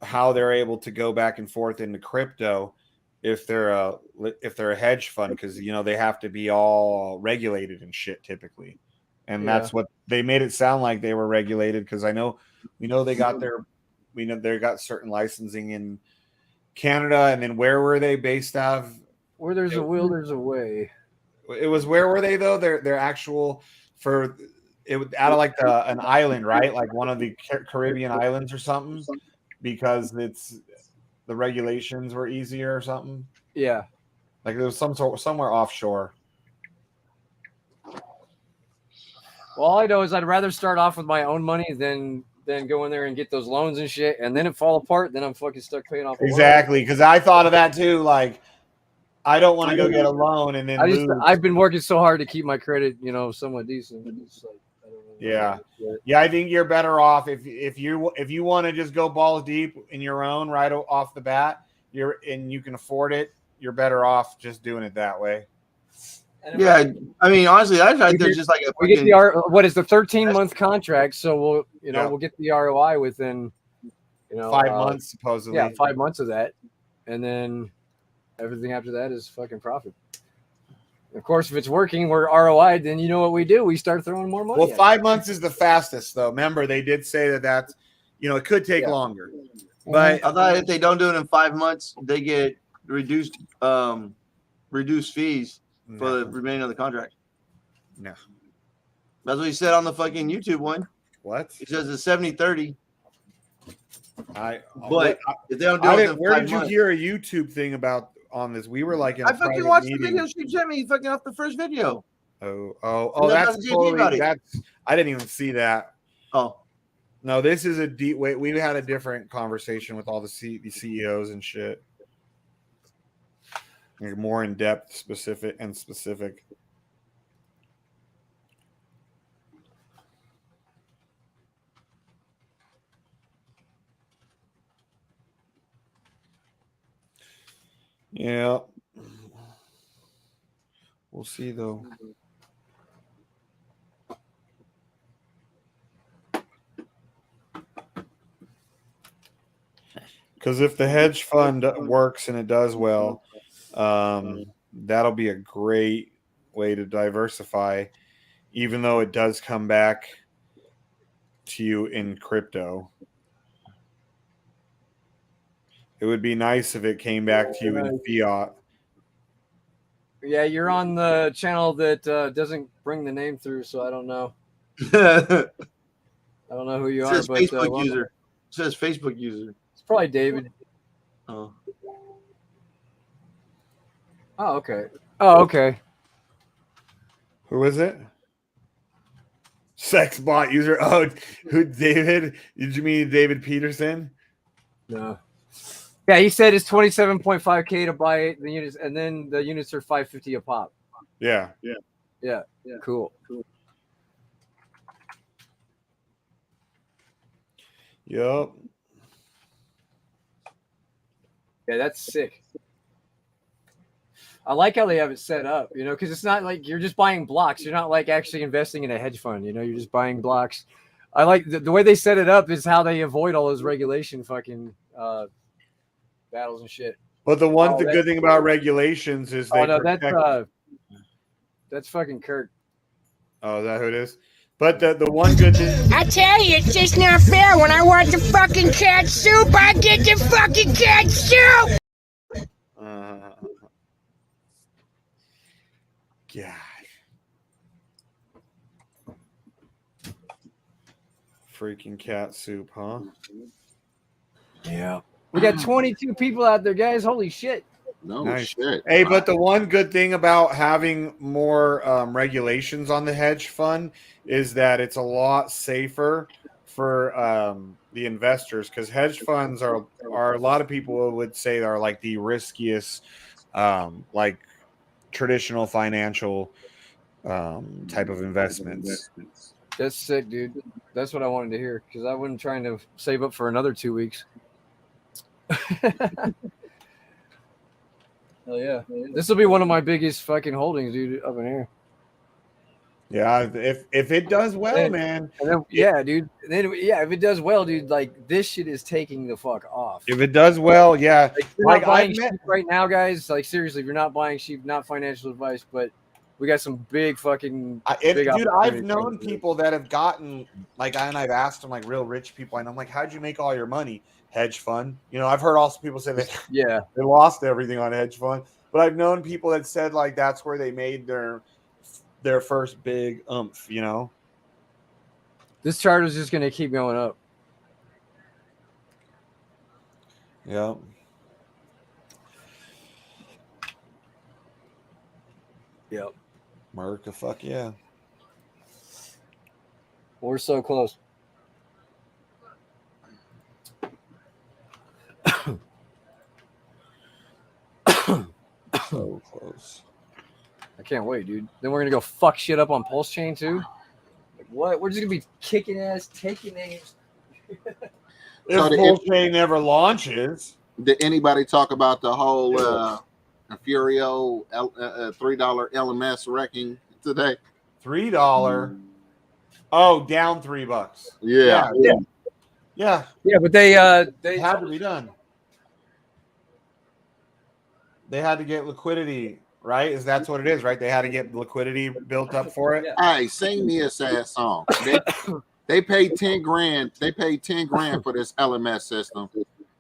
how they're able to go back and forth into crypto if they're a hedge fund, because you know they have to be all regulated and shit typically, and that's what they made it sound like they were regulated, because we know they got certain licensing in Canada, and then where were they based out of? Where there's a will, there's a way. It was, where were they though? Their actual out of like an island, right? Like one of the Caribbean islands or something, because the regulations were easier or something. Yeah. Like there was somewhere offshore. Well, all I know is I'd rather start off with my own money than go in there and get those loans and shit, and then it fall apart. Then I'm fucking stuck paying off. Exactly, because I thought of that too. Like, I don't want to go get a loan and then lose. I've been working so hard to keep my credit, somewhat decent. It's like, I don't know. Yeah. I think you're better off if you want to just go balls deep in your own right off the bat. And you can afford it. You're better off just doing it that way. Yeah, I mean, honestly, I tried to just like a we get the what is the 13-month contract, so we'll get the ROI within 5 months supposedly. Yeah, 5 months of that, and then everything after that is fucking profit. Of course, if it's working, we're ROI. Then you know what we do? We start throwing more money. Well, 5 months is the fastest, though. Remember, they did say that's it could take longer. But I thought if they don't do it in 5 months, they get reduced fees for the remaining of the contract. No. That's what he said on the fucking YouTube one. What? He says it's 70-30. But if they don't do it, where did you hear a YouTube thing about on this? We were like in a I fucking private watched meeting. the video she sent me fucking off the first video. Oh, that's totally, I didn't even see that. Oh. No, this is a deep way. We had a different conversation with all the CEOs and shit. Like more in depth, specific. Yeah. We'll see though. Because if the hedge fund works and it does well, that'll be a great way to diversify, even though it does come back to you in crypto. It would be nice if it came back to you in fiat. Yeah, you're on the channel that doesn't bring the name through, so I don't know. I don't know who you are, but Facebook user. It says Facebook user. It's probably David. Oh. Oh, okay. Oh, okay. Who is it? Sex bot user. Oh, who? David? Did you mean David Peterson? No. Yeah, he said it's 27.5K to buy the units, and then the units are $550 a pop. Yeah. Cool. Yup. Yeah, that's sick. I like how they have it set up, because it's not like you're just buying blocks. You're not like actually investing in a hedge fund, you're just buying blocks. I like the way they set it up is how they avoid all those regulation fucking battles and shit. But the good thing about regulations is they protect. That's fucking Kurt. Oh, is that who it is? But the one good thing, I tell you, it's just not fair. When I want the fucking cat soup, I get the fucking cat soup. God. Freaking cat soup, huh? Yeah. We got 22 people out there, guys. Holy shit. No nice. shit. Hey, but the one good thing about having more regulations on the hedge fund is that it's a lot safer for the investors, because hedge funds are a lot of people would say are like the riskiest, like traditional financial type of investments. That's sick, dude. That's what I wanted to hear, because I wasn't trying to save up for another 2 weeks. Hell yeah. This will be one of my biggest fucking holdings, dude, up in here. Yeah, if it does well, man. And then, yeah, dude. Then if it does well, dude, like this shit is taking the fuck off. If it does well, yeah. Like, you're not buying sheep right now, guys. Like seriously, if you're not buying sheep, not financial advice, but we got some big fucking dude, I've known people that have gotten and I've asked them, like real rich people, and I'm like, how'd you make all your money? Hedge fund. I've heard also people say that they lost everything on hedge fund, but I've known people that said like that's where they made their first big oomph. This chart is just going to keep going up. Yeah. Yep. America, fuck yeah. We're so close. So close. I can't wait, dude. Then we're gonna go fuck shit up on Pulse Chain too. Like what? We're just gonna be kicking ass, taking names. If Pulse Chain never launches, did anybody talk about the whole Furio $3 LMS wrecking today? $3. Oh, down $3. Yeah. Yeah, but they had to be done. They had to get liquidity, right? That's what it is, right? They had to get liquidity built up for it. Hey, sing me a sad song. They paid 10 grand. They paid 10 grand for this LMS system.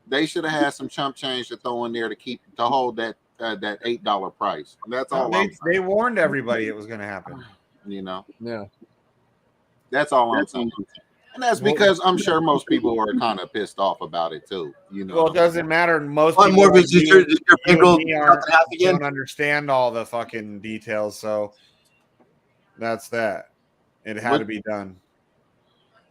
They should have had some chump change to throw in there to hold that $8 price. That's all. They warned everybody it was going to happen. You know. Yeah. That's all I'm saying. And that's because I'm sure most people are kind of pissed off about it too. You know. Well, it doesn't matter. Most What people more is your bankroll don't understand all the fucking details, so that's that. It had to be done.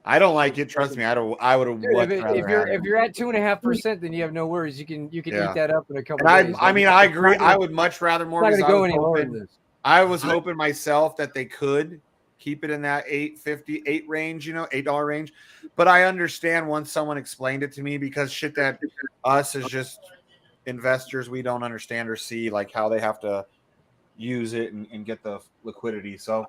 I don't like it. Trust me. I would have. If you're at 2.5%, then you have no worries. You can eat that up in a couple days. Days. I mean, I agree. I would much rather more. It's not going to go any lower than this. I was hoping myself that they could keep it in that $8.58 range, $8 range. But I understand once someone explained it to me, because shit that us as just investors, we don't understand or see, like how they have to use it and get the liquidity. So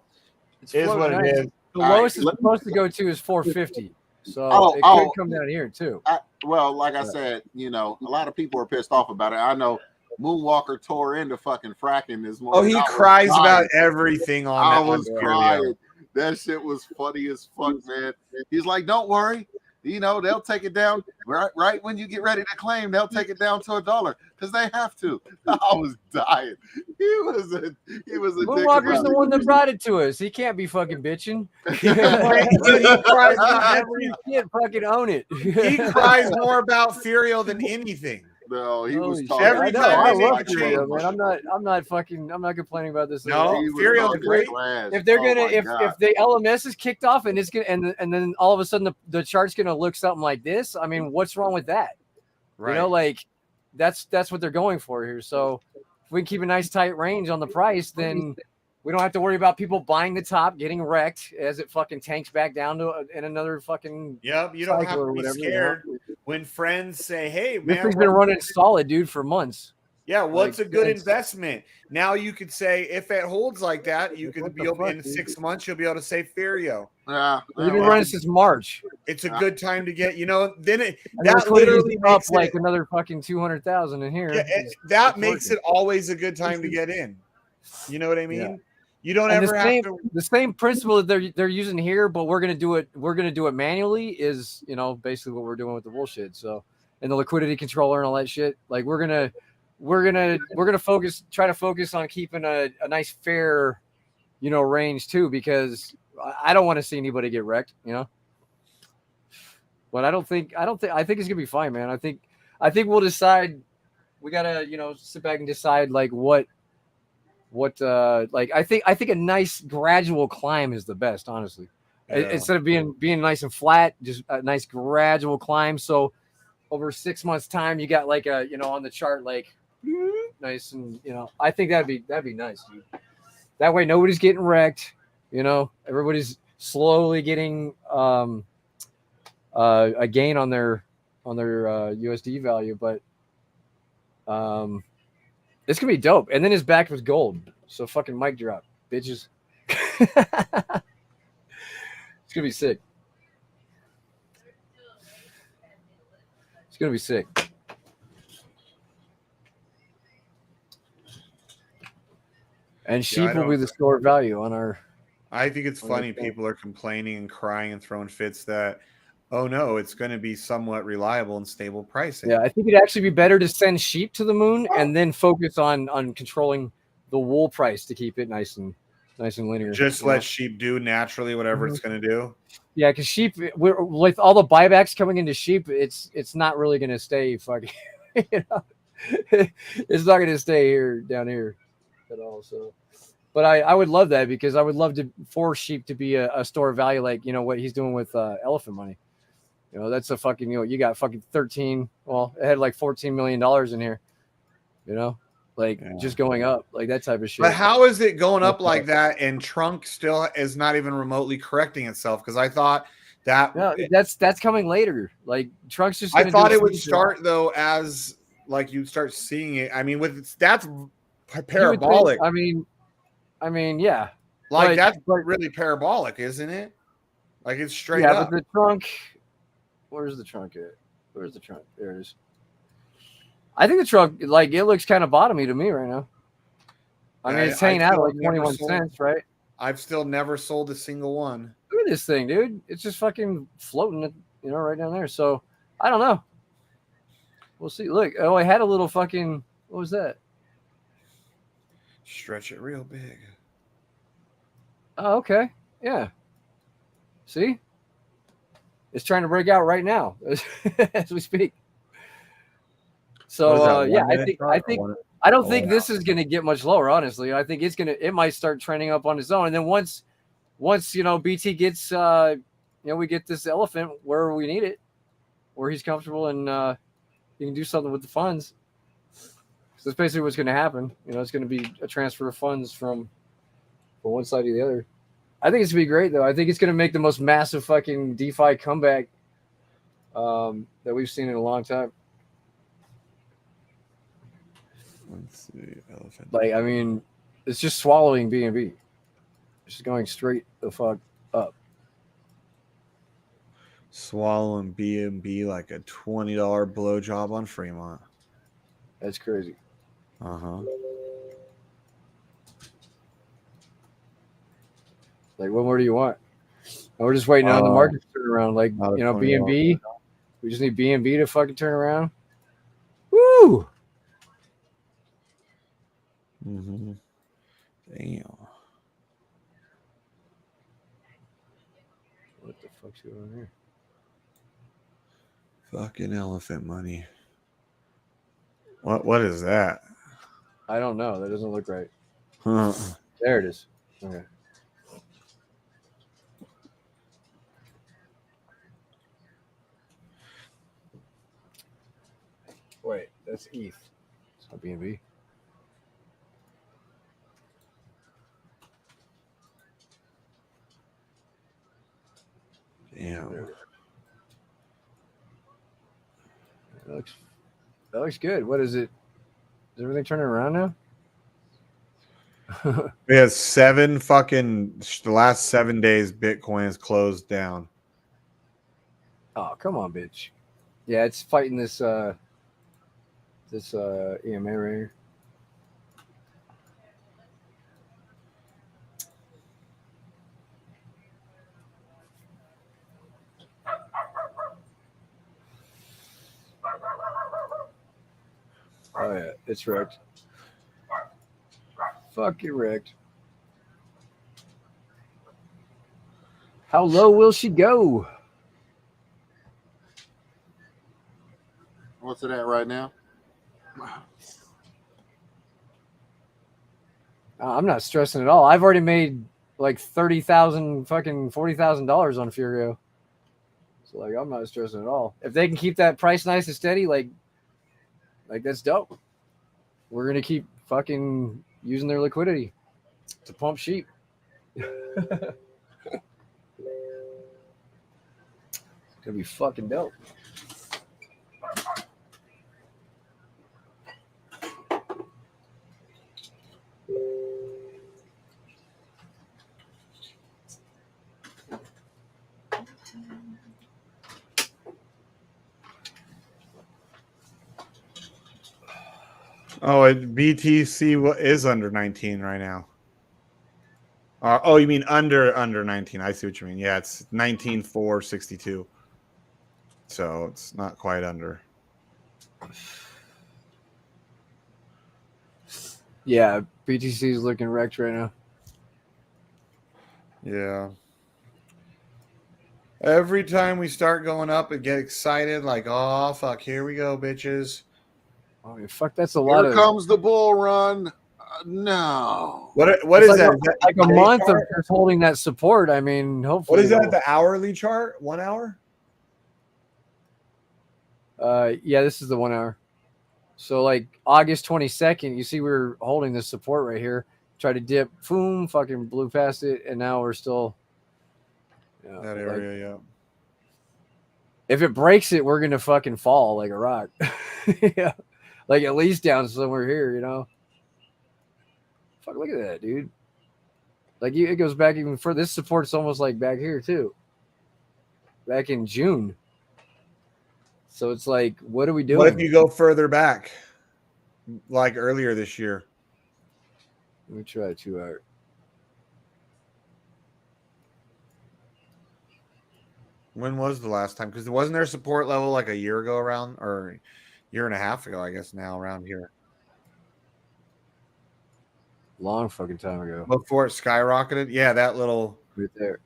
it is what it is. The lowest it's supposed to go to is 450. So it could come down here too. Like I said, a lot of people are pissed off about it. I know Moonwalker tore into fucking fracking this morning. Oh, he cries about everything on that. I was crying. That shit was funny as fuck, man. He's like, don't worry. They'll take it down right when you get ready to claim. They'll take it down to $1 because they have to. I was dying. He was a Moonwalker's the one that brought it to us. He can't be fucking bitching. He cries about He can't fucking own it. He cries more about Furio than anything. No, he was talking every time. I love Furio, man. I'm not complaining about this. No, Furio's great. If they're gonna, if the LMS is kicked off and it's gonna, and then all of a sudden the chart's gonna look something like this, I mean, what's wrong with that? Right. Like that's what they're going for here. So if we can keep a nice tight range on the price, then we don't have to worry about people buying the top, getting wrecked as it fucking tanks back down to in another fucking. Yep, you don't have to be scared when friends say, "Hey, man, this thing's been running solid, dude, for months." Yeah, what's a good investment? Now you could say if it holds like that, you could be able in 6 months you'll be able to say Furio. We've been running since March. It's a good time to get. Then that literally up like another fucking 200,000 in here. Yeah, that makes it always a good time to get in. You know what I mean? Yeah. You don't ever have to. The same principle that they're using here, but we're gonna do it manually. Is basically what we're doing with the bullshit. So, and the liquidity controller and all that shit. Like we're gonna try to focus on keeping a nice fair, range too, because I don't want to see anybody get wrecked. But I think it's gonna be fine, man. I think we'll decide. We gotta sit back and decide like what I think a nice gradual climb is the best, honestly. Yeah. Instead of being nice and flat, just a nice gradual climb. So over 6 months time, you got like a on the chart like nice and I think that'd be nice, dude. That way nobody's getting wrecked. Everybody's slowly getting a gain on their USD value, but it's gonna be dope. And then his back was gold. So fucking mic drop, bitches. It's gonna be sick. It's gonna be sick. And sheep will be the store value on our. I think it's funny people are complaining and crying and throwing fits that, oh no, it's going to be somewhat reliable and stable pricing. Yeah, I think it'd actually be better to send sheep to the moon and then focus on controlling the wool price to keep it nice and linear. Just let sheep do naturally whatever it's going to do. Yeah, because sheep, with all the buybacks coming into sheep, it's not really going to stay fucking. You know? It's not going to stay down here at all. So, but I would love that because I would love for sheep to be a store of value, like what he's doing with elephant money. That's a fucking you got fucking 13. Well, it had like $14 million in here. Just going up like that type of shit. But how is it going up like that? And Trunk still is not even remotely correcting itself because I thought that that's coming later. Like Trunk's just. I thought it would start though as like you start seeing it. I mean, that's parabolic. I mean, yeah. Like that's really parabolic, isn't it? Like it's straight up. Yeah, but the trunk. Where's the trunk at? Where's the trunk? There it is. I think the trunk, like, it looks kind of bottomy to me right now. I mean, it's hanging out at like 21 cents, right? I've still never sold a single one. Look at this thing, dude. It's just fucking floating, right down there. So I don't know. We'll see. Look, I had a little fucking. What was that? Stretch it real big. Oh, okay. Yeah. See? It's trying to break out right now as we speak. So yeah, I don't think this is going to get much lower. Honestly, I think it might start trending up on its own, and then once BT gets we get this elephant where we need it, where he's comfortable and he can do something with the funds. So that's basically what's going to happen. It's going to be a transfer of funds from one side to the other. I think it's going to be great, though. I think it's going to make the most massive fucking DeFi comeback that we've seen in a long time. Let's see, elephant. Like, I mean, it's just swallowing BNB. It's just going straight the fuck up. Swallowing BNB like a $20 blowjob on Fremont. That's crazy. Uh-huh. Like, what more do you want? And we're just waiting on the market to turn around. Like, BNB. We just need BNB to fucking turn around. Woo! Mm-hmm. Damn. What the fuck's going on here? Fucking elephant money. What is that? I don't know. That doesn't look right. Huh. There it is. Okay. Wait, that's ETH. It's not BNB. Damn. That looks good. What is it? Is everything turning around now? We had the last 7 days Bitcoin is closed down. Oh, come on, bitch. Yeah, it's fighting this EMA right here. Oh yeah, it's wrecked. Fucking wrecked. How low will she go? What's it at right now? I'm not stressing at all. I've already made like $30,000, fucking $40,000 on Furio. So like, I'm not stressing at all. If they can keep that price nice and steady, like that's dope. We're gonna keep fucking using their liquidity to pump sheep. It's gonna be fucking dope. Oh, BTC is under 19 right now. Oh, you mean under 19? I see what you mean. Yeah, it's 19,462. So it's not quite under. Yeah, BTC is looking wrecked right now. Yeah. Every time we start going up and get excited, like, oh fuck, here we go, bitches. Oh, fuck, that's a lot Here of. comes the bull run. No. What It's is like that? A, Is that like a day month of chart? just holding that support. I mean, hopefully. What is that? The hourly chart? 1 hour? Yeah, this is the 1 hour. So like August 22nd, you see we're holding this support right here. Try to dip, boom, fucking blew past it, and now we're still. You know, That like, area, yeah. if it breaks it, we're gonna fucking fall like a rock. Yeah, like at least down somewhere here, you know. Fuck, look at that, dude. Like it goes back even further. This support's almost like back here too. Back in June. So it's like, what are we doing? What if you go further back, like earlier this year? Let me try 2 hour. When was the last time? Because wasn't there support level like a year ago around, or a year and a half ago, I guess now around here? Long fucking time ago. Before it skyrocketed? Yeah, that little right there.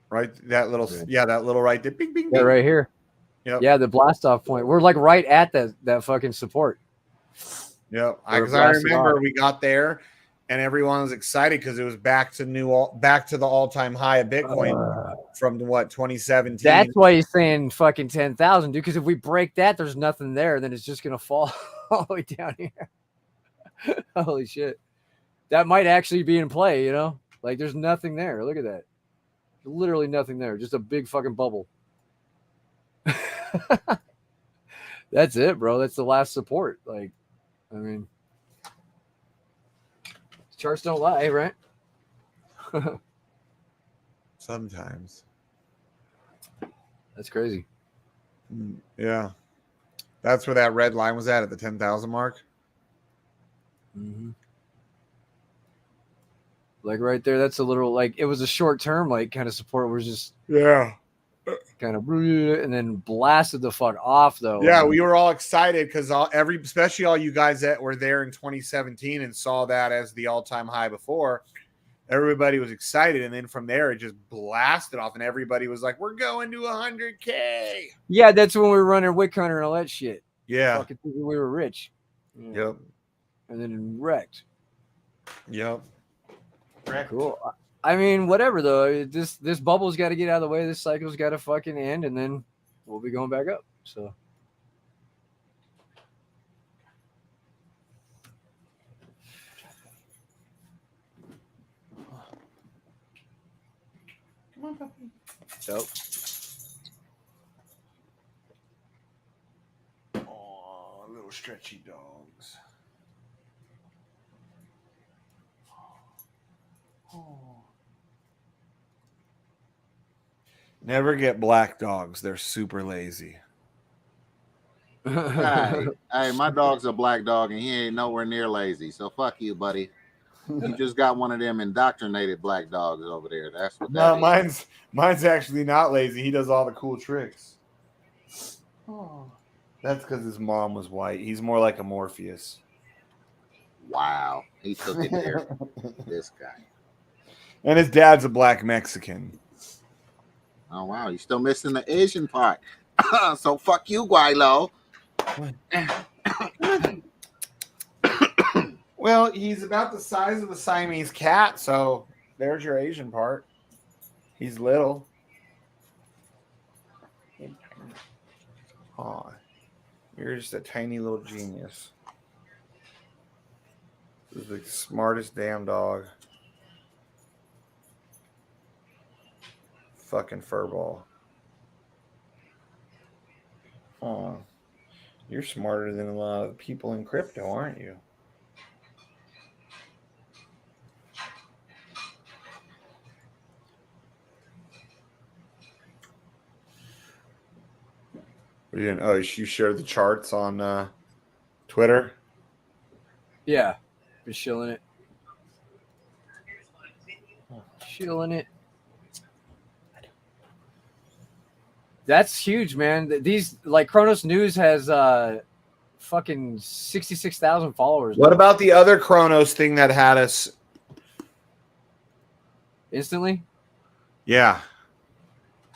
Right, that little that little right there. Bing, bing, Yeah, bing. right here. Yep. Yeah, the blast off point. We're like right at that fucking support. Yep. Where it Because I blasted remember off. we got there and everyone was excited because it was back to the all-time high of Bitcoin from what 2017. That's why he's saying fucking 10,000, dude. Because if we break that, there's nothing there. Then it's just gonna fall all the way down here. Holy shit! That might actually be in play. You know, like there's nothing there. Look at that. Literally nothing there. Just a big fucking bubble. That's it, bro. That's the last support. Like, I mean, charts don't lie, right? Sometimes. That's crazy. Yeah. That's where that red line was at the 10,000 mark. Mm-hmm. Like right there, that's a little like it was a short term like kind of support. Was just kind of and then blasted the fuck off though. Yeah, we were all excited because especially all you guys that were there in 2017 and saw that as the all-time high before. Everybody was excited, and then from there it just blasted off, and everybody was like, "We're going to 100K." Yeah, that's when we were running Wick Hunter and all that shit. Yeah, fucking thinking we were rich. Yep. And then wrecked. Yep. Cool. I mean, whatever though. This bubble's got to get out of the way. This cycle's got to fucking end, and then we'll be going back up. So. Come on, puppy. Dope. Oh, little stretchy dogs. Oh. Never get black dogs. They're super lazy. Hey, my dog's a black dog and he ain't nowhere near lazy. So fuck you, buddy. You just got one of them indoctrinated black dogs over there. That's what that is. Mine's actually not lazy. He does all the cool tricks. Oh. That's because his mom was white. He's more like a Morpheus. Wow. He took it there. This guy. And his dad's a black Mexican. Oh, wow. You're still missing the Asian part. So fuck you, Guaylo. Well, he's about the size of a Siamese cat, so there's your Asian part. He's little. Oh, you're just a tiny little genius. This is the smartest damn dog. Fucking furball. Oh, you're smarter than a lot of people in crypto, aren't you? Oh, you shared the charts on Twitter? Yeah. Been shilling it. Shilling it. That's huge, man. These like Kronos News has fucking 66,000 followers. What about the other Kronos thing that had us instantly? Yeah.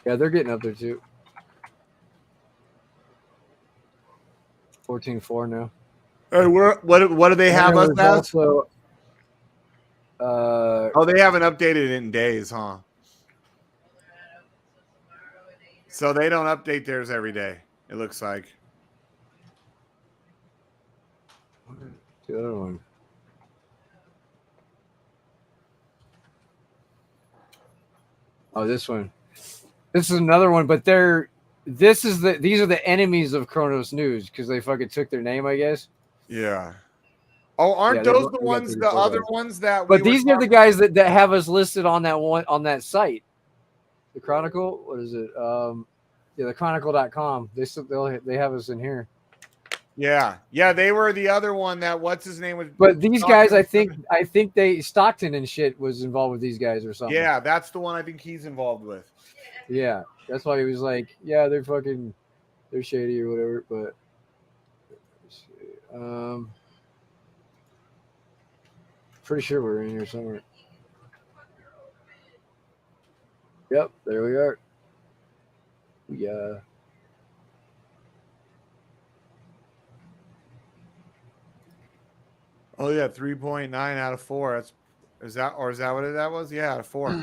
Yeah, they're getting up there too. 14.4 now. Hey, what do they have us there's as? also, oh, they haven't updated it in days, huh? So they don't update theirs every day, it looks like. the other one. Oh, this one. This is another one, but these are the enemies of Kronos News because they fucking took their name, I guess. Yeah. Oh, aren't those the ones, the other ones that But we these are the guys that have us listed on that site. The Chronicle, what is it? Yeah, the Chronicle.com. They have us in here. Yeah, they were the other one that what's his name was. But these guys, I think they Stockton and shit was involved with these guys or something. Yeah, that's the one I think he's involved with. Yeah, that's why he was like, yeah, they're shady or whatever. But pretty sure we're in here somewhere. Yep, there we are. Yeah. Oh yeah, 3.9 out of 4. Is that what that was? Yeah, out of 4.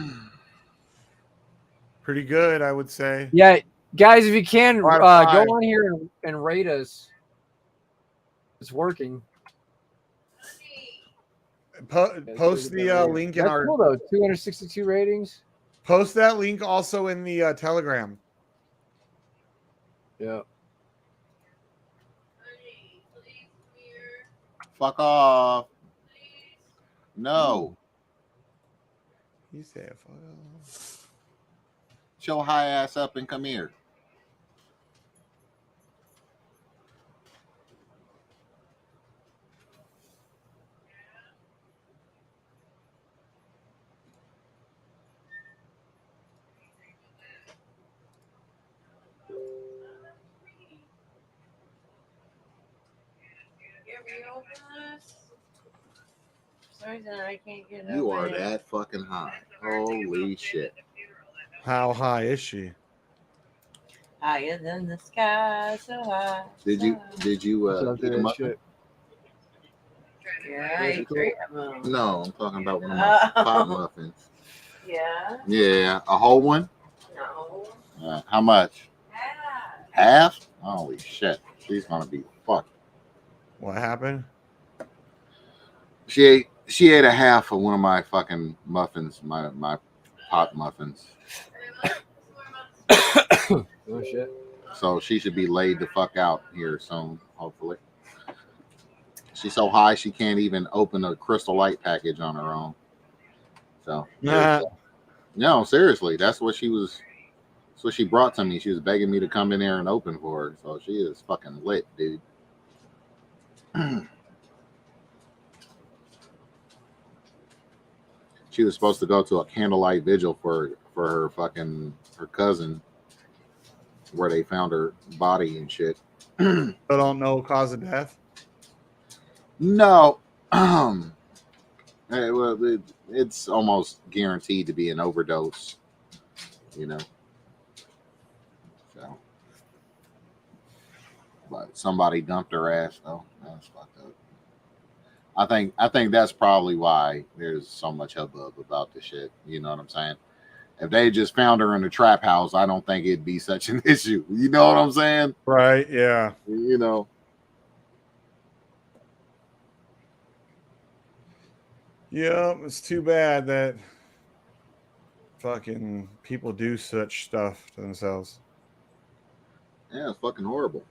Pretty good, I would say. Yeah, guys, if you can go on here and rate us. It's working. Post the link in our. Cool though. 262 ratings. Post that link also in the Telegram. Yeah. Fuck off. No. You say fuck off. Show high ass up and come here. I can't get it. You are that fucking high. Holy shit. How high is she? Higher than the sky, so high. Did you eat a muffin? Yeah, I ate 3 of them. No, I'm talking about one of my pot muffins. Yeah. Yeah, a whole one? No. How much? Half? Holy shit. She's gonna be fucked. What happened? She ate a half of one of my fucking muffins, my pot muffins. Oh shit. So she should be laid the fuck out here soon, hopefully. She's so high she can't even open a Crystal Light package on her own. So no, seriously, that's what she brought to me. She was begging me to come in there and open for her. So she is fucking lit, dude. She was supposed to go to a candlelight vigil for her cousin, where they found her body and shit. Still don't know cause of death. No, it's almost guaranteed to be an overdose. You know, so. But somebody dumped her ass though. That's fucked up. I think that's probably why there's so much hubbub about the shit. You know what I'm saying? If they just found her in a trap house, I don't think it'd be such an issue. You know what I'm saying? Right, yeah. You know. Yeah, it's too bad that fucking people do such stuff to themselves. Yeah, it's fucking horrible.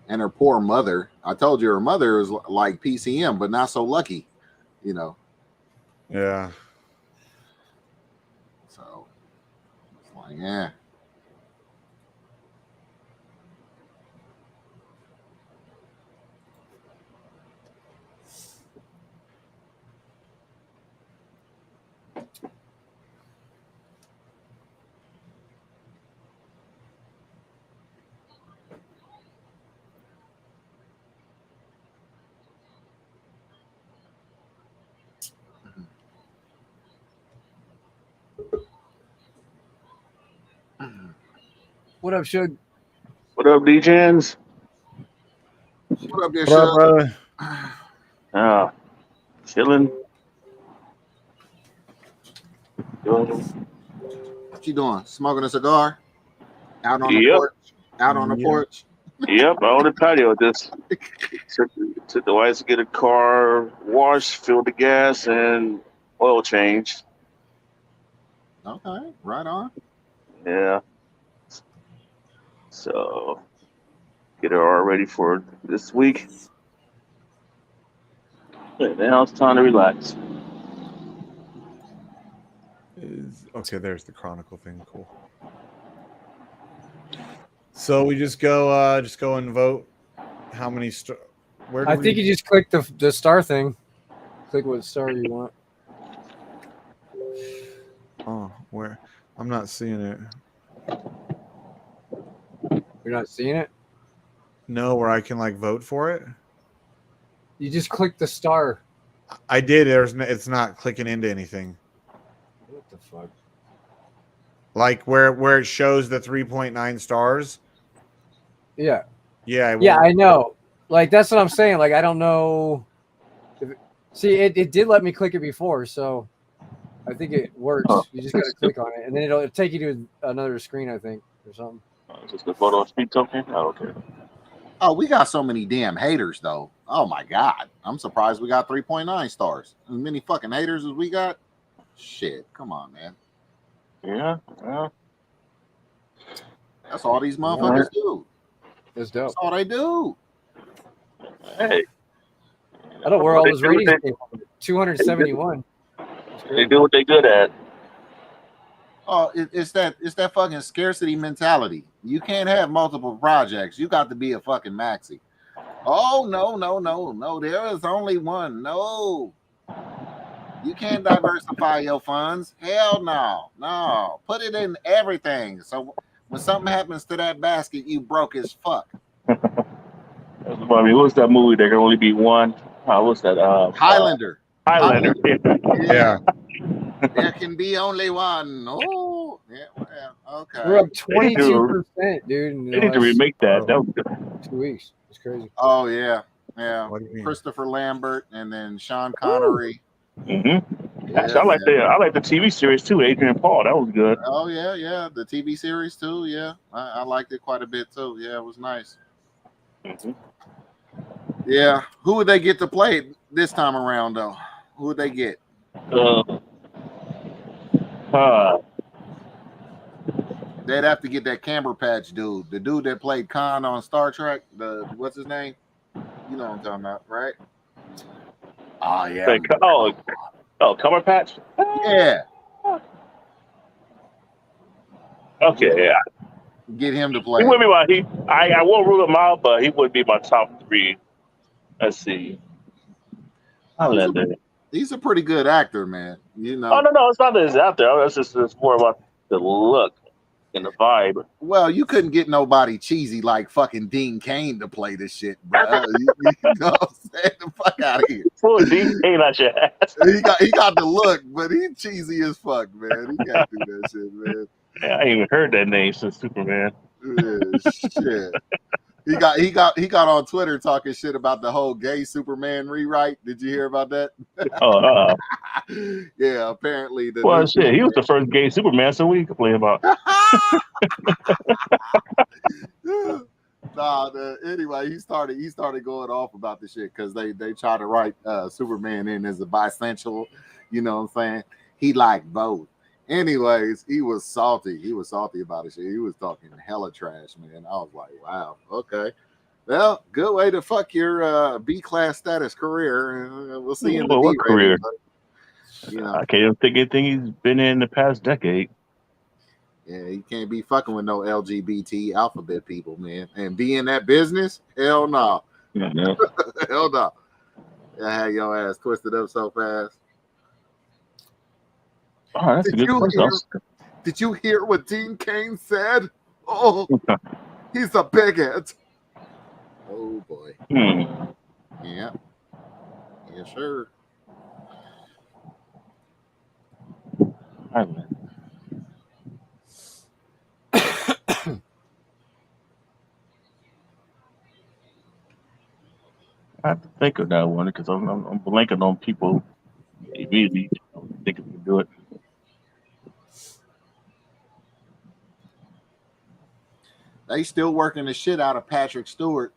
And her poor mother. I told you her mother is like PCM, but not so lucky, you know. Yeah. So it's like, yeah. What up, Shug? What up, DJs? What up, there, What up, Shug? brother? Chilling. What you doing? Smoking a cigar? Out on the Yep. porch? Out on the porch? Yep. On the patio. Just took the wife to get a car washed, filled the gas, and oil changed. Okay, right on. Yeah. So get her all ready for this week. And now it's time to relax. Okay, there's the Chronicle thing. Cool. So we just go and vote. How many? Where do I think you just click the star thing. Click what star you want. Oh, where? I'm not seeing it. You're not seeing it? No, where I can like vote for it. You just click the star. I did. It's not clicking into anything. What the fuck? Like where it shows the 3.9 stars. Yeah. Yeah. Yeah, I know. Like that's what I'm saying. Like I don't know. See, it did let me click it before, so I think it works. You just gotta click on it, and then it'll take you to another screen, I think, or something. Is this the photo speed token? Oh, okay. Oh, we got so many damn haters, though. Oh my god, I'm surprised we got 3.9 stars. As many fucking haters as we got. Shit, come on, man. Yeah. That's all these motherfuckers do. That's dope. That's all they do. Hey. I don't know where all those ratings came from. 271. They do what they good at. Oh, it's that fucking scarcity mentality. You can't have multiple projects. You got to be a fucking maxi. Oh no. There is only one. No. You can't diversify your funds. Hell no. No. Put it in everything. So when something happens to that basket, you broke as fuck. I mean, what's that movie? There can only be one. What's that? Highlander. Highlander. Yeah. There can be only one. Oh, yeah. Well, okay. We're up 22%, dude. They need to remake that. That was good. 2 weeks. It's crazy. Oh yeah. Yeah. What do you mean? Christopher Lambert and then Sean Connery. Mm-hmm. Yeah, Actually, I like the TV series too. Adrian Paul. That was good. Oh yeah. The TV series too. Yeah, I liked it quite a bit too. Yeah, it was nice. Mm-hmm. Yeah. Who would they get to play this time around though? Who would they get? They'd have to get that Camberpatch dude, the dude that played Khan on Star Trek. What's his name? You know what I'm talking about, right? Oh yeah. Like, Comer Patch. Yeah. Okay, yeah. Get him to play. He wouldn't be I won't rule him out, but he would be my top 3. Let's see. He's a pretty good actor, man. You know. Oh no, it's not that he's out there. It's more about the look and the vibe. Well, you couldn't get nobody cheesy like fucking Dean Cain to play this shit, bro. You know what I'm saying? The fuck out of here. Full Dean Cain out your ass. He got the look, but he cheesy as fuck, man. He can't do that shit, man. Yeah, I ain't even heard that name since Superman. Yeah, shit. He got on Twitter talking shit about the whole gay Superman rewrite. Did you hear about that? Yeah, apparently he was the first gay Superman, so what are you complaining about? Anyway, he started going off about the shit because they try to write Superman in as a bisexual. You know what I'm saying? He liked both. Anyways, he was salty. He was salty about it. Shit. He was talking hella trash, man. I was like, wow, okay. Well, good way to fuck your B-class status career. We'll see you in the what career? You know, I can't even think anything he's been in the past decade. Yeah, you can't be fucking with no LGBT alphabet people, man. And be in that business? Hell no. Yeah. Hell no. I had your ass twisted up so fast. Oh, that's a good question. Did you hear what Dean Cain said? Oh, he's a bigot. Oh, boy. Yeah. Yeah, sure. have to think of that one because I'm blanking on people immediately. I don't think we can do it. They still working the shit out of Patrick Stewart.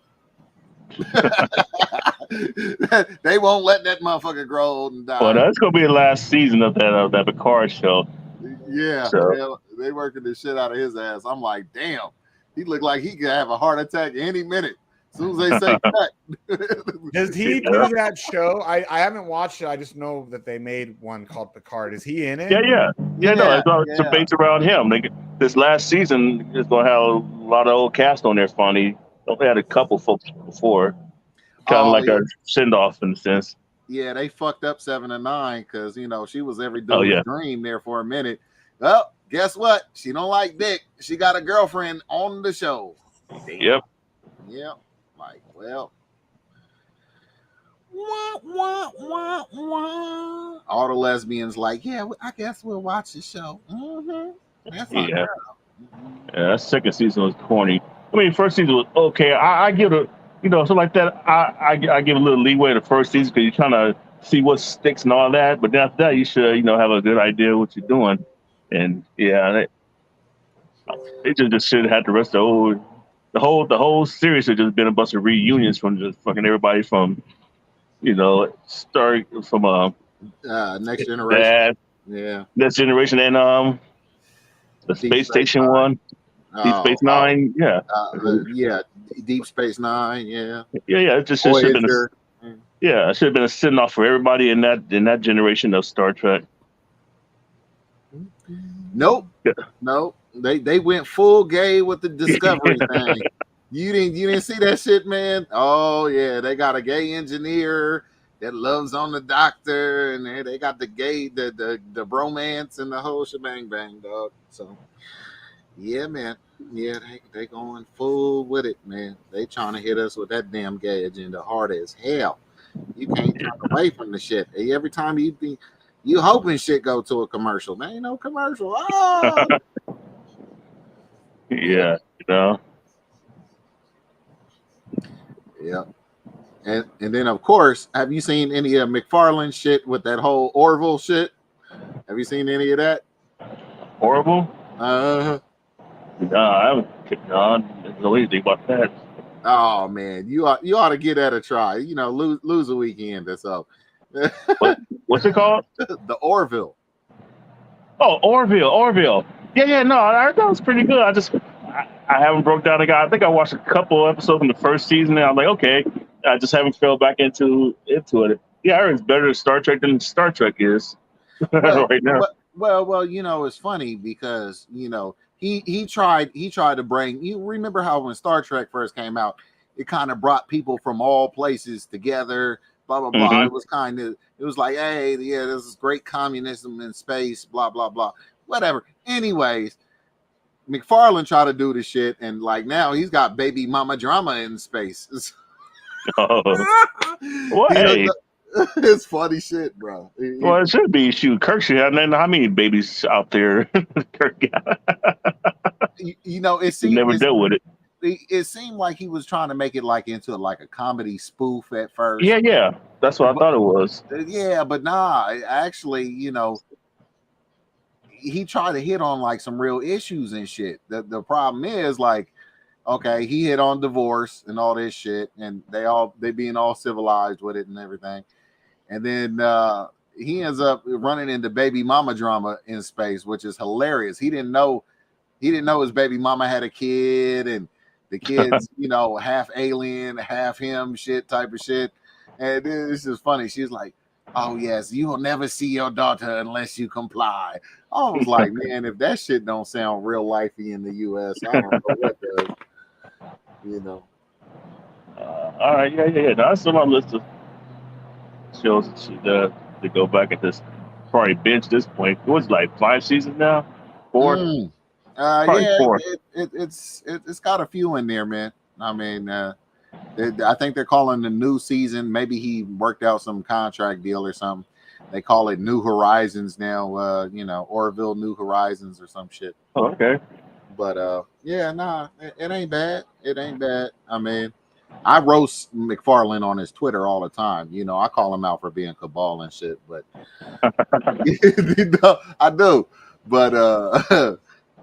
They won't let that motherfucker grow old and die. Well, that's gonna be the last season of that Picard show. Yeah, So. they working the shit out of his ass. I'm like, damn, he looked like he could have a heart attack any minute. As soon as they say cut. Does he do that show? I haven't watched it. I just know that they made one called Picard. Is he in it? Yeah. No, it's based around him. This last season is gonna have a lot of old cast on there. Funny, only had a couple folks before, kind of like a send off in a sense. Yeah, they fucked up 7 and 9 because she was every dude's dream there for a minute. Well, guess what? She don't like dick. She got a girlfriend on the show. Damn. Yep. Like, well. Wah, wah, wah, wah. All the lesbians like, yeah, I guess we'll watch the show. Mm-hmm. That's our girl. Yeah, that second season was corny. I mean, first season was okay. I give it, something like that. I give a little leeway to the first season because you're trying to see what sticks and all that. But then after that, you should, have a good idea of what you're doing. And yeah, they just should have had the rest of the whole series should just been a bunch of reunions from just fucking everybody from, start from Next Generation. Next Generation and the Space Station one. Deep Space Nine, Deep Space Nine, yeah. It just should have been it should have been a send off for everybody in that generation of Star Trek. Nope. They went full gay with the Discovery thing. You didn't see that shit, man. Oh yeah, they got a gay engineer that loves on the doctor, and they got the gay the bromance and the whole shebang bang, dog. So yeah, man. Yeah, they going full with it, man. They trying to hit us with that damn gay agenda hard as hell. You can't turn away from the shit. Every time you hoping shit go to a commercial. Man, ain't no commercial. Oh! Yeah. Yeah. And then of course, have you seen any of McFarlane shit with that whole Orville shit? Have you seen any of that? Orville? No, I haven't know anything about that. Oh man, you ought to give that a try. Lose a weekend or so. What's it called? The Orville. Oh, Orville. Yeah. No, I thought it was pretty good. I haven't broke down the guy. I think I watched a couple episodes from the first season, and I'm like, okay. I just haven't fell back into it. Yeah, I heard it's better Star Trek than Star Trek is right now. Well, it's funny because he tried to bring. You remember how when Star Trek first came out, it kind of brought people from all places together. Blah blah blah. Mm-hmm. It was like, hey, yeah, this is great communism in space. Blah blah blah. Whatever. Anyways, McFarlane tried to do the shit, and like now he's got baby mama drama in space. Oh. What? It's funny shit, bro. Well, it should be. Shoot, Kirk should have how many babies out there? Kirk got. It seemed never dealt with it. It seemed like he was trying to make it like into like a comedy spoof at first. Yeah. That's what I thought it was. Yeah, but nah, actually, he tried to hit on like some real issues and shit. The problem is like, okay, he hit on divorce and all this shit, and they being all civilized with it and everything. And then he ends up running into baby mama drama in space, which is hilarious. He didn't know his baby mama had a kid, and the kid's, half alien, half him, shit type of shit. And this is funny. She's like, oh yes, you will never see your daughter unless you comply. I was like, man, if that shit don't sound real lifey in the US, I don't know what does. All right, yeah. That's on my list of shows to go back at this. Probably binge this point. It was like 5 seasons now, 4. Yeah, 4. It's got a few in there, man. I mean, I think they're calling the new season. Maybe he worked out some contract deal or something. They call it New Horizons now. Orville New Horizons or some shit. Oh, okay. But yeah, nah, it ain't bad. It ain't bad. I mean, I roast McFarlane on his Twitter all the time. You know, I call him out for being cabal and shit, but I do. But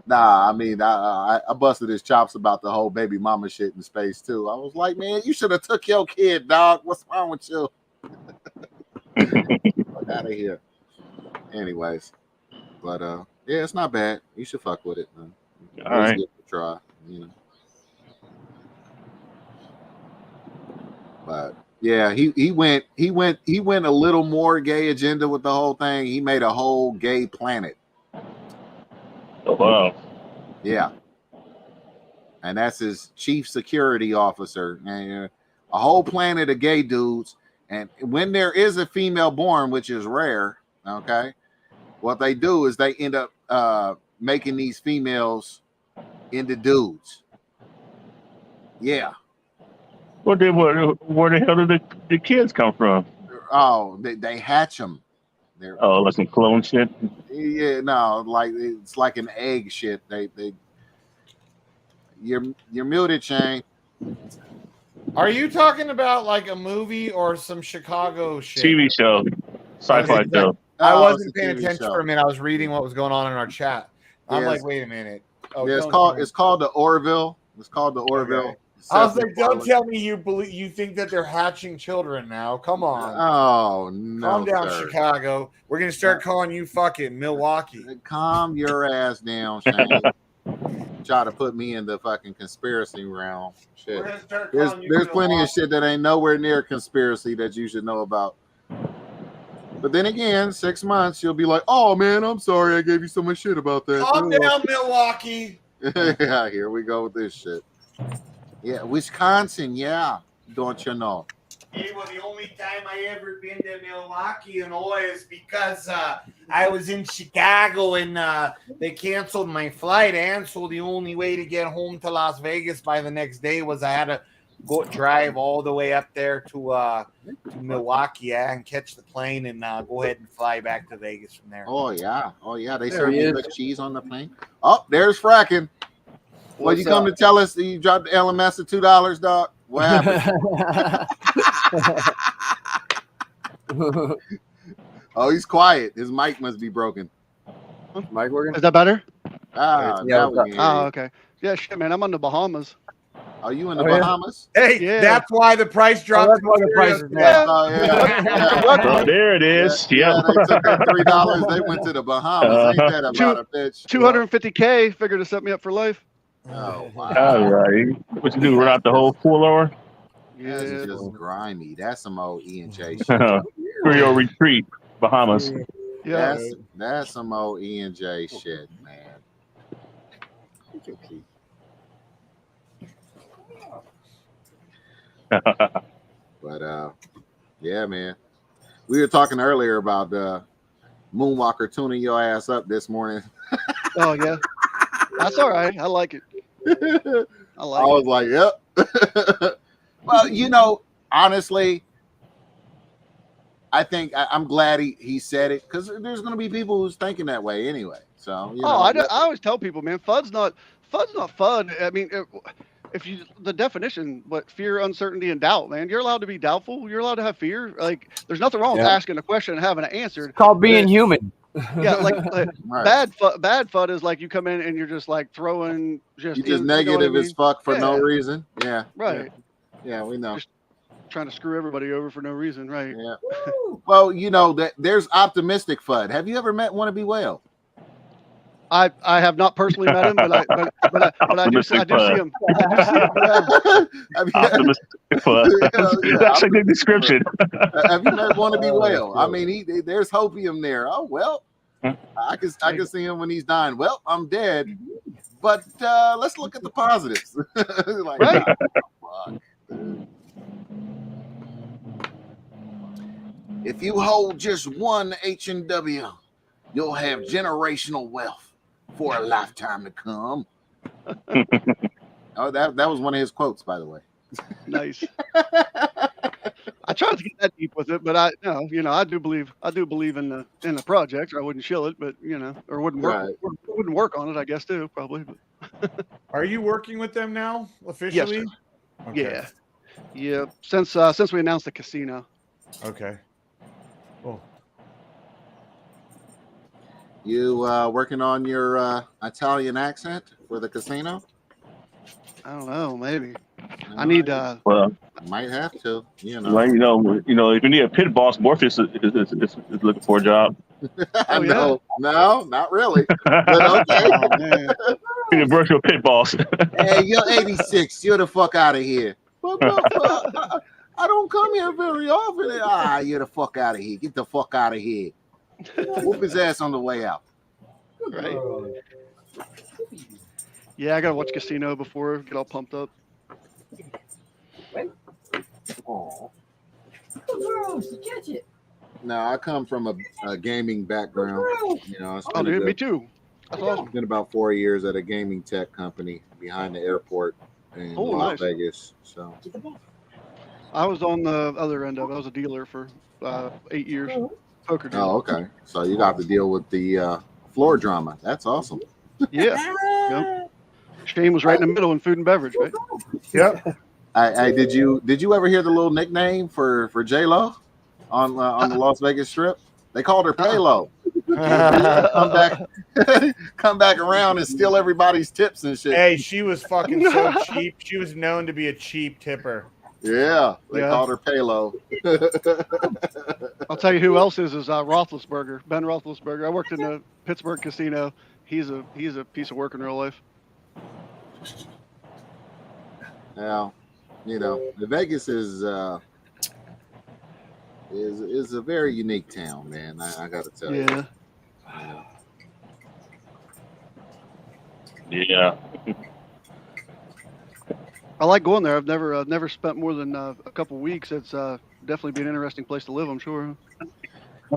nah, I mean, I busted his chops about the whole baby mama shit in space too. I was like, man, you should have took your kid, dog. What's wrong with you? Fuck out of here. Anyways, but yeah, it's not bad. You should fuck with it, man. All right. Give it a try, you know. But yeah, he went a little more gay agenda with the whole thing. He made a whole gay planet. Oh, wow. Yeah. And that's his chief security officer. And a whole planet of gay dudes. And when there is a female born, which is rare, okay, what they do is they end up making these females into dudes. Yeah. Where the hell did the kids come from? Oh, they hatch them. Oh, like some clone shit. Yeah, no, like it's like an egg shit. You're muted, Shane. Are you talking about like a movie or some Chicago shit? TV show, sci-fi show. I Oh, wasn't it's a paying TV attention show. for a minute. I was reading what was going on in our chat. I'm Yes. like, wait a minute. Oh, Yeah, don't it's called the Orville. It's called the Orville. Okay. I was like, don't tell me you think that they're hatching children now. Come on. Oh no. Calm down, sir. Chicago. We're gonna start calling you fucking Milwaukee. Calm your ass down, Shane. Try to put me in the fucking conspiracy realm. Shit. We're gonna start There's calling you plenty of Milwaukee. shit that ain't nowhere near conspiracy that you should know about. But then again, 6 months, you'll be like, oh man, I'm sorry I gave you so much shit about that. Calm down, Milwaukee. Yeah, here we go with this shit. Yeah, Wisconsin, yeah. Don't you know? Hey, well, the only time I ever been to Milwaukee and is because I was in Chicago and they canceled my flight, and so the only way to get home to Las Vegas by the next day was I had to drive all the way up there to Milwaukee and catch the plane and go ahead and fly back to Vegas from there. Oh yeah, they There serve he you is. good cheese on the plane. Oh, there's Fracking. Well, What's you come up? to tell us that you dropped the LMS of $2, dog? What happened? Oh, he's quiet. His mic must be broken. Mike working? Is that better? Ah, Yeah, now what's we can Oh, hear you. okay. Yeah, shit, man. I'm on the Bahamas. Are you in the Oh, yeah? Bahamas? Hey, Yeah. that's why the price dropped. that's why the price is down. Oh, yeah. Oh, there it is. Yeah, Yep. they took that $3. They went to the Bahamas. Ain't that about a bitch? 250K. Figured to set me up for life. Oh, wow. All right. What you do? Run out the whole full hour? That's Yeah. just grimy. That's some old E&J shit. For your retreat, Bahamas. Yeah. That's some old E&J shit, man. But yeah, man. We were talking earlier about Moonwalker tuning your ass up this morning. Oh yeah. That's all right. I like it. I like I was like, yep. Well, you know, honestly, I think I'm glad he said it, because there's going to be people who's thinking that way anyway. So, you know, I always tell people, man, FUD's not FUD. I mean, if you the definition, what fear, uncertainty, and doubt, man, you're allowed to be doubtful. You're allowed to have fear. Like, there's nothing wrong with Yeah. asking a question and having it answered. It's called being human. Yeah, like Right. bad FUD is like you come in and you're just like throwing just you just you know what I negative mean? as fuck for no Yeah. reason. Yeah. Right. Yeah, we know. Just trying to screw everybody over for no reason, right? Yeah. Well, you know that there's optimistic FUD. Have you ever met Wanna Be Whale? I have not personally met him, but I do see him. I do see him. Yeah. Optimistic FUD. That's a good description. Have you met Wanna Be Whale? I mean, there's hopium there. Oh well, I can see him when he's dying. Well, I'm dead, but let's look at the positives. Like, Right. fuck, dude. If you hold just one H&W, you'll have generational wealth for a lifetime to come. Oh, that was one of his quotes, by the way. Nice. I tried to get that deep with it, but I do believe in the project, or I wouldn't shill it, but or wouldn't work on it, I guess too, probably. But. Are you working with them now officially? Yes, sir. Okay. Yeah. Yeah, since we announced the casino. Okay. Oh. You working on your Italian accent for the casino? I don't know, maybe. I need Well, might have to, you know. well, if you need a pit boss, Morpheus is looking for a job. Oh, yeah? No, not really. But okay. Oh, man. You need a virtual pit boss. Hey, you're 86. You're the fuck out of here. I don't come here very often. You're the fuck out of here. Get the fuck out of here. Whoop his ass on the way out. Right. Yeah, I gotta watch Casino before get all pumped up. Oh. Gross, you catch it. Now I come from a gaming background. You know, Oh, dude, me too. That's awesome. It's been about 4 years at a gaming tech company behind the airport in Las nice. Vegas. So I was on the other end of it. I was a dealer for 8 years. Poker dealer. oh, okay. So you got to deal with the floor drama. That's awesome. Yeah. Yep. Shane was right in the middle in food and beverage, right? Yep. Did you ever hear the little nickname for J-Lo on the Las Vegas Strip? They called her Paylo. come back around and steal everybody's tips and shit. Hey, she was fucking so cheap. She was known to be a cheap tipper. Yeah, they called her Paylo. I'll tell you who else is Roethlisberger, Ben Roethlisberger. I worked in the Pittsburgh casino. He's a piece of work in real life. Now, you know, the Vegas is a very unique town, man. I got to tell you. Yeah. I like going there. I've never spent more than a couple weeks. It's definitely be an interesting place to live, I'm sure.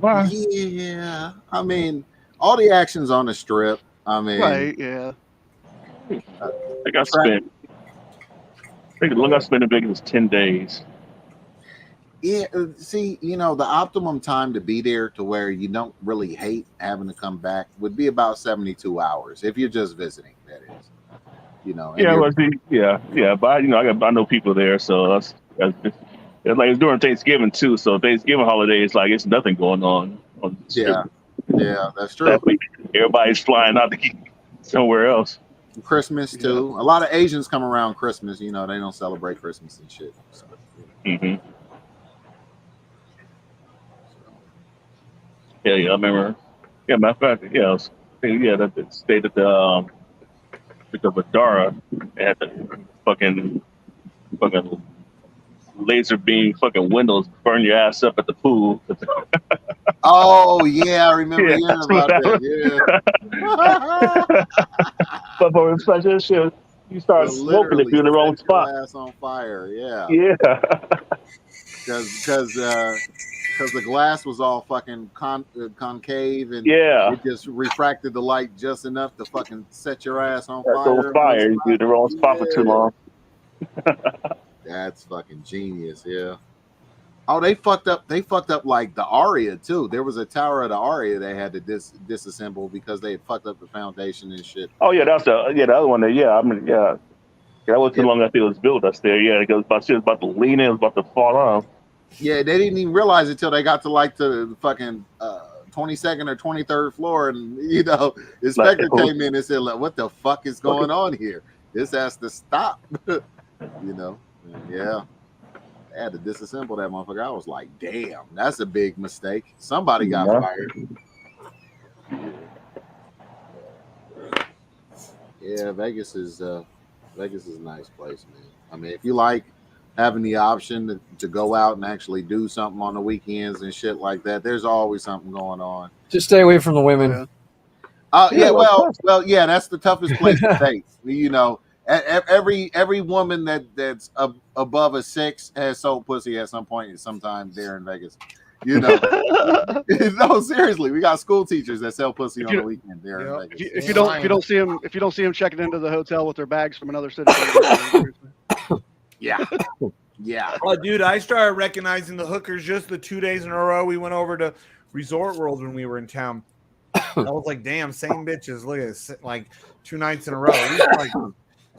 Yeah, I mean, all the action's on the Strip. I mean, right? Yeah. I think I spent in Vegas 10 days. Yeah, see, you know, the optimum time to be there to where you don't really hate having to come back would be about 72 hours if you're just visiting. That is, you know. Yeah, well, yeah. But I know people there, so it's like it's during Thanksgiving too. So Thanksgiving holiday, it's like it's nothing going on the Strip. Yeah, that's true. Everybody's flying out to eat somewhere else. Christmas too. A lot of Asians come around Christmas. You know, they don't celebrate Christmas and shit. So, Mm-hmm. Yeah, I remember. Yeah, matter of fact, that stayed at the Vidara and had the fucking laser beam fucking windows burn your ass up at the pool. oh yeah, I remember hearing about that. Yeah. But for special shit, you start smoking if you're in the wrong spot. Glass on fire. Yeah. Yeah. Because the glass was all fucking concave and it just refracted the light just enough to fucking set your ass on fire. You're in the wrong spot for too long. That's fucking genius. Yeah. Oh, they fucked up like the Aria too. There was a tower of the Aria they had to disassemble because they had fucked up the foundation and shit. Oh yeah, that's the other one. That wasn't too long after it was built. That's there. Yeah, it was about to lean in, it was about to fall off. Yeah, they didn't even realize it till they got to like the fucking 22nd or 23rd floor, and you know, the inspector came in and said, like, "What the fuck is going on here? This has to stop." You know, yeah. I had to disassemble that motherfucker. I was like, damn, that's a big mistake. Somebody got fired. Yeah, Vegas is a nice place, man. I mean, if you like having the option to go out and actually do something on the weekends and shit like that, there's always something going on. Just stay away from the women. Well, yeah, that's the toughest place to date. You know, every woman that's above a 6 has sold pussy at some point, sometime there in Vegas. You know, no, seriously, we got school teachers that sell pussy on the weekend there in Vegas. If you don't see them checking into the hotel with their bags from another city. Yeah. Oh, dude, I started recognizing the hookers just the 2 days in a row. We went over to Resort World when we were in town. I was like, damn, same bitches. Look at this, like 2 nights in a row.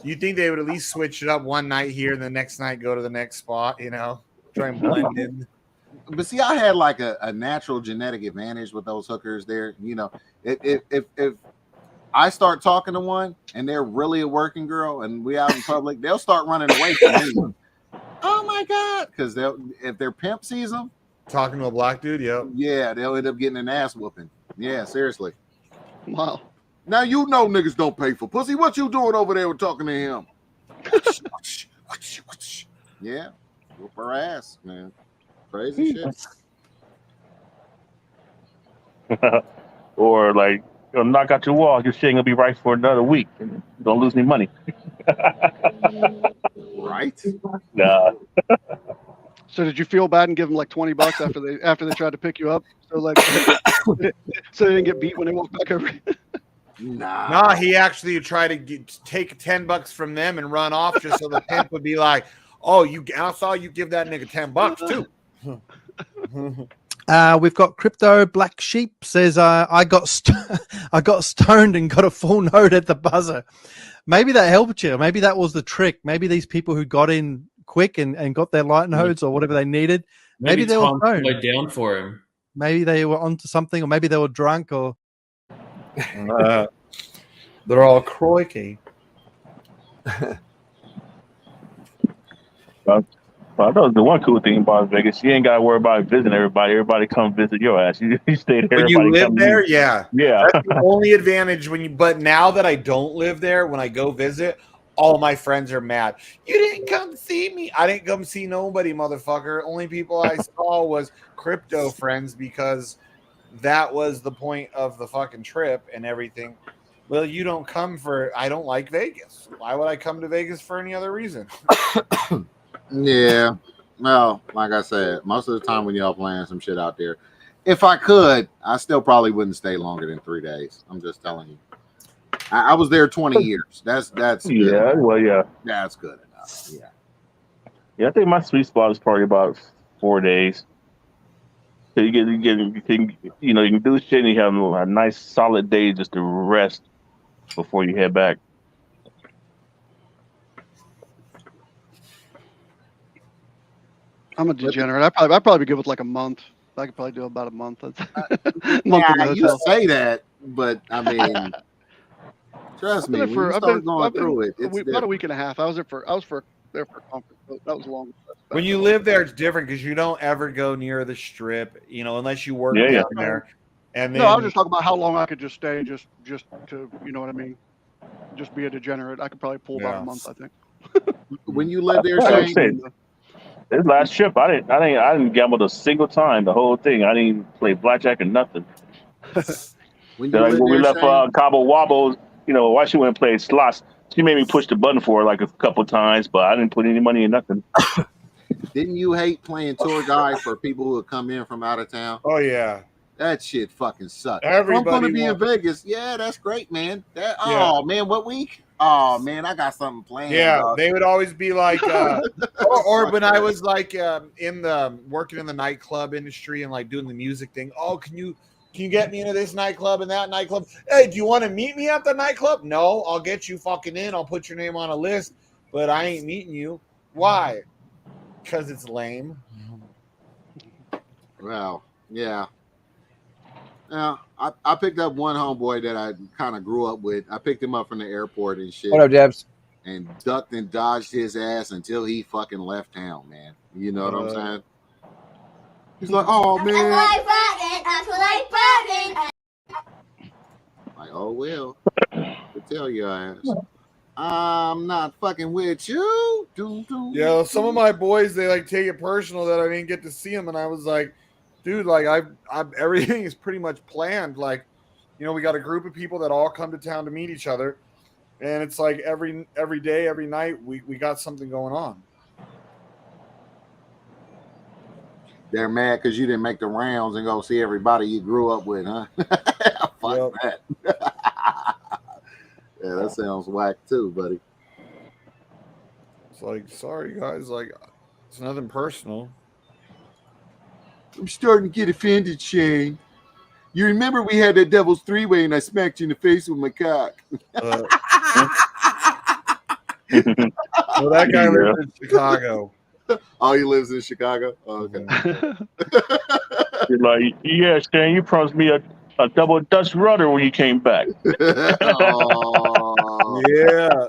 You think they would at least switch it up one night here and the next night go to the next spot, you know, try and blend in. But see, I had like a natural genetic advantage with those hookers there. You know, if I start talking to one and they're really a working girl and we out in public, they'll start running away from me. Oh my God. Because if their pimp sees them. Talking to a black dude, yep. Yeah, they'll end up getting an ass whooping. Yeah, seriously. Wow. Now you know niggas don't pay for pussy. What you doing over there with talking to him? Yeah, whoop her ass, man. Crazy shit. Or like, knock out your wall. Your shit ain't gonna be right for another week. And don't lose any money. Right? Nah. So did you feel bad and give them like $20 after they tried to pick you up? So like, so they didn't get beat when they walked back over. Nah, he actually tried to take $10 from them and run off just so the pimp would be like, "Oh, I saw you give that nigga $10 too." We've got Crypto Black Sheep says, I got stoned and got a full note at the buzzer. Maybe that helped you. Maybe that was the trick. Maybe these people who got in quick and got their light nodes or whatever they needed, maybe they were stoned. Slowed down for him. Maybe they were onto something, or maybe they were drunk, or they're all croaky. Well, that was the one cool thing about Vegas. You ain't got to worry about visiting everybody. Everybody come visit your ass. You stay there. When you live there, yeah. That's the only advantage but now that I don't live there, when I go visit, all my friends are mad. You didn't come see me. I didn't come see nobody, motherfucker. Only people I saw was crypto friends because that was the point of the fucking trip and everything. Well, you don't come I don't like Vegas. Why would I come to Vegas for any other reason? Yeah. Well, like I said, most of the time when y'all playing some shit out there, if I could, I still probably wouldn't stay longer than 3 days. I'm just telling you. I was there 20 years. That's yeah. Good. Well, yeah. That's good enough. Yeah. Yeah, I think my sweet spot is probably about 4 days. So you can do shit and you have a nice solid day just to rest before you head back. I'm a degenerate. I'd probably be good with like a month. I could probably do about a month. You say that, but I mean, trust me, when you start going through it, it's about a week and a half. I was there for a conference. That was long. When you live there, it's different because you don't ever go near the strip, unless you work down there. And then, no, I was just talking about how long I could just stay, just to, you know what I mean, just be a degenerate. I could probably pull about a month, I think. When you live there, Shane, this last trip, I didn't gamble a single time. The whole thing, I didn't play blackjack or nothing. when we left Cabo Wabos, why she went and play slots? She made me push the button for her like a couple times, but I didn't put any money in nothing. Didn't you hate playing tour guide for people who would come in from out of town? Oh yeah, that shit fucking sucks. Everybody I'm going to be in Vegas. Yeah, that's great, man. Oh man, what week? Oh man, I got something planned. Yeah, they would always be like, or when I was like working in the nightclub industry and like doing the music thing. Oh, can you get me into this nightclub and that nightclub? Hey, do you want to meet me at the nightclub? No, I'll get you fucking in. I'll put your name on a list, but I ain't meeting you. Why? Because it's lame. Well, yeah. Now, I picked up one homeboy that I kind of grew up with. I picked him up from the airport and shit. What up, Debs? And ducked and dodged his ass until he fucking left town, man. You know what I'm saying? He's like, oh, man. Like, oh, well. To tell your ass. I'm not fucking with you. Yeah, some of my boys, they like take it personal that I didn't get to see them. And I was like, dude, like I've everything is pretty much planned. Like, we got a group of people that all come to town to meet each other, and it's like every day, every night, we got something going on. They're mad because you didn't make the rounds and go see everybody you grew up with, huh? Fuck that. Yeah, that sounds whack too, buddy. It's like, sorry guys, like it's nothing personal. I'm starting to get offended, Shane. You remember we had that devil's three-way and I smacked you in the face with my cock. So that guy lives in Chicago. Oh, he lives in Chicago? Oh, okay. You're like, yeah, Shane, you promised me a double Dutch rudder when you came back. Oh. Yeah.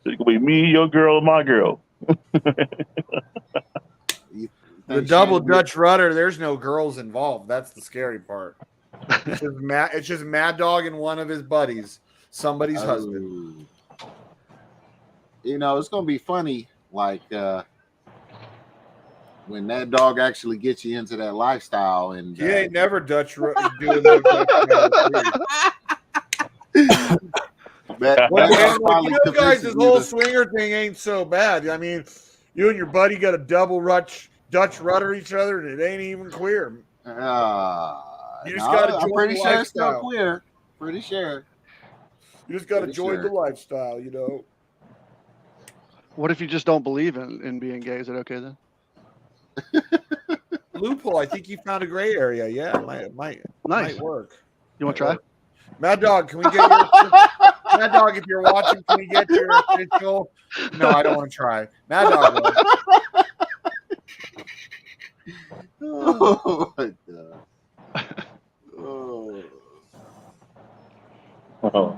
It could be me, your girl, my girl. The double Dutch rudder, there's no girls involved. That's the scary part. It's just Mad Dog and one of his buddies, somebody's husband. You know, it's gonna be funny, like when that dog actually gets you into that lifestyle. And He ain't never doing no Dutch rudder. Guys, this whole swinger thing ain't so bad. I mean, you and your buddy got a double Dutch rudder each other, and it ain't even queer. You just got to I'm join pretty the sure it's lifestyle. still queer. Pretty sure. You just got to join the lifestyle, you know. What if you just don't believe in being gay? Is it okay then? Loophole. I think you found a gray area. Yeah, it might work. You want to try? Mad Dog, can we get your Mad Dog? If you're watching, can we get your official? No, I don't want to try. Mad Dog. Oh my god. Oh.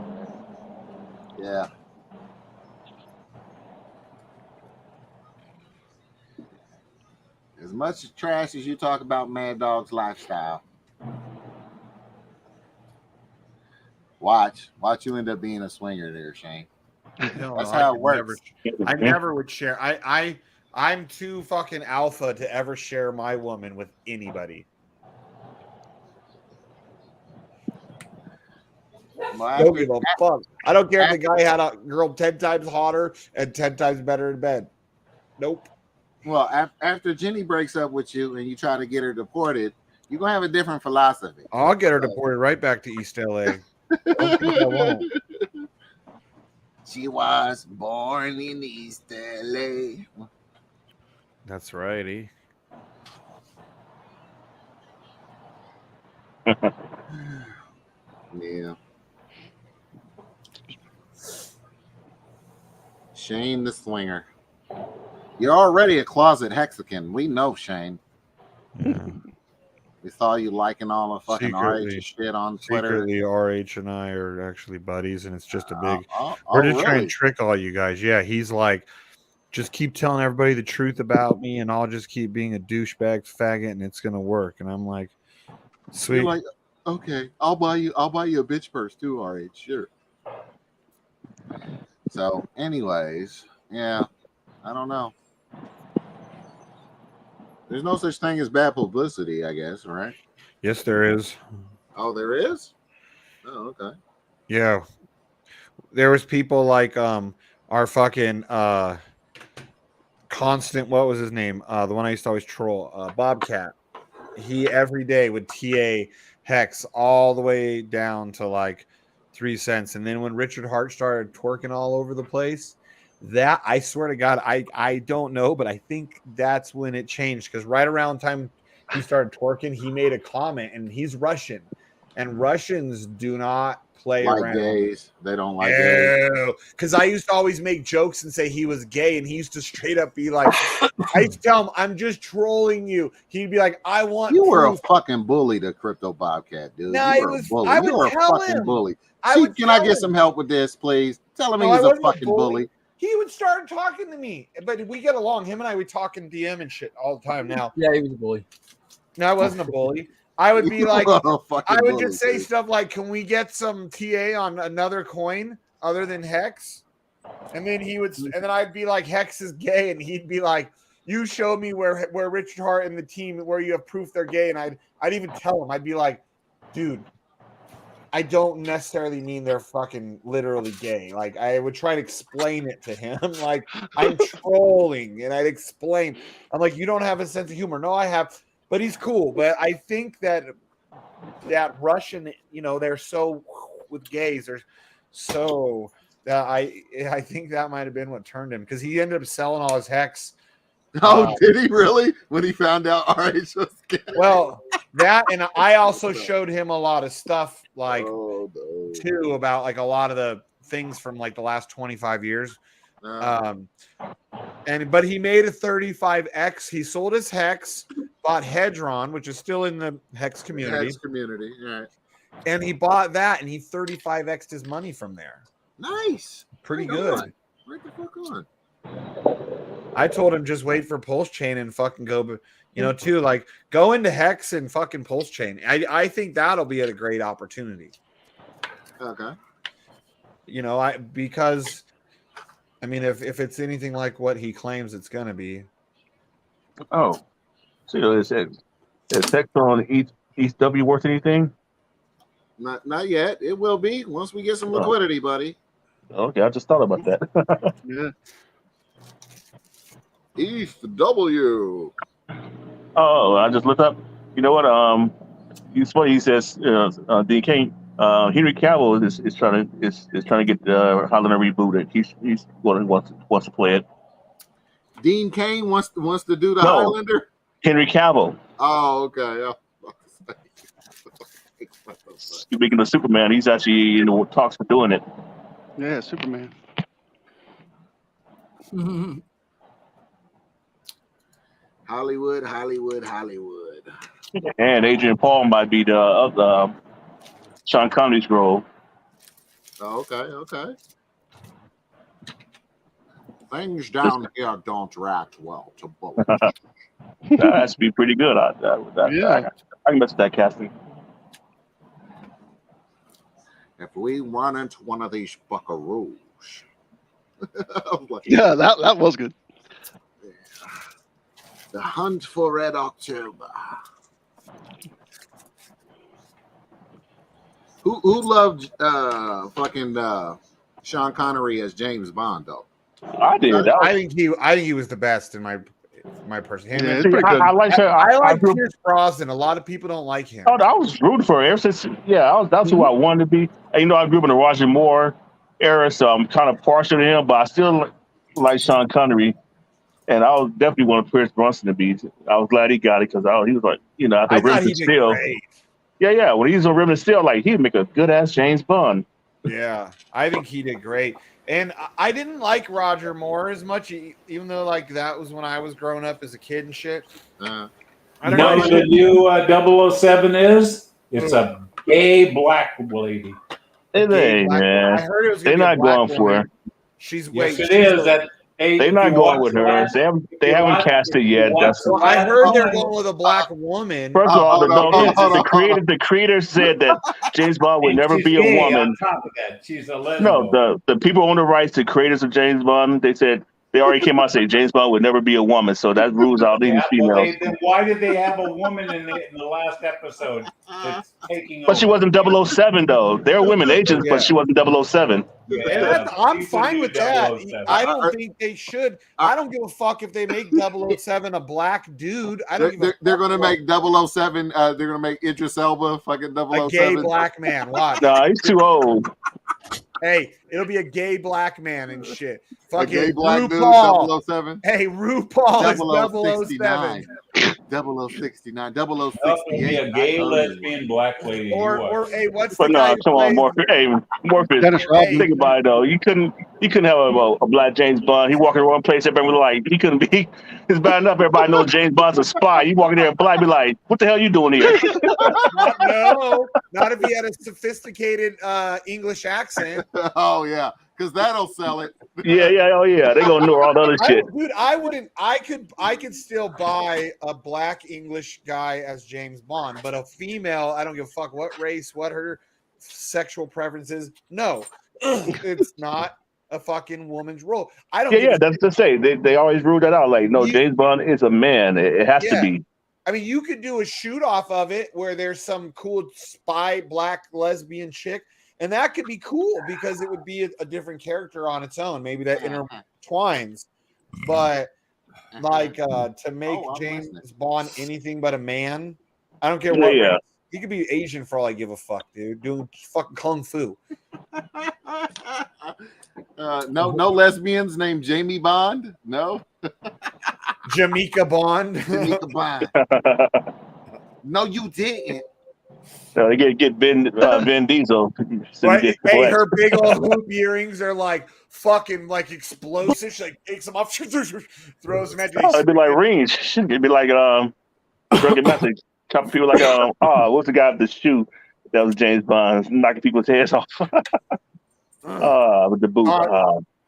Yeah. As much trash as you talk about Mad Dog's lifestyle, watch you end up being a swinger there, Shane. That's how it works. I never would share. I'm too fucking alpha to ever share my woman with anybody. Don't give a fuck. I don't care if the guy had a girl 10 times hotter and 10 times better in bed. Nope. Well, after Jenny breaks up with you and you try to get her deported, you're going to have a different philosophy. I'll get her deported right back to East LA. Don't think I won't. She was born in East LA. That's right, Yeah. Shane the swinger. You're already a closet Hexagon. We know, Shane. Yeah. We saw you liking all the fucking RH shit on Twitter. Secretly, RH and I are actually buddies, and it's just a big. We're just trying really? to trick all you guys. Yeah, he's like, just keep telling everybody the truth about me, and I'll just keep being a douchebag faggot, and it's gonna work. And I'm like, sweet. You're like, okay, I'll buy you a bitch purse too, RH. Sure. So, anyways, yeah, I don't know. There's no such thing as bad publicity, I guess, right? Yes, there is. Oh, there is? Oh, okay. Yeah. There was people like our fucking constant, what was his name? The one I used to always troll, Bobcat. He every day would TA Hex all the way down to like 3 cents. And then when Richard Hart started twerking all over the place, that I swear to God, I don't know, but I think that's when it changed, because right around time he started twerking, he made a comment, and he's Russian, and Russians do not play like around. Gays. They don't like gays. Because I used to always make jokes and say he was gay, and he used to straight up be like, I used to tell him, I'm just trolling you. He'd be like, I want You were proof. a fucking bully to Crypto Bobcat, dude. No, You were a bully. You were a fucking bully. See, can I get some help with this, please? Tell him No, he's I a wasn't a fucking bully. He would start talking to me, but we get along. Him and I would talk in DM and shit all the time now. Yeah, he was a bully. No, I wasn't a bully. I would be like, You were a fucking I would bully, just say dude. stuff like, can we get some TA on another coin other than Hex? And then he would, and then I'd be like, Hex is gay. And he'd be like, you show me where Richard Hart and the team, where you have proof they're gay. And I'd even tell him, I'd be like, dude, I don't necessarily mean they're fucking literally gay. Like, I would try to explain it to him. Like, I'm trolling, and I'd explain. I'm like, you don't have a sense of humor. No, I have, but he's cool. But I think that Russian, you know, they're so with gays. They're so that I think that might have been what turned him, because he ended up selling all his Hex Oh, did he really? When he found out RH was gay? Well, that, and I also showed him a lot of stuff like too about like a lot of the things from like the last 25 years. But he made a 35X. He sold his Hex, bought Hedron, which is still in the Hex community. Hex community, all right. And he bought that, and he 35X'd his money from there. Nice. Pretty Right good. on. Right the fuck on. I told him just wait for Pulse Chain and fucking go, too. Like go into Hex and fucking Pulse Chain. I think that'll be a great opportunity. Okay. Because if it's anything like what he claims it's gonna be. Oh, so is Hex on East W worth anything? Not yet. It will be once we get some liquidity, buddy. Okay, I just thought about that. Yeah. East W. Oh, I just looked up. You know what? He's funny. He says, Degen, Henry Cavill is trying to get Highlander rebooted. He's wants to play it. Dean Cain wants to do the Highlander. Henry Cavill. Oh, okay. Speaking of Superman, he's actually talks for doing it. Yeah, Superman. Hollywood. And Adrian Paul might be the Sean Connery's role. Oh, okay. Things down here don't react well to bullets. That has to be pretty good. I can mess with that casting. If we run into one of these buckaroos. Yeah, that was good. The Hunt for Red October. Who loved fucking Sean Connery as James Bond though? I did. I think he was the best in my person. Yeah, it's pretty good. I like Pierce Brosnan. A lot of people don't like him. Oh, I was rooting for him ever since. Yeah, that's who I wanted to be. And, I grew up in the Roger Moore era, so I'm kind of partial to him, but I still like Sean Connery. And I was definitely wanted Pierce Brosnan to be. I was glad he got it because he was like, I think Remington Steele. Yeah. When he was on Remington Steele, like he'd make a good ass James Bond. Yeah, I think he did great. And I didn't like Roger Moore as much, even though like that was when I was growing up as a kid and shit. I don't know what the new 007 is? It's a gay black lady. It ain't, man. I heard it was They're not going for her. She's They're not going with her. They haven't cast it yet. I heard they're going with a black woman. First of all, the creator said that James Bond would never be a woman. On top of that, she's a lesbian. No, the people on the rights, the creators of James Bond, they said they already came out and said James Bond would never be a woman. So that rules out these females. Then why did they have a woman in the last episode that's taking over? But she wasn't 007 though. They're women agents, but she wasn't 007. And I'm fine with that. I don't think they should. I don't give a fuck if they make 007 a black dude. I don't. They're going to make 007. They're going to make Idris Elba fucking 007. A gay black man. Watch. No, he's too old. Hey, it'll be a gay black man and shit. Fucking gay black RuPaul. dude, 007. Hey, RuPaul is 007. 0069, 0068. Be a gay lesbian black lady. Or hey, what's But the no, guy come on, Morpheus. Hey, Morpheus. Think about it though. You couldn't have a black James Bond. He walking around place, everybody was like, he couldn't be. It's bad enough everybody knows James Bond's a spy. You walking there and black, be like, what the hell you doing here? Not if he had a sophisticated English accent. Oh yeah, because that'll sell it. Oh yeah. They gonna know all the other shit. Dude, I wouldn't. I could still buy a black English guy as James Bond, but a female, I don't give a fuck what race, what her sexual preferences. No, it's not a fucking woman's role. I don't. Yeah. That's to say they always rule that out. Like, no, James Bond is a man. It has to be. I mean, you could do a shoot off of it where there's some cool spy black lesbian chick. And that could be cool because it would be a different character on its own. Maybe that intertwines. But like to make James Bond anything but a man, I don't care what. Race. He could be Asian for all I give a fuck, dude. Doing fucking kung fu. No lesbians named Jamie Bond. No. Jamaica Bond. Jamaica Bond. No, you didn't. So they get Vin Diesel. So Right? you get Hey, Triple X. her big old hoop earrings are like fucking like explosive. She like takes them off, throws them at you. Oh, it'd be like rings. It'd be like Drunken Master chopping people like what's the guy with the shoe that was James Bond knocking people's heads off. With the boot.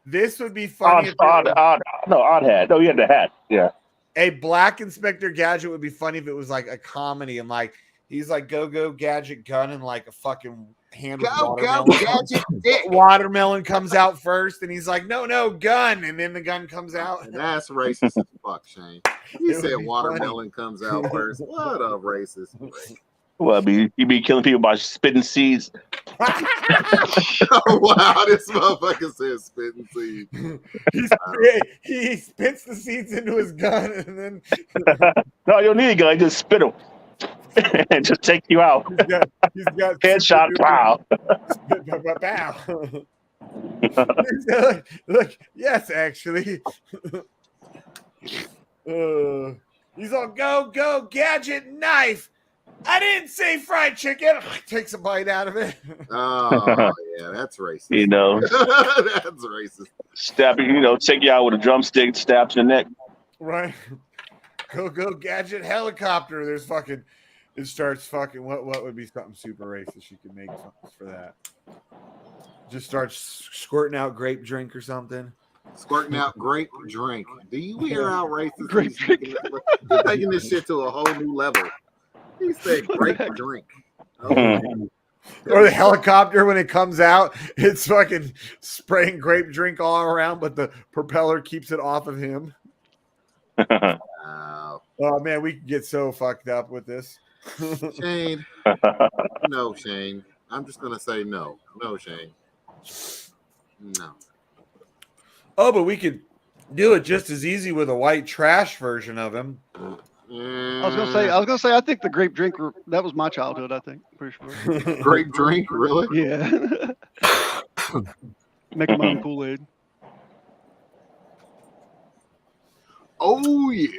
This would be funny. Odd hat. No, he had the hat. Yeah. A Black Inspector Gadget would be funny if it was like a comedy and like he's like go gadget gun and like a fucking hand with watermelon. Gadget dick. Watermelon comes out first and he's like no gun, and then the gun comes out. That's racist as fuck, Shane. He said watermelon comes out first. What a racist. Well, he'd be killing people by spitting seeds. Oh, wow, this motherfucker said spitting seeds. He spits the seeds into his gun and then no, you don't need a gun, just spit them. And just take you out. He's got headshot. Wow. Look, yes, actually. He's all go gadget knife. I didn't say fried chicken. Takes a bite out of it. Oh yeah, that's racist. You know, that's racist. Stab you, take you out with a drumstick, stabs your neck. Right. Go gadget helicopter. There's fucking. It starts fucking. What would be something super racist you could make for that? Just starts squirting out grape drink or something. Squirting out grape drink. Do you hear how racist he's taking this shit to a whole new level? He said grape drink. Oh. Or the helicopter, when it comes out, it's fucking spraying grape drink all around, but the propeller keeps it off of him. Wow. Oh man, we can get so fucked up with this. Shane. No, Shane. I'm just gonna say no. No, Shane. No. Oh, but we could do it just as easy with a white trash version of him. I was gonna say. I think the grape drink. That was my childhood. I think, pretty sure. Grape drink, really? Yeah. Make my own Kool-Aid. Oh yeah.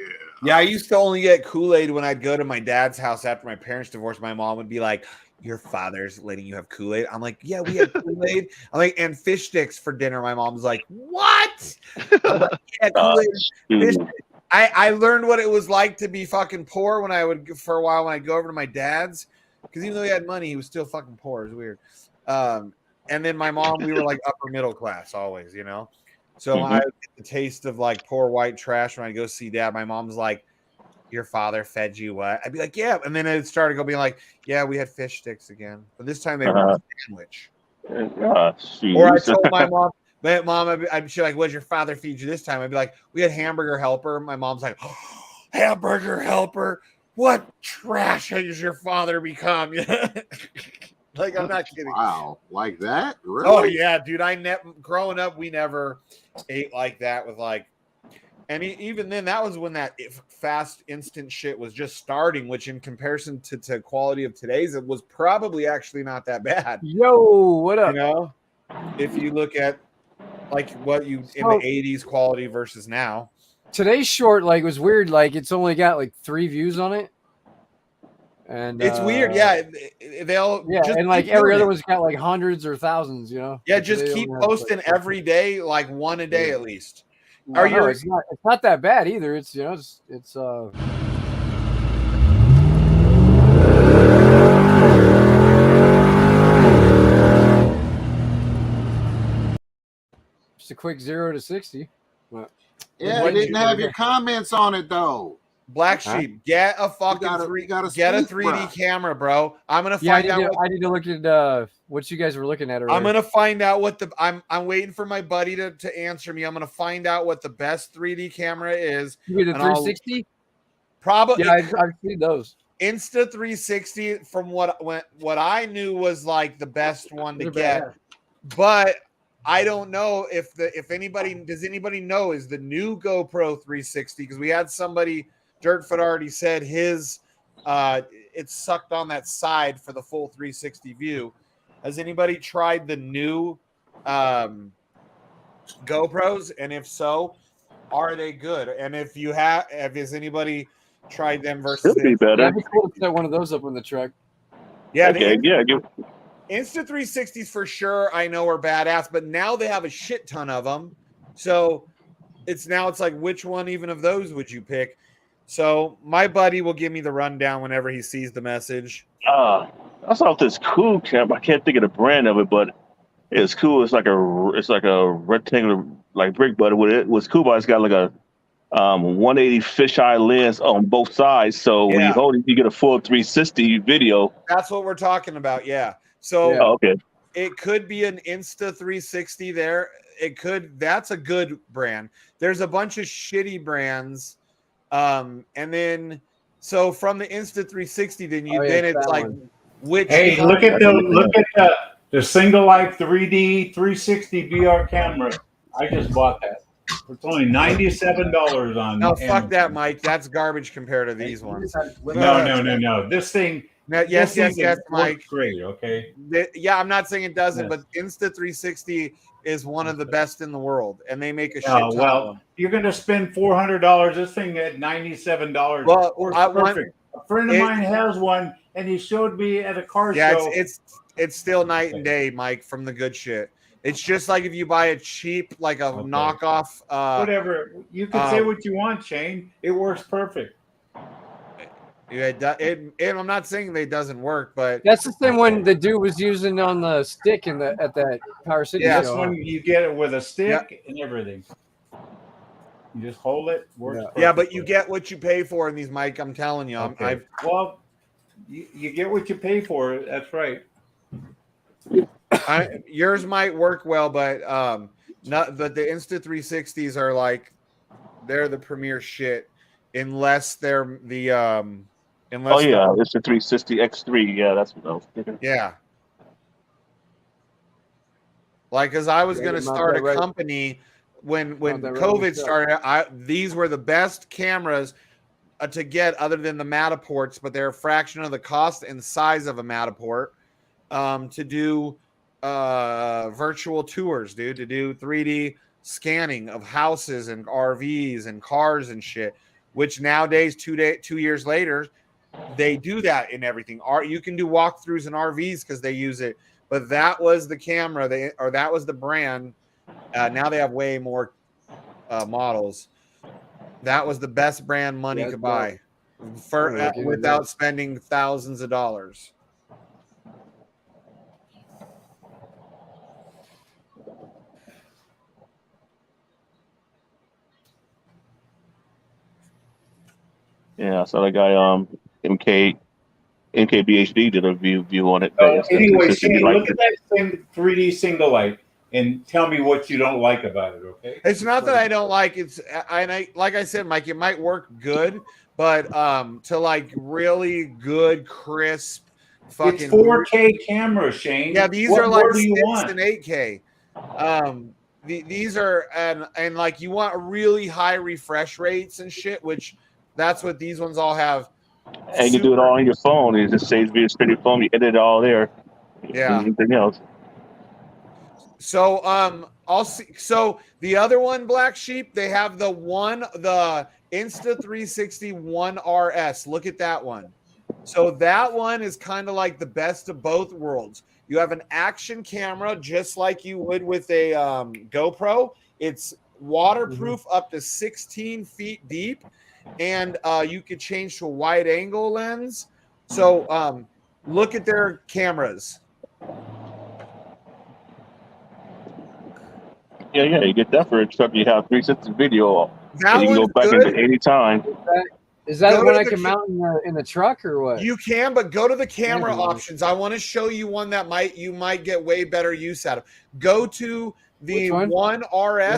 Yeah, I used to only get Kool-Aid when I'd go to my dad's house after my parents divorced. My mom would be like, "Your father's letting you have Kool-Aid." I'm like, "Yeah, we had Kool-Aid." I'm like, "And fish sticks for dinner." My mom's like, "What?" I'm like, "Yeah, Kool-Aid, fish sticks." I learned what it was like to be fucking poor when I would, for a while, when I'd go over to my dad's, because even though he had money, he was still fucking poor. It was weird. And then my mom, we were like upper middle class always, So I would get the taste of like poor white trash when I go see dad. My mom's like, "Your father fed you what?" I'd be like, "Yeah." And then it started being like, "Yeah, we had fish sticks again." But this time they were a sandwich. Or I told my mom, I'd be like, "What'd your father feed you this time?" I'd be like, "We had hamburger helper." My mom's like, "Oh, hamburger helper? What trash has your father become?" Like, I'm not kidding. Wow, like that? Really? Oh yeah, dude. Growing up, we never ate like that with like, and even then, that was when that fast instant shit was just starting. Which, in comparison to quality of today's, it was probably actually not that bad. Yo, what up? If you look at like what in the 80s quality versus now. Today's short, like, was weird. Like, it's only got like 3 views on it. And it's weird, yeah. They'll and like every other one's got like hundreds or thousands, Yeah, just keep posting every day, like one a day at least. It's not that bad either. It's it's just a quick 0 to 60. Yeah, it didn't have your comments on it though. BlackSheep, get a fucking get a 3D camera, bro. I'm gonna find out. I need to look at what you guys were looking at earlier. I'm gonna find out what I'm waiting for my buddy to answer me. I'm gonna find out what the best 3D camera is. You mean the 360? Probably. Yeah, I've seen those. Insta 360, from what I knew, was like the best one to get, but I don't know if anybody know is the new GoPro 360, because we had somebody. Dirtfoot already said his it sucked on that side for the full 360 view. Has anybody tried the new GoPros? And if so, are they good? And if has anybody tried them versus Should be better. That'd be cool to set one of those up in the truck. Yeah, Okay, yeah. Insta 360s for sure. I know are badass, but now they have a shit ton of them. So it's like, which one even of those would you pick? So my buddy will give me the rundown whenever he sees the message. I saw this cool camp. I can't think of the brand of it, but it's cool. It's like a rectangular like brick, but it was cool. But it's got like a 180 fisheye lens on both sides. So when you hold it, you get a full 360 video. That's what we're talking about. Yeah. So okay. It could be an Insta 360 there. That's a good brand. There's a bunch of shitty brands. And then so from the Insta 360, then it's like which look at the single light 3D 360 VR camera. I just bought that. It's only $97 on. No, fuck that, Mike. That's garbage compared to these ones. No. This thing. Yes, Mike. Great. Okay. Yeah, I'm not saying it doesn't, but Insta 360 is one of the best in the world, and they make a shit ton of them. You're going to spend $400. This thing at $97. Well, perfect. A friend of mine has one, and he showed me at a car show. Yeah, it's still night and day, Mike, from the good shit. It's just like if you buy a cheap, like a knockoff. Whatever. You can say what you want, Shane. It works perfect. I'm not saying it doesn't work, but that's the thing when the dude was using on the stick at that Power City show. That's when you get it with a stick and everything. You just hold it. Works but you get what you pay for in these, Mike. I'm telling you. Okay. You get what you pay for. That's right. Yours might work well, but but the Insta 360s are like they're the premier shit, unless they're the it's the 360 X3. Yeah, that's what I was thinking. Yeah. Like, because I was going to start a company when COVID started. These were the best cameras to get, other than the Mataports, but they're a fraction of the cost and size of a Mataport, to do virtual tours, dude, to do 3D scanning of houses and RVs and cars and shit. Which nowadays, 2 years later, they do that in everything. You can do walkthroughs in RVs because they use it. But that was the camera, that was the brand. Now they have way more models. That was the best brand money could buy without spending thousands of dollars. Yeah, so that guy MKBHD did a review on it. Anyway, Shane, look at that 3D single light and tell me what you don't like about it, okay? It's not that I don't like it. Like I said, Mike, it might work good, but to like really good, crisp, fucking it's 4K camera, Shane. Yeah, these are like 6 and 8K. These are and like you want really high refresh rates and shit, which that's what these ones all have. And you do it all on your phone. It just saves video straight to your phone. You edit it all there. Yeah. Anything else? So I'll see. So the other one, Black Sheep, they have the Insta 360 One RS. Look at that one. So that one is kind of like the best of both worlds. You have an action camera just like you would with a GoPro. It's waterproof up to 16 feet deep. And you could change to a wide angle lens. So look at their cameras. Yeah, you get that for a truck. You have 360 video. That you can go back good. into any time. Is that one I can mount in the truck or what? You can, but go to the camera options. I want to show you one that you might get way better use out of. Go to the One RS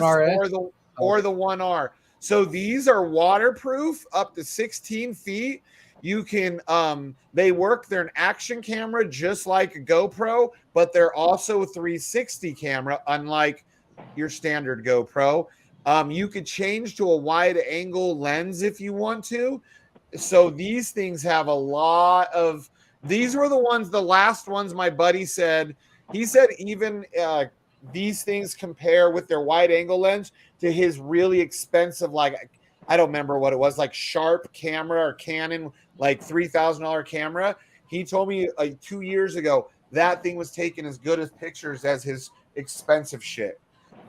or the One R. So these are waterproof up to 16 feet. You can, they're an action camera just like a GoPro, but they're also a 360 camera, unlike your standard GoPro. You could change to a wide angle lens if you want to. So these things have a lot of, these were the last ones my buddy said. He said even these things compare with their wide angle lens to his really expensive, like, I don't remember what it was, like Sharp camera or Canon, like $3,000 camera. He told me like 2 years ago that thing was taking as good as pictures as his expensive shit.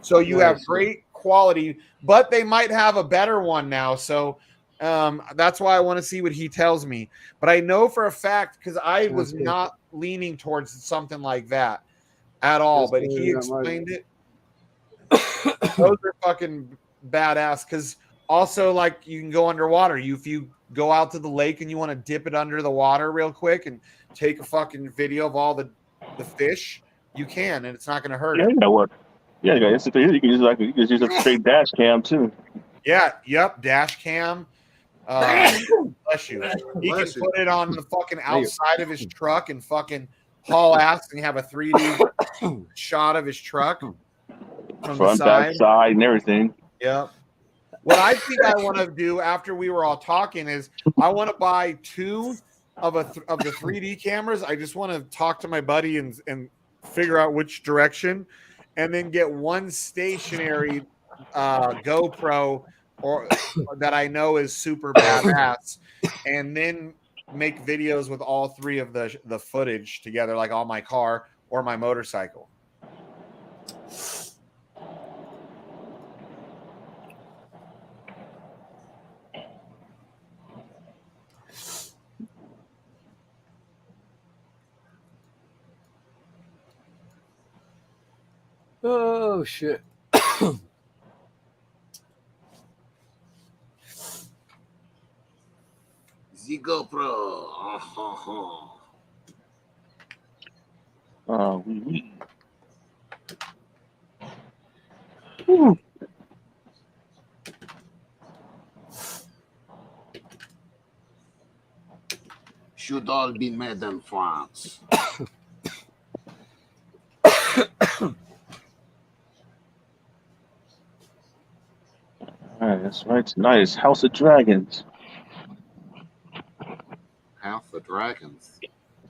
So you have great quality, but they might have a better one now. So that's why I want to see what he tells me. But I know for a fact, because I was not leaning towards something like that at all. But he explained it. Those are fucking badass. Because also, like, you can go underwater. If you go out to the lake and you want to dip it under the water real quick and take a fucking video of all the fish, you can, and it's not going to hurt Yeah, it. you know what? Yeah, you can use a straight dash cam too. Yeah, yep, dash cam. Bless you. He can put it on the fucking outside of his truck and fucking haul ass and have a 3D shot of his truck from front, the side. back, side, and everything. Yep. What I think I want to do after we were all talking is I want to buy 2 of the 3D cameras. I just want to talk to my buddy and figure out which direction, and then get one stationary GoPro or that I know is super badass, and then make videos with all 3 of the footage together, like on my car or my motorcycle. Oh shit. The GoPro. Should all be made in France. All right, that's right. Tonight is House of Dragons. House of Dragons.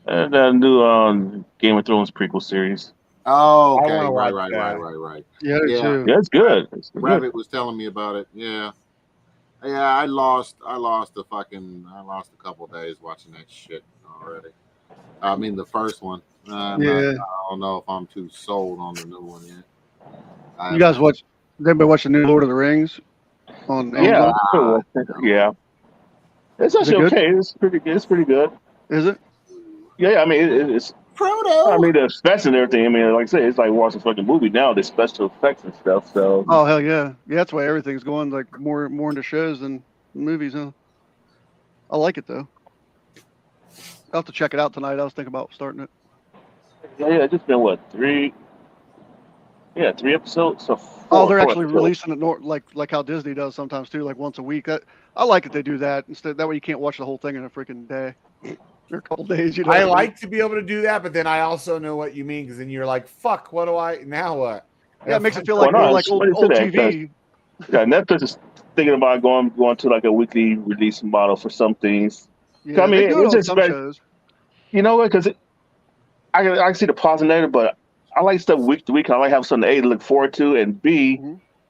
And that new Game of Thrones prequel series. Oh, okay. Right. Yeah, too. Yeah, it's good. Rabbit was telling me about it. Yeah. I lost a couple days watching that shit already. I mean, the first one. I don't know if I'm too sold on the new one yet. You guys watch? Everybody watch the new Lord of the Rings on Amazon? Yeah. It's actually okay. It's pretty good. Is it? Yeah. I mean, it's Frodo. I mean, the specs and everything. I mean, like I say, it's like watching a fucking movie now. The special effects and stuff. So. Oh hell yeah! Yeah, that's why everything's going like more into shows than movies, huh? I like it though. I'll have to check it out tonight. I was thinking about starting it. Yeah. It's just been what 3? Yeah, 3 episodes. So 4, they're 4 actually episodes. releasing it like how Disney does sometimes too, like once a week. I like it they do that instead. That way you can't watch the whole thing in a freaking day or a couple days. I like to be able to do that, but then I also know what you mean, because then you're like, "Fuck, what do I now? What?" Yeah, it makes it feel like more like old TV. Yeah, Netflix is thinking about going to like a weekly release model for some things. Yeah, I mean, they do it it's on just some shows. You know what? Because I can see the positive and negative, but I like stuff week to week. I like having something A to look forward to, and B,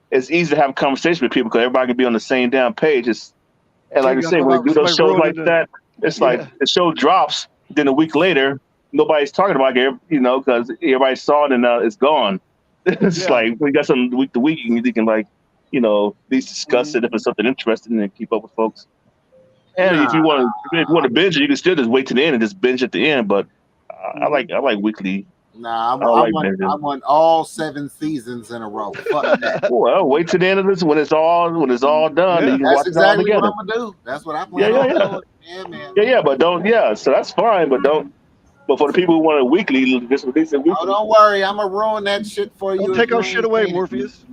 it's easy to have a conversation with people because everybody can be on the same damn page. And like I say, when we do those shows like that, it's like the show drops, then a week later, nobody's talking about it, because everybody saw it and it's gone. It's like we got something week to week, and you can like, at least discuss it if it's something interesting and keep up with folks. And if you want to binge it, you can still just wait to the end and just binge at the end. But I like weekly. Nah, I want all 7 seasons in a row. Fuck that. Well, wait to the end of this when it's all done. Yeah, you can that's watch exactly it all what together. I'm gonna do. That's what I plan on doing. Yeah, man. Yeah, but don't. Yeah, so that's fine, but don't. But for the people who want it weekly, just release it weekly. Oh, don't worry, I'm gonna ruin that shit for you. Don't take our shit away, Morpheus.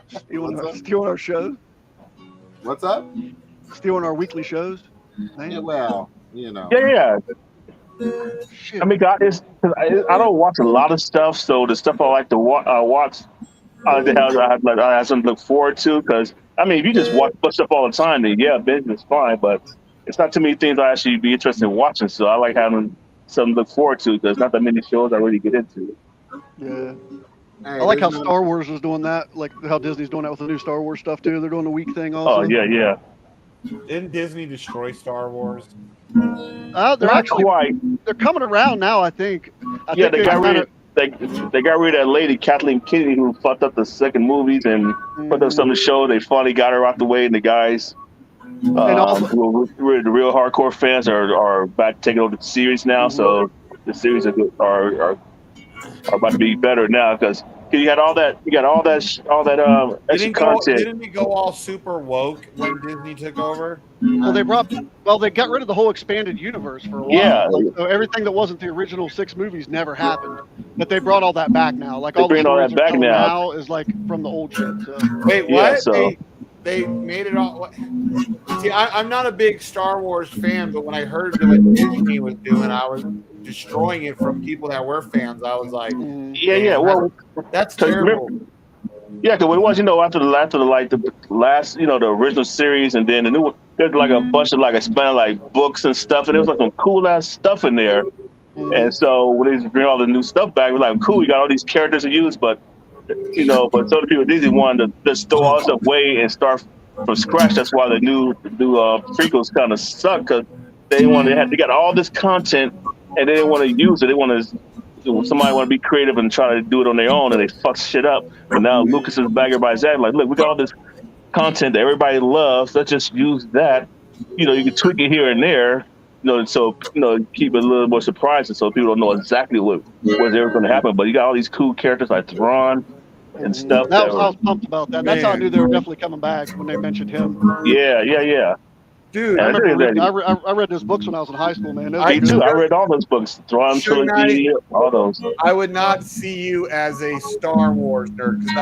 Stealing our shows. What's up? Stealing our weekly shows. Yeah, well, Yeah. I mean, I don't watch a lot of stuff, so the stuff I like to watch, I have something to look forward to. Because I mean, if you just watch stuff all the time, then binge is fine. But it's not too many things I actually be interested in watching. So I like having something to look forward to because not that many shows I really get into. Yeah. Hey, I like how there's not- Star Wars is doing that, like how Disney's doing that with the new Star Wars stuff too. They're doing the week thing Oh also. yeah. Didn't Disney destroy Star Wars? They're Not actually quite. they're coming around now. I think. I Yeah, think they they've got kind rid. of. They got rid of that lady Kathleen Kennedy who fucked up the second movies and put up some of the show. They finally got her out the way, and the guys, And also, who were the real hardcore fans, are back taking over the series now. So the series are about to be better now because you got all that extra content. Didn't it go all super woke when Disney took over? well, they got rid of the whole expanded universe for a while. Yeah. Like, so everything that wasn't the original 6 movies never happened. But they brought all that back now. Like They all the bring all stories that they're back telling now. now is like from the old shit. So. Wait, what? Yeah, so- They made it all. See, I'm not a big Star Wars fan, but when I heard what Disney was doing, I was destroying it from people that were fans. I was like, Yeah. Well, that's 'cause terrible. Yeah, because it was, after the last, the original series, and then the new one, there's like a bunch of expanded books and stuff, and there was like some cool ass stuff in there. And so when they bring all the new stuff back, we're like, cool, you got all these characters to use, but but so the people at Disney wanted to just throw all this stuff away and start from scratch. That's why the new prequels kind of suck because they got all this content and they didn't want to use it. They want to. Somebody want to be creative and try to do it on their own, and they fuck shit up. But now Lucas is back everybody's at like, look, we got all this content that everybody loves. Let's just use that. You can tweak it here and there. So keep it a little more surprising, so people don't know exactly what's ever going to happen. But you got all these cool characters like Thrawn and stuff. I was pumped about that. That's how I knew they were definitely coming back when they mentioned him. Yeah. Dude, I remember I read those books when I was in high school, man. Me too. I read all those books, Thrawn trilogy, all those. I would not see you as a Star Wars nerd because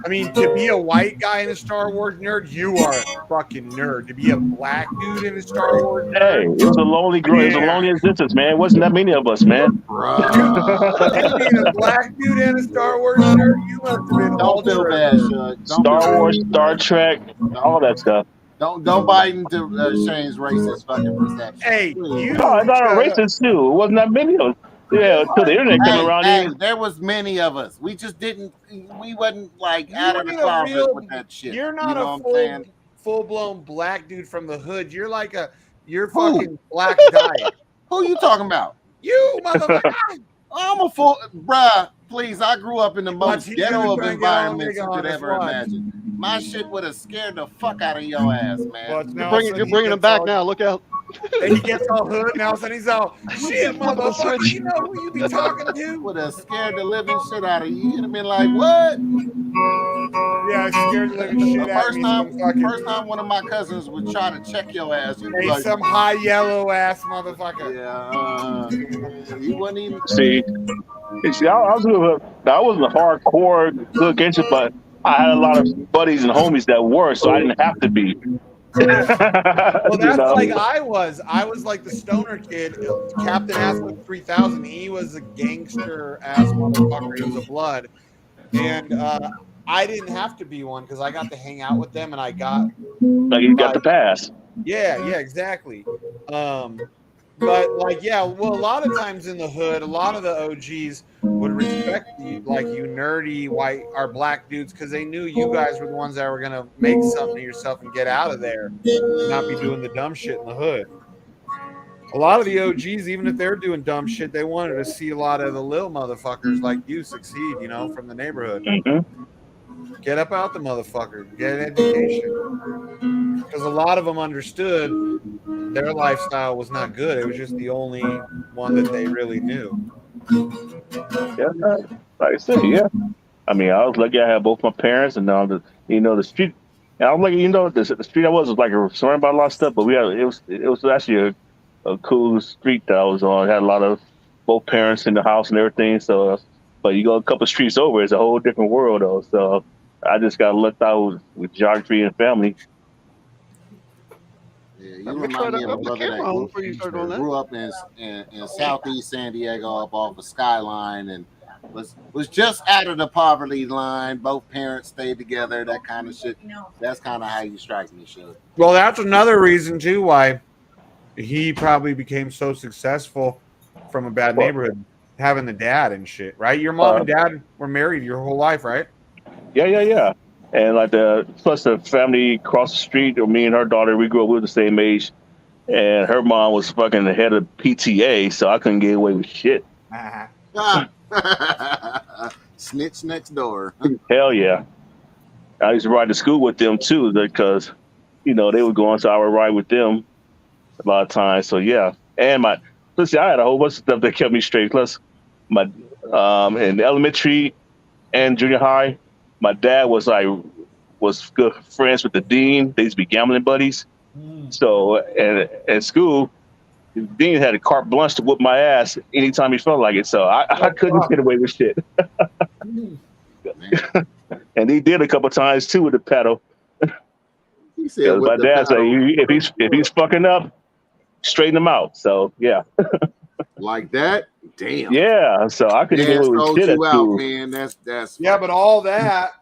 I mean, to be a white guy and a Star Wars nerd, you are a fucking nerd. To be a black dude in a Star Wars nerd, hey, it was a lonely girl. It was a lonely existence, man. It wasn't that many of us, man. being a black dude and a Star Wars nerd, you must have been Don't feel bad, Shug. Star Wars, Star Trek, all that stuff. Don't buy into Shane's racist fucking perception. Hey, I thought I'm racist too. It wasn't that many of us. Yeah, until the internet came around. Hey, there was many of us. We just didn't. We wasn't out of the closet with that shit. You're not a full blown black dude from the hood. You're you're fucking black diet. Who you talking about? You motherfucker. I'm a full bruh. Please, I grew up in the most ghetto of environments you could ever imagine. My shit would have scared the fuck out of your ass, man. You're bringing him back now. Look out. And he gets all hood now, and he's all, shit, motherfucker, you know who you be talking to? Would have scared the living shit out of you. You'd have been like, what? Yeah, scared the living shit out of me. First time one of my cousins would try to check your ass. You'd be Hey, like, some high yellow ass motherfucker. Yeah, you wouldn't even. See, I wasn't a hardcore good gangster, but I had a lot of buddies and homies that were, so I didn't have to be. Well, that's like I was like the stoner kid, Captain Asswick 3000. He was a gangster ass motherfucker. He was a blood, and I didn't have to be one because I got to hang out with them, and I got you got the pass. Yeah, exactly. But a lot of times in the hood, a lot of the OGs would respect you, you nerdy white or black dudes, because they knew you guys were the ones that were gonna make something of yourself and get out of there, and not be doing the dumb shit in the hood. A lot of the OGs, even if they're doing dumb shit, they wanted to see a lot of the little motherfuckers like you succeed, from the neighborhood. Get up out the motherfucker, get an education, because a lot of them understood their lifestyle was not good. It was just the only one that they really knew. Yeah, like I said, yeah. I mean, I was lucky I had both my parents, and now the street. And I was lucky, the street I was surrounded by a lot of stuff, but it was actually a cool street that I was on. It had a lot of both parents in the house and everything. So, but you go a couple streets over, it's a whole different world, though. So I just got lucked out with geography and family. Yeah, you remind me of a brother that grew up in southeast San Diego, up off of Skyline, and was just out of the poverty line. Both parents stayed together, that kind of shit. That's kind of how you strike me, Shug. Well, that's another reason too why he probably became so successful from a bad neighborhood. having the dad and shit, right? Your mom and dad were married your whole life, right? Yeah. And like plus the family across the street, or me and her daughter, we grew up, we were the same age. And her mom was fucking the head of PTA, so I couldn't get away with shit. Snitch next door. Hell yeah. I used to ride to school with them too, because, they were going, so I would ride with them a lot of times. So yeah. And I had a whole bunch of stuff that kept me straight. Plus my in elementary and junior high, my dad was good friends with the dean. They used to be gambling buddies. So and at school, the dean had a carte blanche to whoop my ass anytime he felt like it. So I couldn't get away with shit. And he did a couple times too with the paddle. He said my dad said, if he's fucking up, straighten him out. So yeah. Like that? Damn. Yeah. So I couldn't get away with shit at school. Man. That's yeah, but all that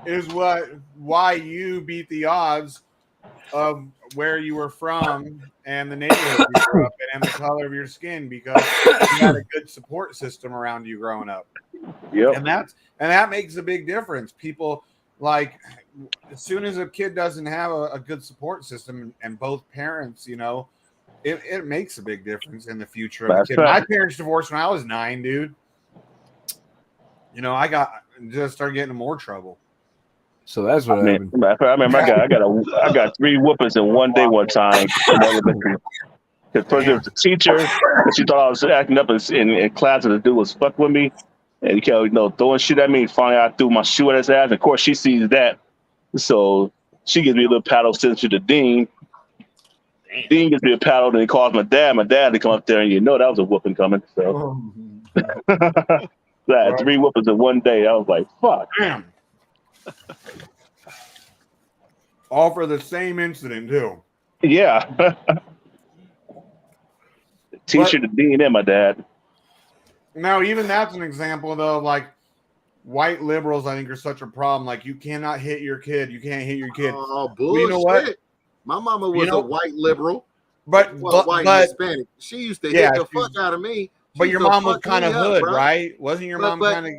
is why you beat the odds of where you were from and the neighborhood you grew up in and the color of your skin, because you had a good support system around you growing up. Yep. And that makes a big difference. People, like, as soon as a kid doesn't have a good support system and both parents, it makes a big difference in the future of the kid. My parents divorced when I was 9, dude. I just started getting in more trouble. So that's what happened. I remember I got 3 whoopings in one day one time in elementary. Because first there was a teacher, and she thought I was acting up in class, and the dude was fuck with me, and he kept throwing shit at me. Finally, I threw my shoe at his ass. And of course, she sees that, so she gives me a little paddle, sends to the dean. Dean gives me a paddle, and he calls my dad. My dad to come up there, and that was a whooping coming. So I had 3 whoopings in one day. I was like, fuck. Damn. All for the same incident too. Yeah. Teacher, the dean, and my dad. Now, even that's an example though, like white liberals, I think, are such a problem. Like, you cannot hit your kid. You can't hit your kid. Oh, bullshit. You know what? My mama was a white liberal, but Hispanic. She used to hit the fuck out of me. But your mom was kind of hood, right? Wasn't your mom kind of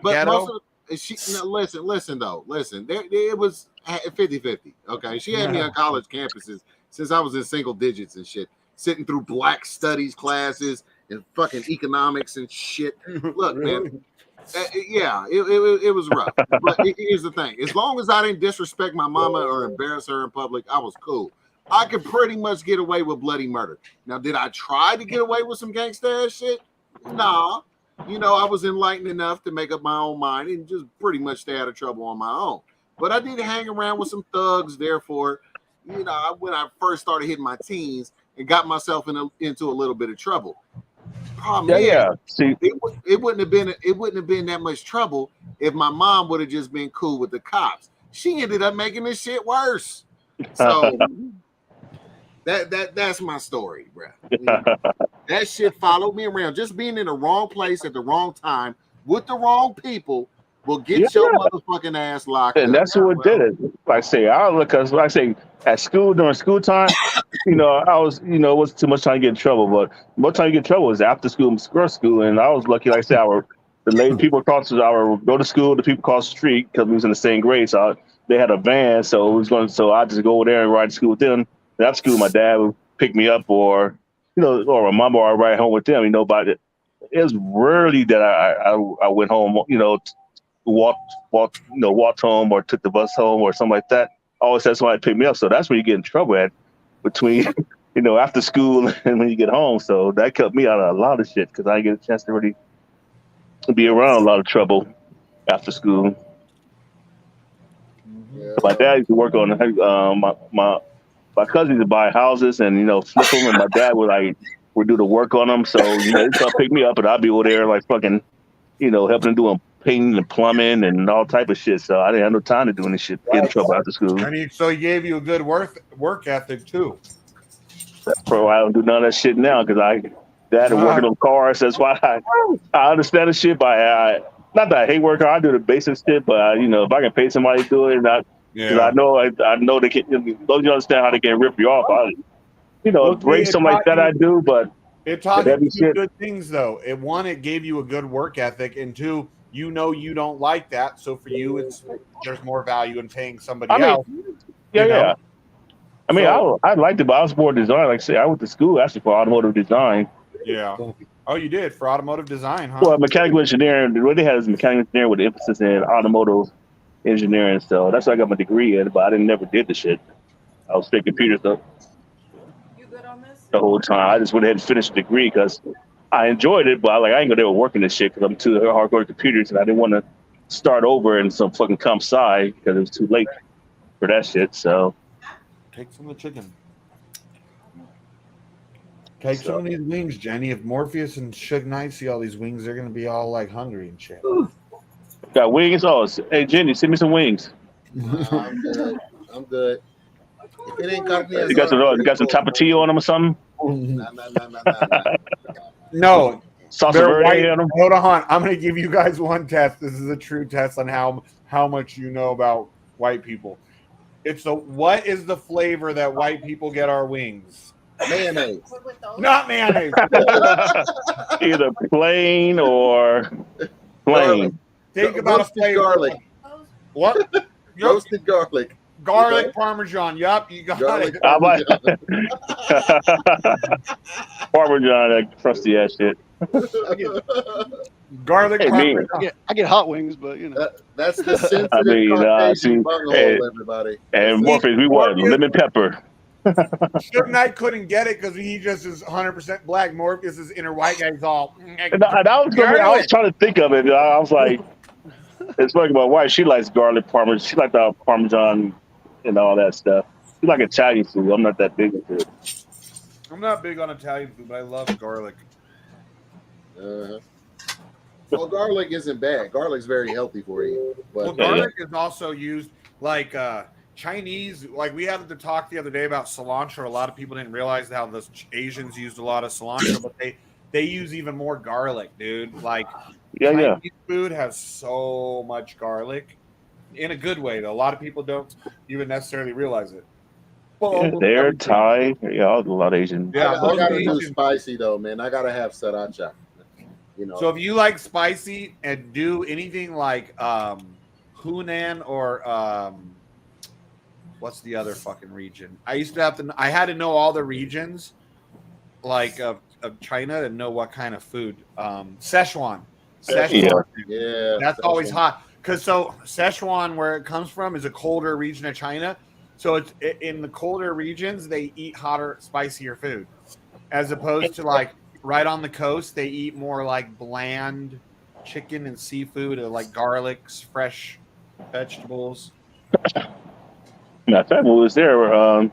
ghetto? Listen though. It was 50-50. Okay, she had me on college campuses since I was in single digits and shit, sitting through black studies classes and fucking economics and shit. Look, man, it was rough. But here's the thing: as long as I didn't disrespect my mama or embarrass her in public, I was cool. I could pretty much get away with bloody murder. Now, did I try to get away with some gangsta ass shit? Nah. I was enlightened enough to make up my own mind and just pretty much stay out of trouble on my own. But I did hang around with some thugs. Therefore, when I first started hitting my teens and got myself into a little bit of trouble. Problem is, See, it wouldn't have been that much trouble if my mom would have just been cool with the cops. She ended up making this shit worse. So that's my story, bro. That shit followed me around. Just being in the wrong place at the wrong time with the wrong people will get your motherfucking ass locked and up. that's what did it. Like I say, because like I say, at school during school time, I was, it wasn't too much time to get in trouble. But most time you get in trouble was after school and school. And I was lucky, like I said, the lady people across I would go to school, the people across the street, because we was in the same grade. So they had a van, so I just go over there and ride to school with them. And after school, my dad would pick me up, or my mom, or I ride home with them. But it was rarely that I went home, walked home or took the bus home or something like that. I always had somebody pick me up. So that's where you get in trouble at, between, after school and when you get home. So that kept me out of a lot of shit, because I didn't get a chance to really be around a lot of trouble after school. My dad used to work on my cousin used to buy houses and flip them, and my dad would do the work on them. So he'd come pick me up, and I'd be over there like fucking, helping him doing painting and plumbing and all type of shit. So I didn't have no time to do any shit. Get in trouble after school. So he gave you a good work ethic too. Bro, I don't do none of that shit now, because dad is working on cars. That's why I understand the shit. But not that I hate working. I do the basic shit, but if I can pay somebody to do it, because I know they can. Don't you understand how they can rip you off? Break something like that I do, but It taught That'd be you two shit. good things, though. It gave you a good work ethic, and two, you don't like that, so for you, there's more value in paying somebody I mean, else. yeah, You know? yeah. I mean, I liked it, but I was more design. Like I said, I went to school actually for automotive design. Yeah. Oh, you did for automotive design, huh? Well, mechanical engineering. What they had is mechanical engineering with emphasis in automotive engineering. So that's what I got my degree in. But I never did the shit. I was straight computer stuff the whole time. I just went ahead and finished the degree because I enjoyed it, but I ain't gonna ever work in this shit because I'm too hardcore at computers, and I didn't want to start over in some fucking comp sci because it was too late for that shit. So take some of the chicken. Take some of these wings, Jenny. If Morpheus and Suge Knight see all these wings, they're gonna be all like hungry and shit. Got wings? Oh, hey Jenny, send me some wings. I'm good. I'm good. If it ain't carne You got some tapatio on them or something? No. Salsa verde on them? Hold on. I'm going to give you guys one test. This is a true test on how much you know about white people. What is the flavor that white people get our wings? Mayonnaise. Not mayonnaise. Either plain or plain. Think about a flavor. Garlic. What? Roasted garlic. Garlic Parmesan. Yup, you got garlic it. Parmesan, that crusty ass shit. Garlic Parmesan. I get hot wings, but you know. That's the sensitive Caucasian bunghole, everybody. And Morpheus, we want lemon pepper. Suge Knight couldn't get it because he just is 100% black. Morpheus is inner white guy. He's all. And I was trying to think of it. I was like, it's funny about why she likes garlic parmesan. She likes the parmesan and all that stuff. She like Italian food. I'm not that big into it. I'm not big on Italian food, but I love garlic. Well, garlic isn't bad. Garlic's very healthy for you. But, garlic is also used like Chinese. Like we had the talk the other day about cilantro. A lot of people didn't realize how the Asians used a lot of cilantro, but they use even more garlic, dude. Like Chinese food has so much garlic in a good way, though. A lot of people don't even necessarily realize it. They're Thai. Yeah, a lot of Asian. Yeah, I gotta do spicy though, man. I gotta have sriracha. You know. So if you like spicy and do anything like Hunan or what's the other fucking region? I used to have to. I had to know all the regions, like of China, to know what kind of food. Szechuan. Yeah, that's always hot. Because Szechuan, where it comes from, is a colder region of China. So it's in the colder regions, they eat hotter, spicier food, as opposed to like right on the coast, they eat more like bland chicken and seafood, or like garlics, fresh vegetables. Matter of fact, when we was there, I know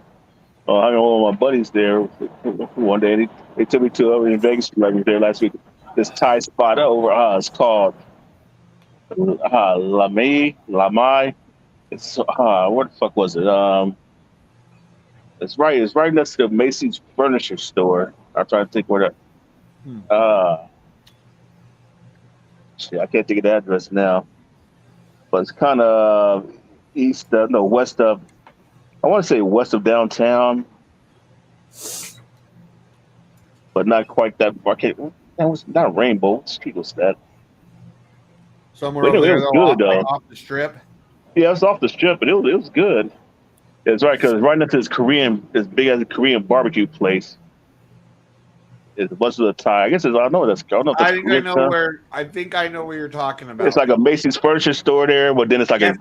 one of my buddies there one day. They took me to in Vegas. Like we were there last week. This Thai spot over. It's called Lamai. It's what the fuck was it? It's right next to the Macy's furniture store. I'm trying to think where that. Shit, I can't think of the address now. But it's kind of west of. I want to say west of downtown, but not quite that far. That was not Rainbow. What street was that? Somewhere over there, off the strip. Yeah, it's off the strip, but it was good. It's right because right next to this big as a Korean barbecue place. It's a bunch of the Thai. I guess I don't know that's. I think I know where you're talking about. It's like a Macy's furniture store there, but then it's like it's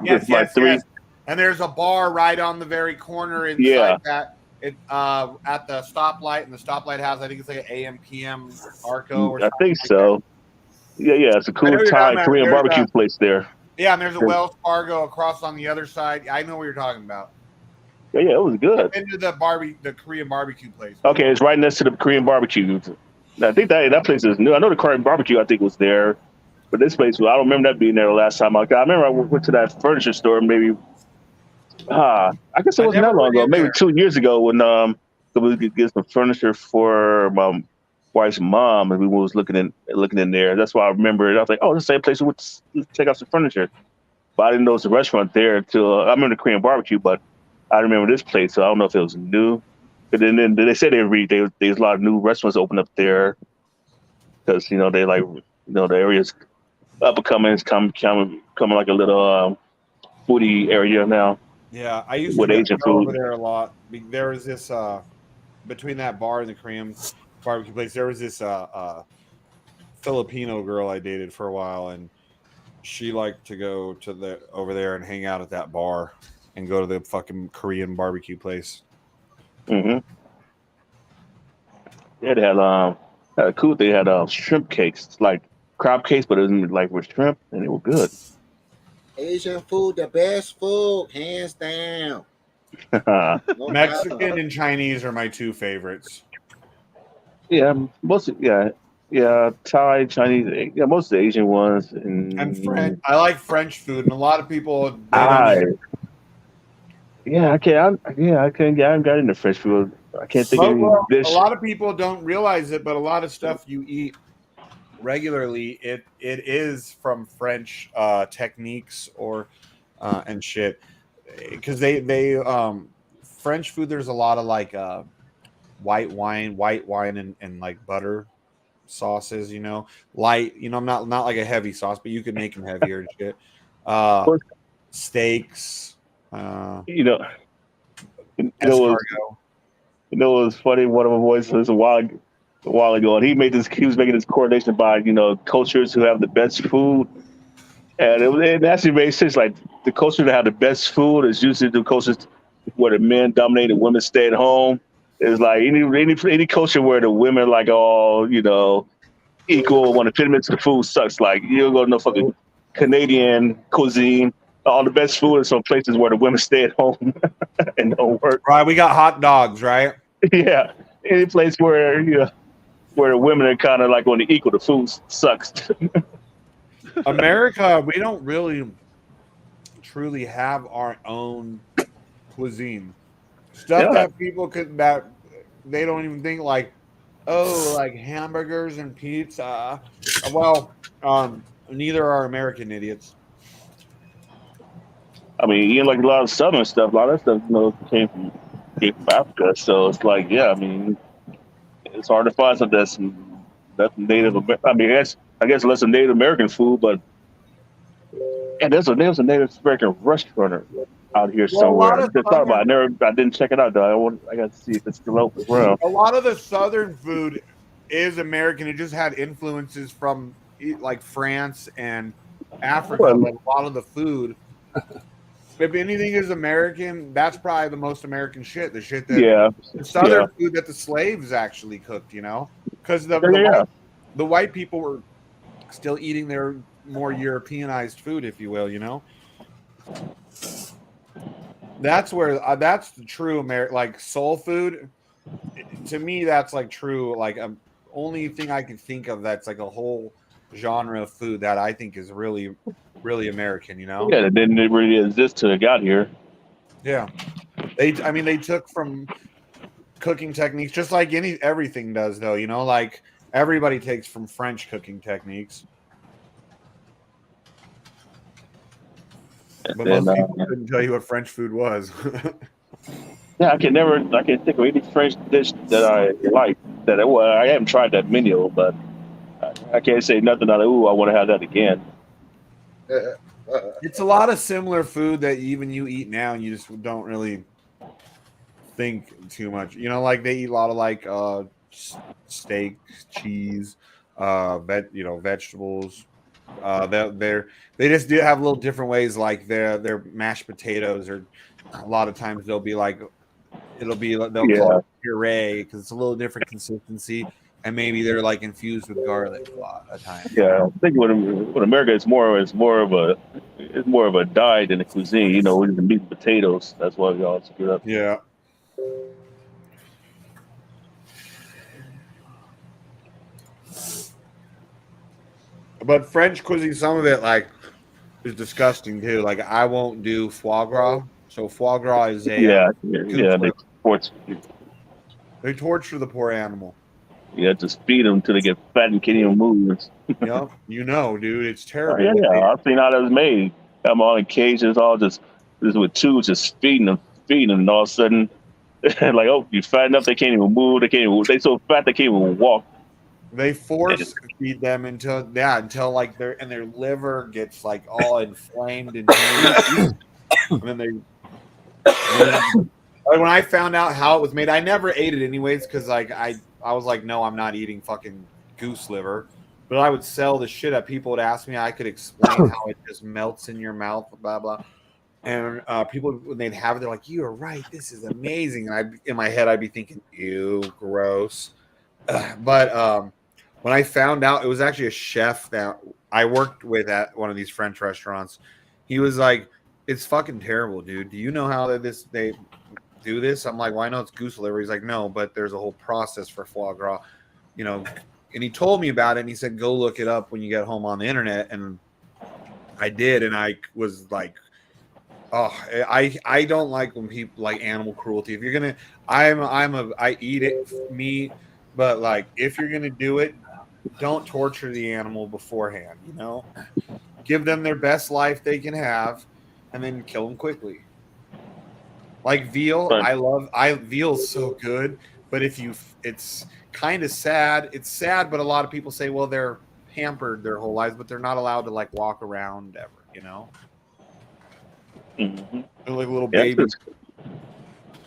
three. Yes. And there's a bar right on the very corner inside that. It at the stoplight, and the stoplight has, I think it's like an AM PM Arco or something. I think so. Yeah, it's a cool Thai Korean barbecue place there. Yeah, and there's a Wells Fargo across on the other side. I know what you're talking about. Yeah, it was good. Into the Korean barbecue place. Okay, it's right next to the Korean barbecue. I think that place is new. I know the Korean barbecue, I think, was there, but this place, I don't remember that being there the last time. I remember I went to that furniture store maybe. I guess it wasn't that long ago. Maybe 2 years ago when we could get some furniture for my wife's mom, and we was looking in there. That's why I remember it. I was like, oh, it's the same place we went to check out some furniture. But I didn't know it was a restaurant there until I remember the Korean barbecue, but I remember this place, so I don't know if it was new But then they said there's a lot of new restaurants open up there because they like the area's up and coming. It's coming like a little foodie area now Yeah, I used to with Asian go over food. there a lot. There was this between that bar and the Korean barbecue place. There was this Filipino girl I dated for a while, and she liked to go to over there and hang out at that bar and go to the fucking Korean barbecue place. Mm-hmm. Yeah, they had cool. They had shrimp cakes, like crab cakes, but it was like with shrimp, and they were good. Asian food, the best food, hands down. Mexican and Chinese are my two favorites. Yeah, Thai, Chinese, most of the Asian ones, And French. I like French food, and a lot of people I haven't got into French food. I can't think of any dish. A lot of people don't realize it, but a lot of stuff you eat regularly, it is from French techniques or and shit. Because they French food, there's a lot of like white wine and like butter sauces, light, not like a heavy sauce, but you could make them heavier and shit. Steaks, escargot. It was funny. One of my boys was a while ago, and he was making this coordination by cultures who have the best food, and it actually made sense. Like the culture that have the best food is usually the cultures where the men dominate and women stay at home. It's like any culture where the women like all equal when it fit into the food sucks. Like you don't go to no fucking Canadian cuisine. All the best food is some places where the women stay at home and don't work. Right, we got hot dogs, right? Yeah, any place where where the women are kind of like on the equal, the food sucks. America, we don't really truly have our own cuisine. Stuff that people that they don't even think like, oh, like hamburgers and pizza. Well, neither are American idiots. I mean, even like a lot of southern stuff, a lot of stuff, came from Africa. So it's like, yeah, I mean, it's hard to find something that's native. I mean, I guess less than Native American food, but there's a Native American restaurant out here somewhere. I just thought about it. I didn't check it out though. I got to see if it's still open. Well, a lot of the southern food is American. It just had influences from like France and Africa, but a lot of the food. If anything is American, that's probably the most American shit. The shit that the southern food that the slaves actually cooked, because the white people were still eating their more Europeanized food, if you will, That's where that's the true American, like soul food. To me, that's like true. Like only thing I can think of that's like a whole genre of food that I think is really, really American. Yeah, it didn't really exist till it got here. Yeah, they took from cooking techniques, just like everything does, though. Like everybody takes from French cooking techniques. But most people couldn't tell you what French food was. Yeah, I can think of any French dish that I like. I haven't tried that menu, but I can't say nothing like, ooh, I want to have that again. It's a lot of similar food that even you eat now, and you just don't really think too much. Like they eat a lot of like steak, cheese, vegetables. They just do have little different ways, like their mashed potatoes, or a lot of times they'll call it puree because it's a little different consistency, and maybe they're like infused with garlic a lot of times. Yeah, I think with America, it's more of a diet than a cuisine. We eat the meat and potatoes. That's why we all screw up. Yeah. But French cuisine, some of it like is disgusting too. Like I won't do foie gras. So foie gras is they torture the poor animal. Yeah, just feed them until they get fat and can't even move. Yep, dude, it's terrible. Yeah, I've seen how that's made. I'm all in cages, all just with tubes, just feeding them, and all of a sudden Like, oh, you fat enough they can't even move. They so fat they can't even walk. They force feed them until like their liver gets like all inflamed and and then like when I found out how it was made, I never ate it anyways because like I was like, no, I'm not eating fucking goose liver. But I would sell the shit up. People would ask me, I could explain how it just melts in your mouth, blah blah. And people when they'd have it, they're like, "You are right. This is amazing." And in my head, I'd be thinking, "Ew, gross." But when I found out, it was actually a chef that I worked with at one of these French restaurants. He was like, "It's fucking terrible, dude. Do you know how they do this?" I'm like, "Well, I know it's goose liver." He's like, "No, but there's a whole process for foie gras, you know." And he told me about it, and he said, "Go look it up when you get home on the internet." And I did, and I was like, "Oh, I don't like when people like animal cruelty. If you're gonna, I eat it meat, but like if you're gonna do it, don't torture the animal beforehand. You know, give them their best life they can have, and then kill them quickly." Like veal, veal's so good, but it's kind of sad. It's sad, but a lot of people say, well, they're pampered their whole lives, but they're not allowed to like walk around ever, you know? Mm-hmm. They're like little babies.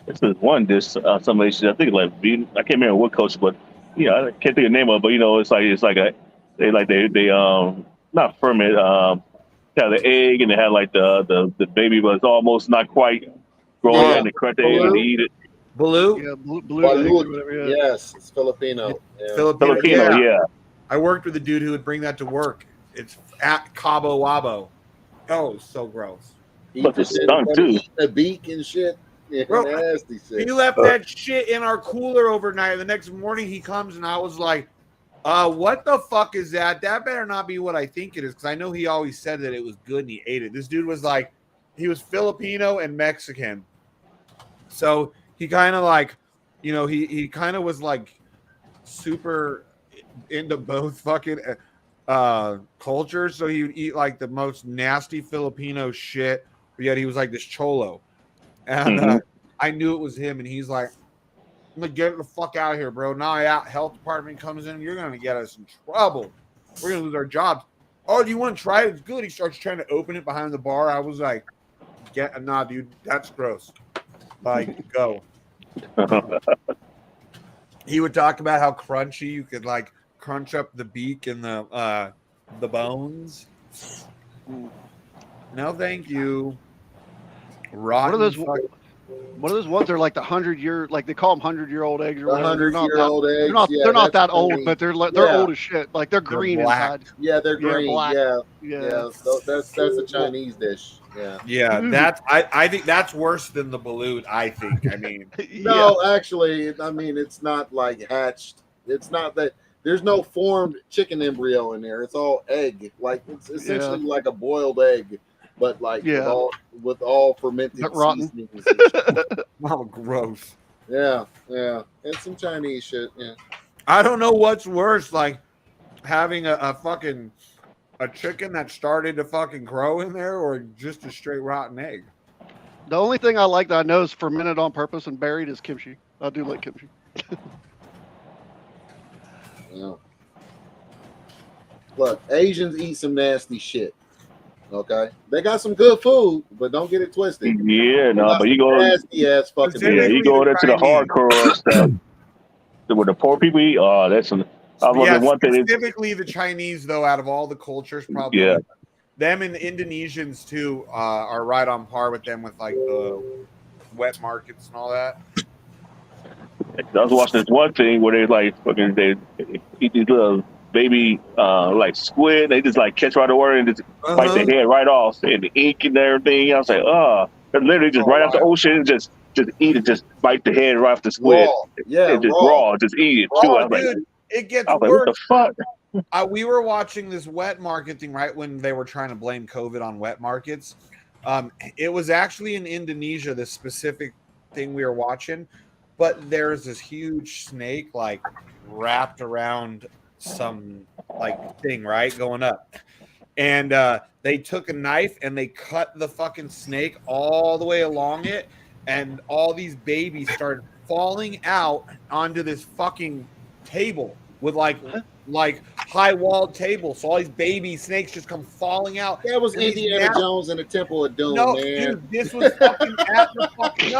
This is one dish. Somebody should, I think like vegan. I can't remember what culture, but I can't think of the name of it. But it's like they not ferment. Have the egg and they have like the baby, but it's almost not quite grown yet, and they crack the egg and they eat it. Baloo? Yeah, blue Balut. or whatever, yeah. Yes, it's Filipino. Yeah. Filipino, yeah. I worked with a dude who would bring that to work. It's at Cabo Wabo. Oh, so gross. But it's stunk too. The beak and shit. Yeah, Bro, nasty shit. he left that shit in our cooler overnight. The next morning he comes and I was like, what the fuck is that? That better not be what I think it is, because I know he always said that it was good and he ate it. This dude was like, he was Filipino and Mexican. So he kind of like, he kind of was like super into both fucking cultures. So he would eat like the most nasty Filipino shit, but yet he was like this cholo. And I knew it was him, and he's like, "I'm gonna get the fuck out of here, bro. Now health department comes in, you're gonna get us in trouble. We're gonna lose our jobs." "Oh, do you want to try it? It's good." He starts trying to open it behind the bar. I was like, nah, dude, that's gross. Like, go. He would talk about how crunchy you could like crunch up the beak and the bones. No, thank you. Rotten. What are those ones? They're like the 100-year, like they call them 100-year-old eggs or whatever. 100-year-old eggs. They're not that old, but they're old as shit. Like they're green inside. Yeah, they're green. Black. Yeah. So that's a Chinese dish. Yeah. Yeah, I think that's worse than the balut. I think. I mean, no, actually, I mean it's not like hatched. It's not that. There's no formed chicken embryo in there. It's all egg. Like it's essentially like a boiled egg. But like with all fermented seasonings. Oh, gross. Yeah. And some Chinese shit. Yeah. I don't know what's worse, like having a fucking chicken that started to fucking grow in there, or just a straight rotten egg. The only thing I like that I know is fermented on purpose and buried is kimchi. I do like kimchi. Yeah. Look, Asians eat some nasty shit. Okay, they got some good food, but don't get it twisted. Yeah, no, but you go nasty ass fucking. Yeah, you go into the hardcore stuff. What the poor people eat. Oh, that's some. One thing. Specifically, the Chinese, though, out of all the cultures, probably them and the Indonesians too are right on par with them with like the wet markets and all that. I was watching this one thing where they eat these little baby like squid. They just like catch right away and just bite their head right off, and the ink and everything. I was like, they're literally just right off the ocean and just eat it, just bite the head right off the squid. Yeah, just raw, just eat it too. I was dude, it gets worse. What the fuck? We were watching this wet market thing right when they were trying to blame COVID on wet markets. It was actually in Indonesia, this specific thing we were watching, but there's this huge snake like wrapped around some like thing right going up, and they took a knife and they cut the fucking snake all the way along it, and all these babies started falling out onto this fucking table with like high walled table. So all these baby snakes just come falling out. That was And these Indiana Jones and the Temple of Doom, no, man. dude, this was fucking at the fucking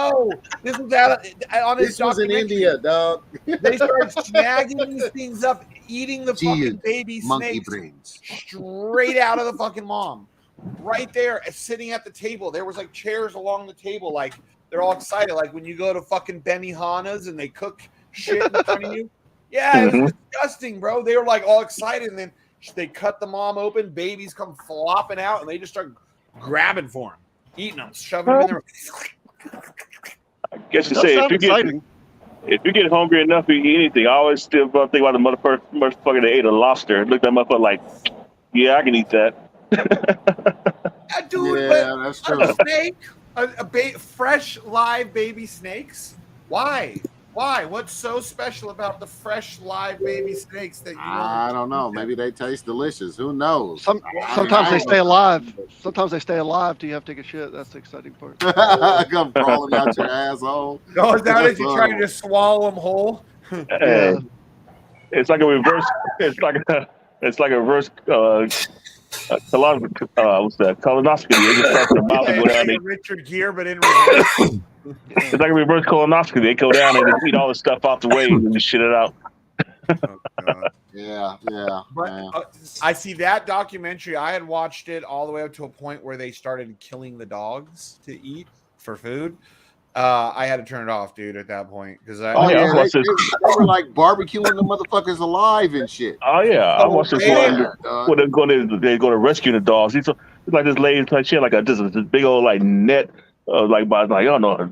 This was on This was in India, dog. They started snagging these things up, eating the fucking baby monkey snakes brains straight out of the fucking mom. Right there, sitting at the table. There was like chairs along the table, like they're all excited. Like when you go to fucking Benihana's and they cook shit in front of you. Yeah, it was disgusting, bro. They were like all excited, and then they cut the mom open. Babies come flopping out, and they just start grabbing for them, eating them, shoving them in there. I guess you say if you get hungry enough, you eat anything. I always still think about the motherfucker that ate a lobster. Look at that motherfucker like, yeah, I can eat that. Dude, yeah, that's true. A snake, fresh live baby snakes. Why? What's so special about the fresh live baby snakes that you? I don't know. Maybe they taste delicious. Who knows? Sometimes they stay alive. Sometimes they stay alive till you have to take a shit. That's the exciting part. Come crawling out your asshole. No, is that it? You try to just swallow them whole? Yeah. It's like a reverse. It's like a reverse. What's that? Colonoscopy. They just start from the mouth and go down. Richard Gere, but in reverse. It's like a reverse colonoscopy. They go down and just eat all the stuff out the way and just shit it out. Yeah. But I see that documentary. I had watched it all the way up to a point where they started killing the dogs to eat for food. I had to turn it off, dude, at that point because they were like barbecuing the motherfuckers alive and shit. Oh yeah, I watched this one where they go to rescue the dogs. It's like this lady, like she had like this big old like net, like by like I don't know,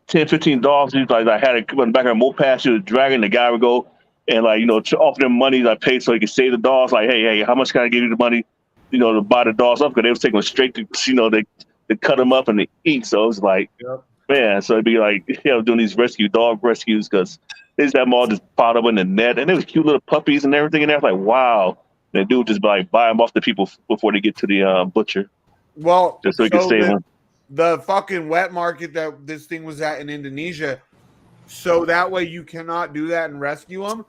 10, 15 dogs. She's like I had it in the back of her moped. She was dragging. The guy would go and like to offer them money. Like paid so he could save the dogs. Like hey, how much can I give you the money? To buy the dogs up because they was taking them straight to they cut them up and they eat. So it was like. Yep. Man, so it'd be like, doing these dog rescues because they just have them all just piled up in the net. And there was cute little puppies and everything in there. Like, wow. And the dude just like buy them off the people before they get to the butcher. Well, just so he can save them. The fucking wet market that this thing was at in Indonesia, so that way you cannot do that and rescue them.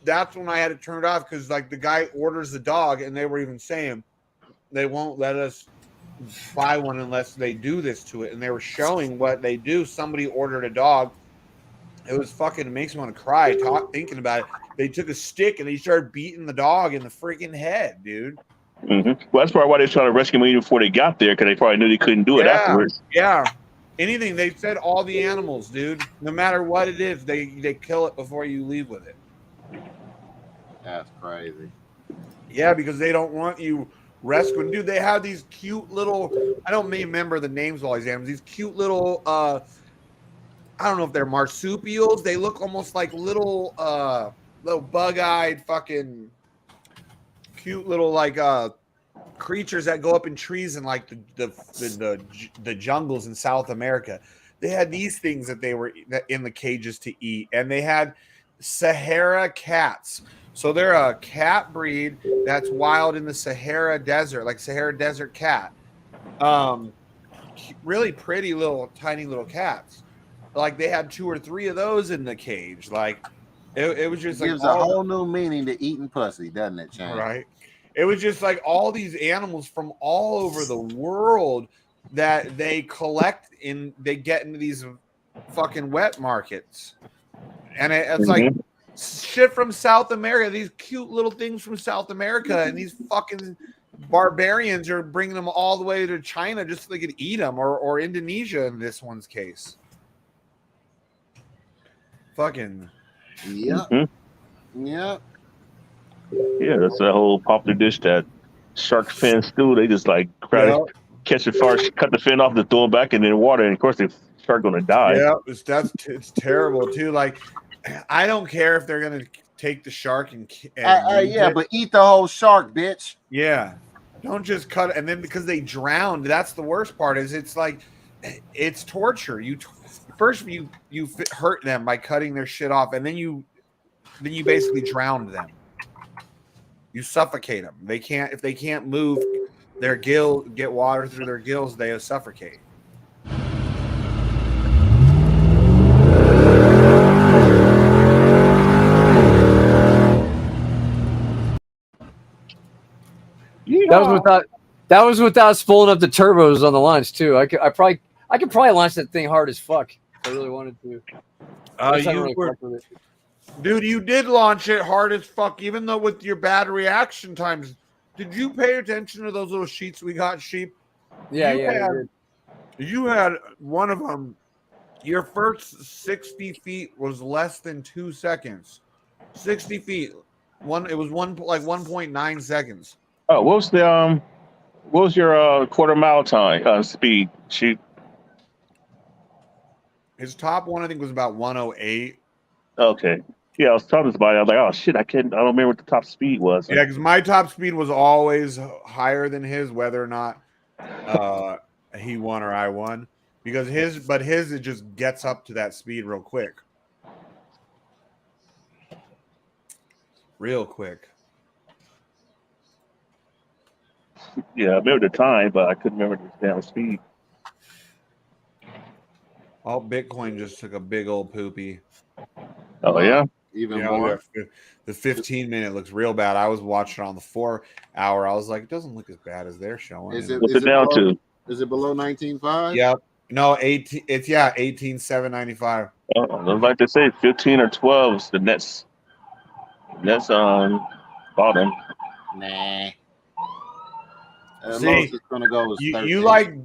That's when I had to turn it off because like the guy orders the dog and they were even saying they won't let us buy one unless they do this to it, and they were showing what they do. Somebody ordered a dog. It was fucking. It makes me want to cry thinking about it. They took a stick and they started beating the dog in the freaking head, dude. Well, that's probably why they were trying to rescue me before they got there because they probably knew they couldn't do it afterwards. Yeah, anything. They said all the animals, dude. No matter what it is, they kill it before you leave with it. That's crazy. Yeah, because they don't want you. Rescuing, dude. They have these cute little. I don't remember the names of all these animals. These cute little. I don't know if they're marsupials. They look almost like little bug-eyed, fucking cute little like creatures that go up in trees in like the jungles in South America. They had these things that they were in the cages to eat, and they had Sahara cats. So they're a cat breed that's wild in the Sahara Desert, like Sahara Desert cat. Really pretty tiny little cats. Like they had 2 or 3 of those in the cage. Like it was just gives a whole new meaning to eating pussy, doesn't it, Shane? Right. It was just like all these animals from all over the world that they collect they get into these fucking wet markets, and it's like. Shit from South America, these cute little things from South America, and these fucking barbarians are bringing them all the way to China just so they could eat them, or Indonesia in this one's case. Fucking yeah, yeah. Yeah, that's that whole popular dish, that shark fin stew. They just like catch the fish, cut the fin off, to throw them back in the water, and of course the shark gonna die. Yeah, it's terrible too. Like. I don't care if they're gonna take the shark and but eat the whole shark, bitch. Yeah, don't just cut it. And then because they drowned, that's the worst part. Is it's like it's torture. You hurt them by cutting their shit off, and then you basically drowned them. You suffocate them. If they can't move their get water through their gills, they suffocate. That was without spooling up the turbos on the launch too. I could probably launch that thing hard as fuck if I really wanted to. I just haven't really fucked with it. Dude, you did launch it hard as fuck, even though with your bad reaction times. Did you pay attention to those little sheets we got, Sheep? Yeah, you I had, did. You had one of them. Your first 60 feet was less than 2 seconds. 60 feet. It was 1.9 seconds. Oh, what was your quarter mile time speed, Sheep? His top one, I think, was about 108. Okay. Yeah, I was talking to somebody. I was like, oh shit, I don't remember what the top speed was. Yeah, because my top speed was always higher than his, whether or not he won or I won. Because his it just gets up to that speed real quick. Real quick. Yeah, I remember the time, but I couldn't remember the damn speed. Oh, Bitcoin just took a big old poopy. Oh, yeah? Even more? The 15-minute looks real bad. I was watching on the 4-hour. I was like, it doesn't look as bad as they're showing. What's it down to? Is it below 19.5? Yep. No, 18. It's 18,795. Oh, I was like to say 15 or 12 is the next bottom. Nah. See, most it's gonna go is you 13.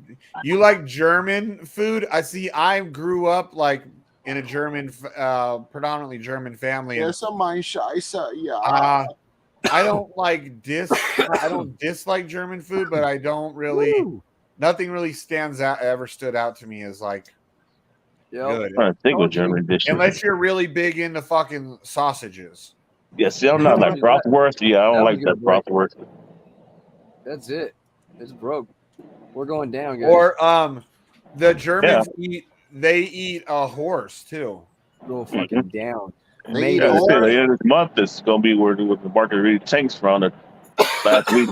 like German food. I see. I grew up like in a German, predominantly German family. Yeah, some mein Scheiße. Yeah. I don't dislike German food, but I don't really. Woo. Nothing really stood out to me as like good. I think of German dishes. Unless you're really big into fucking sausages. Yeah, see, I'm not like bratwurst. Yeah, I don't like that bratwurst. That's it. It's broke. We're going down, guys. Or the Germans eat a horse too. Go fucking down. They eat Yeah, horse? this month is gonna be where the market really tanks from the last week.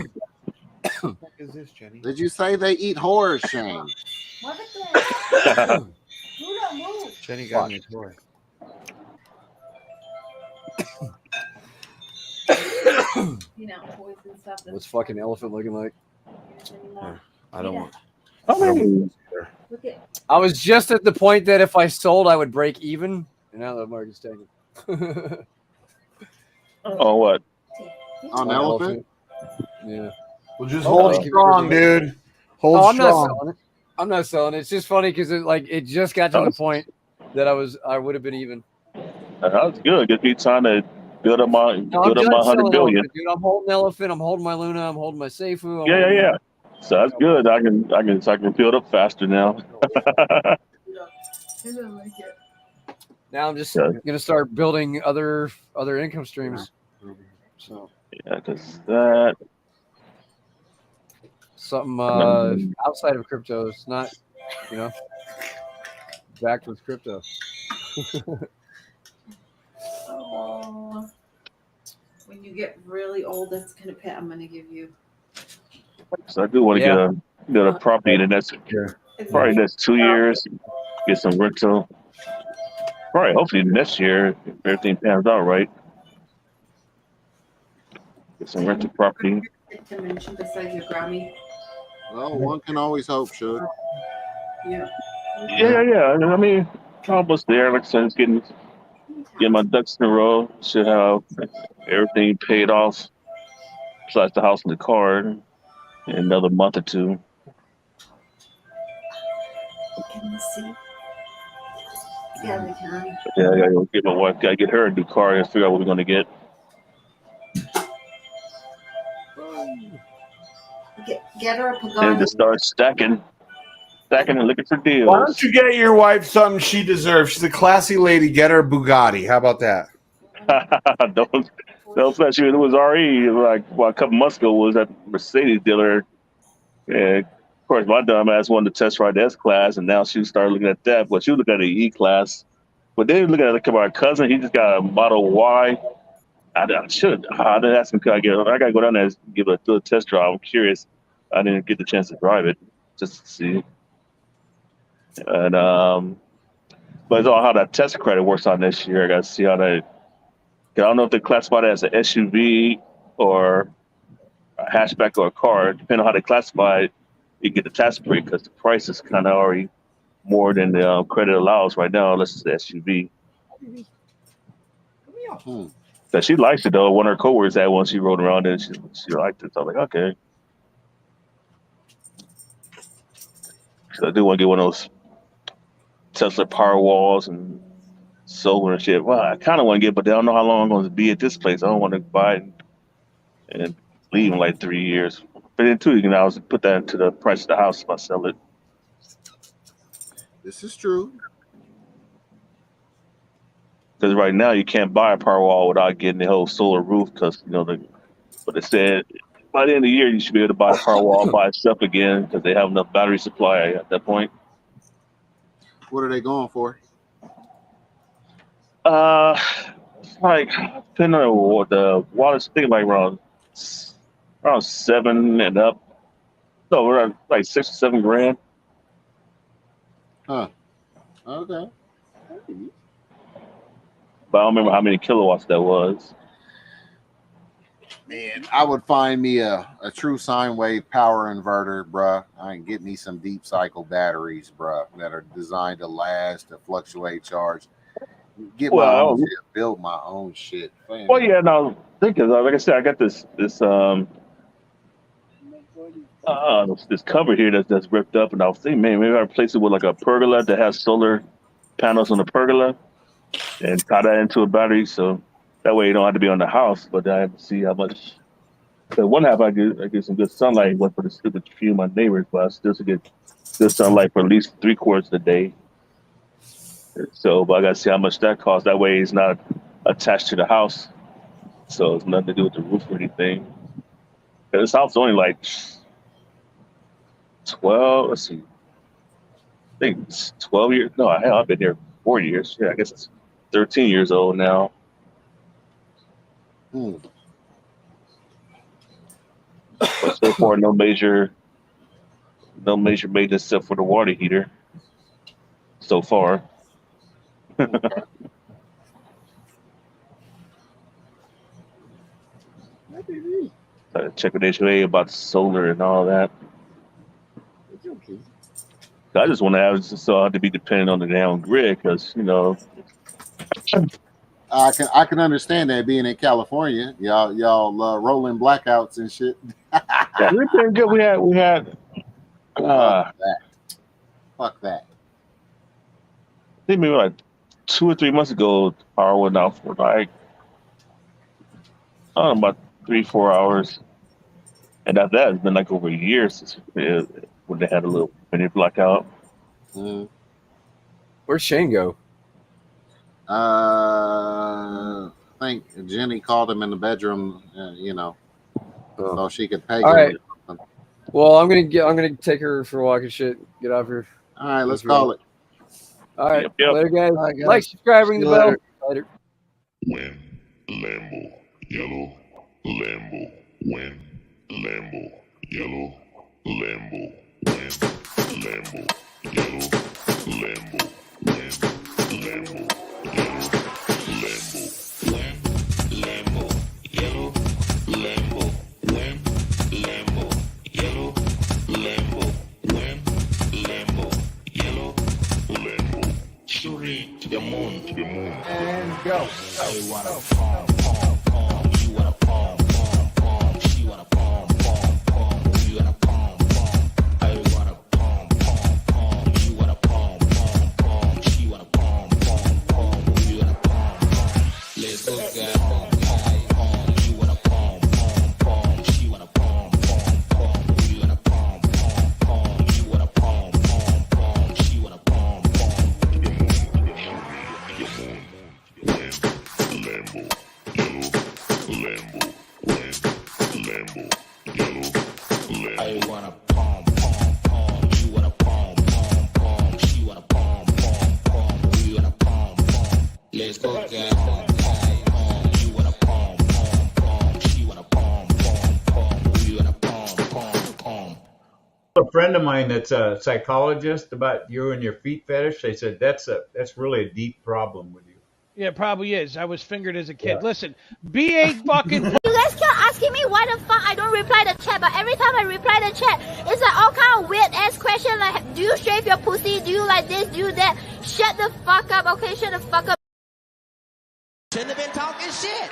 What is this, Jenny? Did you say they eat horse, Shane? Jenny got me a toy. You know, toys and stuff. What's fucking elephant looking like? I don't want. I was just at the point that if I sold, I would break even, and now the market's taking. Oh, what? On elephant? Yeah. Well, just hold strong, dude. Hold strong. I'm not selling it. It's just funny because it just got to the point that I would have been even. That was good. Gives me time to build up my 100 billion. Elephant, dude. I'm holding elephant. I'm holding my Luna. I'm holding my Seifu. Yeah. So that's good. I can build up faster now. Now I'm just gonna start building other income streams. So yeah, because that something outside of crypto. It's not, backed with crypto. Oh, when you get really old, that's kind of pet I'm going to give you. So I do want to get a property in the next probably next 2 years. Get some rental. Probably hopefully next year if everything pans out right. Get some rental property. Dimension besides your Grammy. Well, one can always hope, sure. Yeah. Yeah. I mean, almost there. Like I said, it's getting my ducks in a row. Should have everything paid off, besides the house and the car, in another month or two. Can you see? Yeah, we can. Yeah, I gotta get my wife. Gotta get her a new car and figure out what we're gonna get. Get her a And Pagani. just start stacking and looking for deals. Why don't you get your wife something she deserves? She's a classy lady. Get her a Bugatti. How about that? Don't flash you. It was RE a couple months ago. Was at Mercedes dealer. And of course, my dumb ass wanted to test ride the S class, and now she started looking at that. But she was looking at the E class. But then look at my cousin. He just got a Model Y. I didn't ask him. I gotta go down there and give it a test drive. I'm curious. I didn't get the chance to drive it just to see. And but it's all how that test credit works on this year. I got to see how that. I don't know if they classify it as an SUV or a hatchback or a car, depending on how they classify it, you get the tax break because the price is kind of already more than the credit allows right now, unless it's the SUV. So she likes it though. One of her coworkers had one. She rode around and she liked it. So I'm like, okay. So I do want to get one of those Tesla power walls and solar and shit. Well, I kind of want to get, but they don't know how long I'm going to be at this place. I don't want to buy it and leave in like 3 years. But then too, I was put that into the price of the house if I sell it. This is true. Because right now you can't buy a power wall without getting the whole solar roof. Because but it said by the end of the year you should be able to buy a power wall by itself again because they have enough battery supply at that point. What are they going for? It's like depending on what the water's thing, like around 7 and up. No, around like 6 or 7 grand. Huh. Okay. But I don't remember how many kilowatts that was. Man, I would find me a true sine wave power inverter, bruh. I can get me some deep cycle batteries, bruh, that are designed to last, to fluctuate charge. Get my own shit, build my own shit. Man. Well, yeah, no, thinking like I said, I got this cover here that's ripped up, and I was thinking, man, maybe I replace it with like a pergola that has solar panels on the pergola, and tie that into a battery, so that way you don't have to be on the house. But I have to see how much. So one half I get some good sunlight, went for the stupid few of my neighbors, but I still get good sunlight for at least 3/4 of the day. So, but I gotta see how much that costs. That way it's not attached to the house, so it's nothing to do with the roof or anything. This house is only like 12. Let's see, I think it's 12 years. No, I've been here 4 years. Yeah, I guess it's 13 years old now. But so far, no major maintenance except for the water heater. So far. Check with HOA about solar and all that. I just want to have so I have to be dependent on the damn grid because I can understand that being in California, y'all rolling blackouts and shit. Yeah, we've been good. We had. Fuck that. I think maybe like 2 or 3 months ago, the power went out for like I don't know, about 3-4 hours, and after that, it's been like over a year since when they had a little mini blackout. Where's Shane go? I think Jenny called him in the bedroom, so she could pay. All right. Well, I'm gonna take her for a walk and shit. Get off here. All right, let's call it. All right, Yep. later, guys. All right, guys. Like, subscribe, ring the bell. Later. Later. When Lambo, yellow, Lambo, when Lambo, yellow, Lambo, when Lambo, yellow, Lambo, when Lambo, yellow, Lambo, when Lambo, yellow, Lambo, when Lambo, yellow, Lambo, when Lambo, yellow, Lambo, shooting to the moon, And go. I wanna palm, palm, palm. You wanna palm, palm, palm. She wanna palm, palm, palm. You wanna palm, palm. I wanna palm, palm, palm. You wanna palm, palm, palm. She wanna palm, palm, palm. You wanna palm, palm. Let's go, guys. Palm, palm, palm. You wanna palm, palm, palm. She wanna palm, palm, palm. You wanna palm, palm, palm. You wanna palm, palm, palm. She wanna palm, palm. When Lambo, yellow, Lambo, when Lambo, yellow, Lambo. I wanna palm, palm, palm. You wanna palm, palm, palm. She wanna palm, palm, palm. We wanna palm, palm. Let's go, guys. Palm, palm, palm. You wanna palm, palm, palm. She wanna palm, palm, palm. We wanna palm, palm, palm. A friend of mine that's a psychologist about you and your feet fetish. They said that's really a deep problem with you. Yeah, it probably is. I was fingered as a kid. Listen, be a fucking. You guys keep asking me why the fuck I don't reply the chat, but every time I reply the chat, it's like all kind of weird ass question like, do you shave your pussy? Do you like this? Do you that? Shut the fuck up, okay? Shut the fuck up. Shouldn't have been talking shit.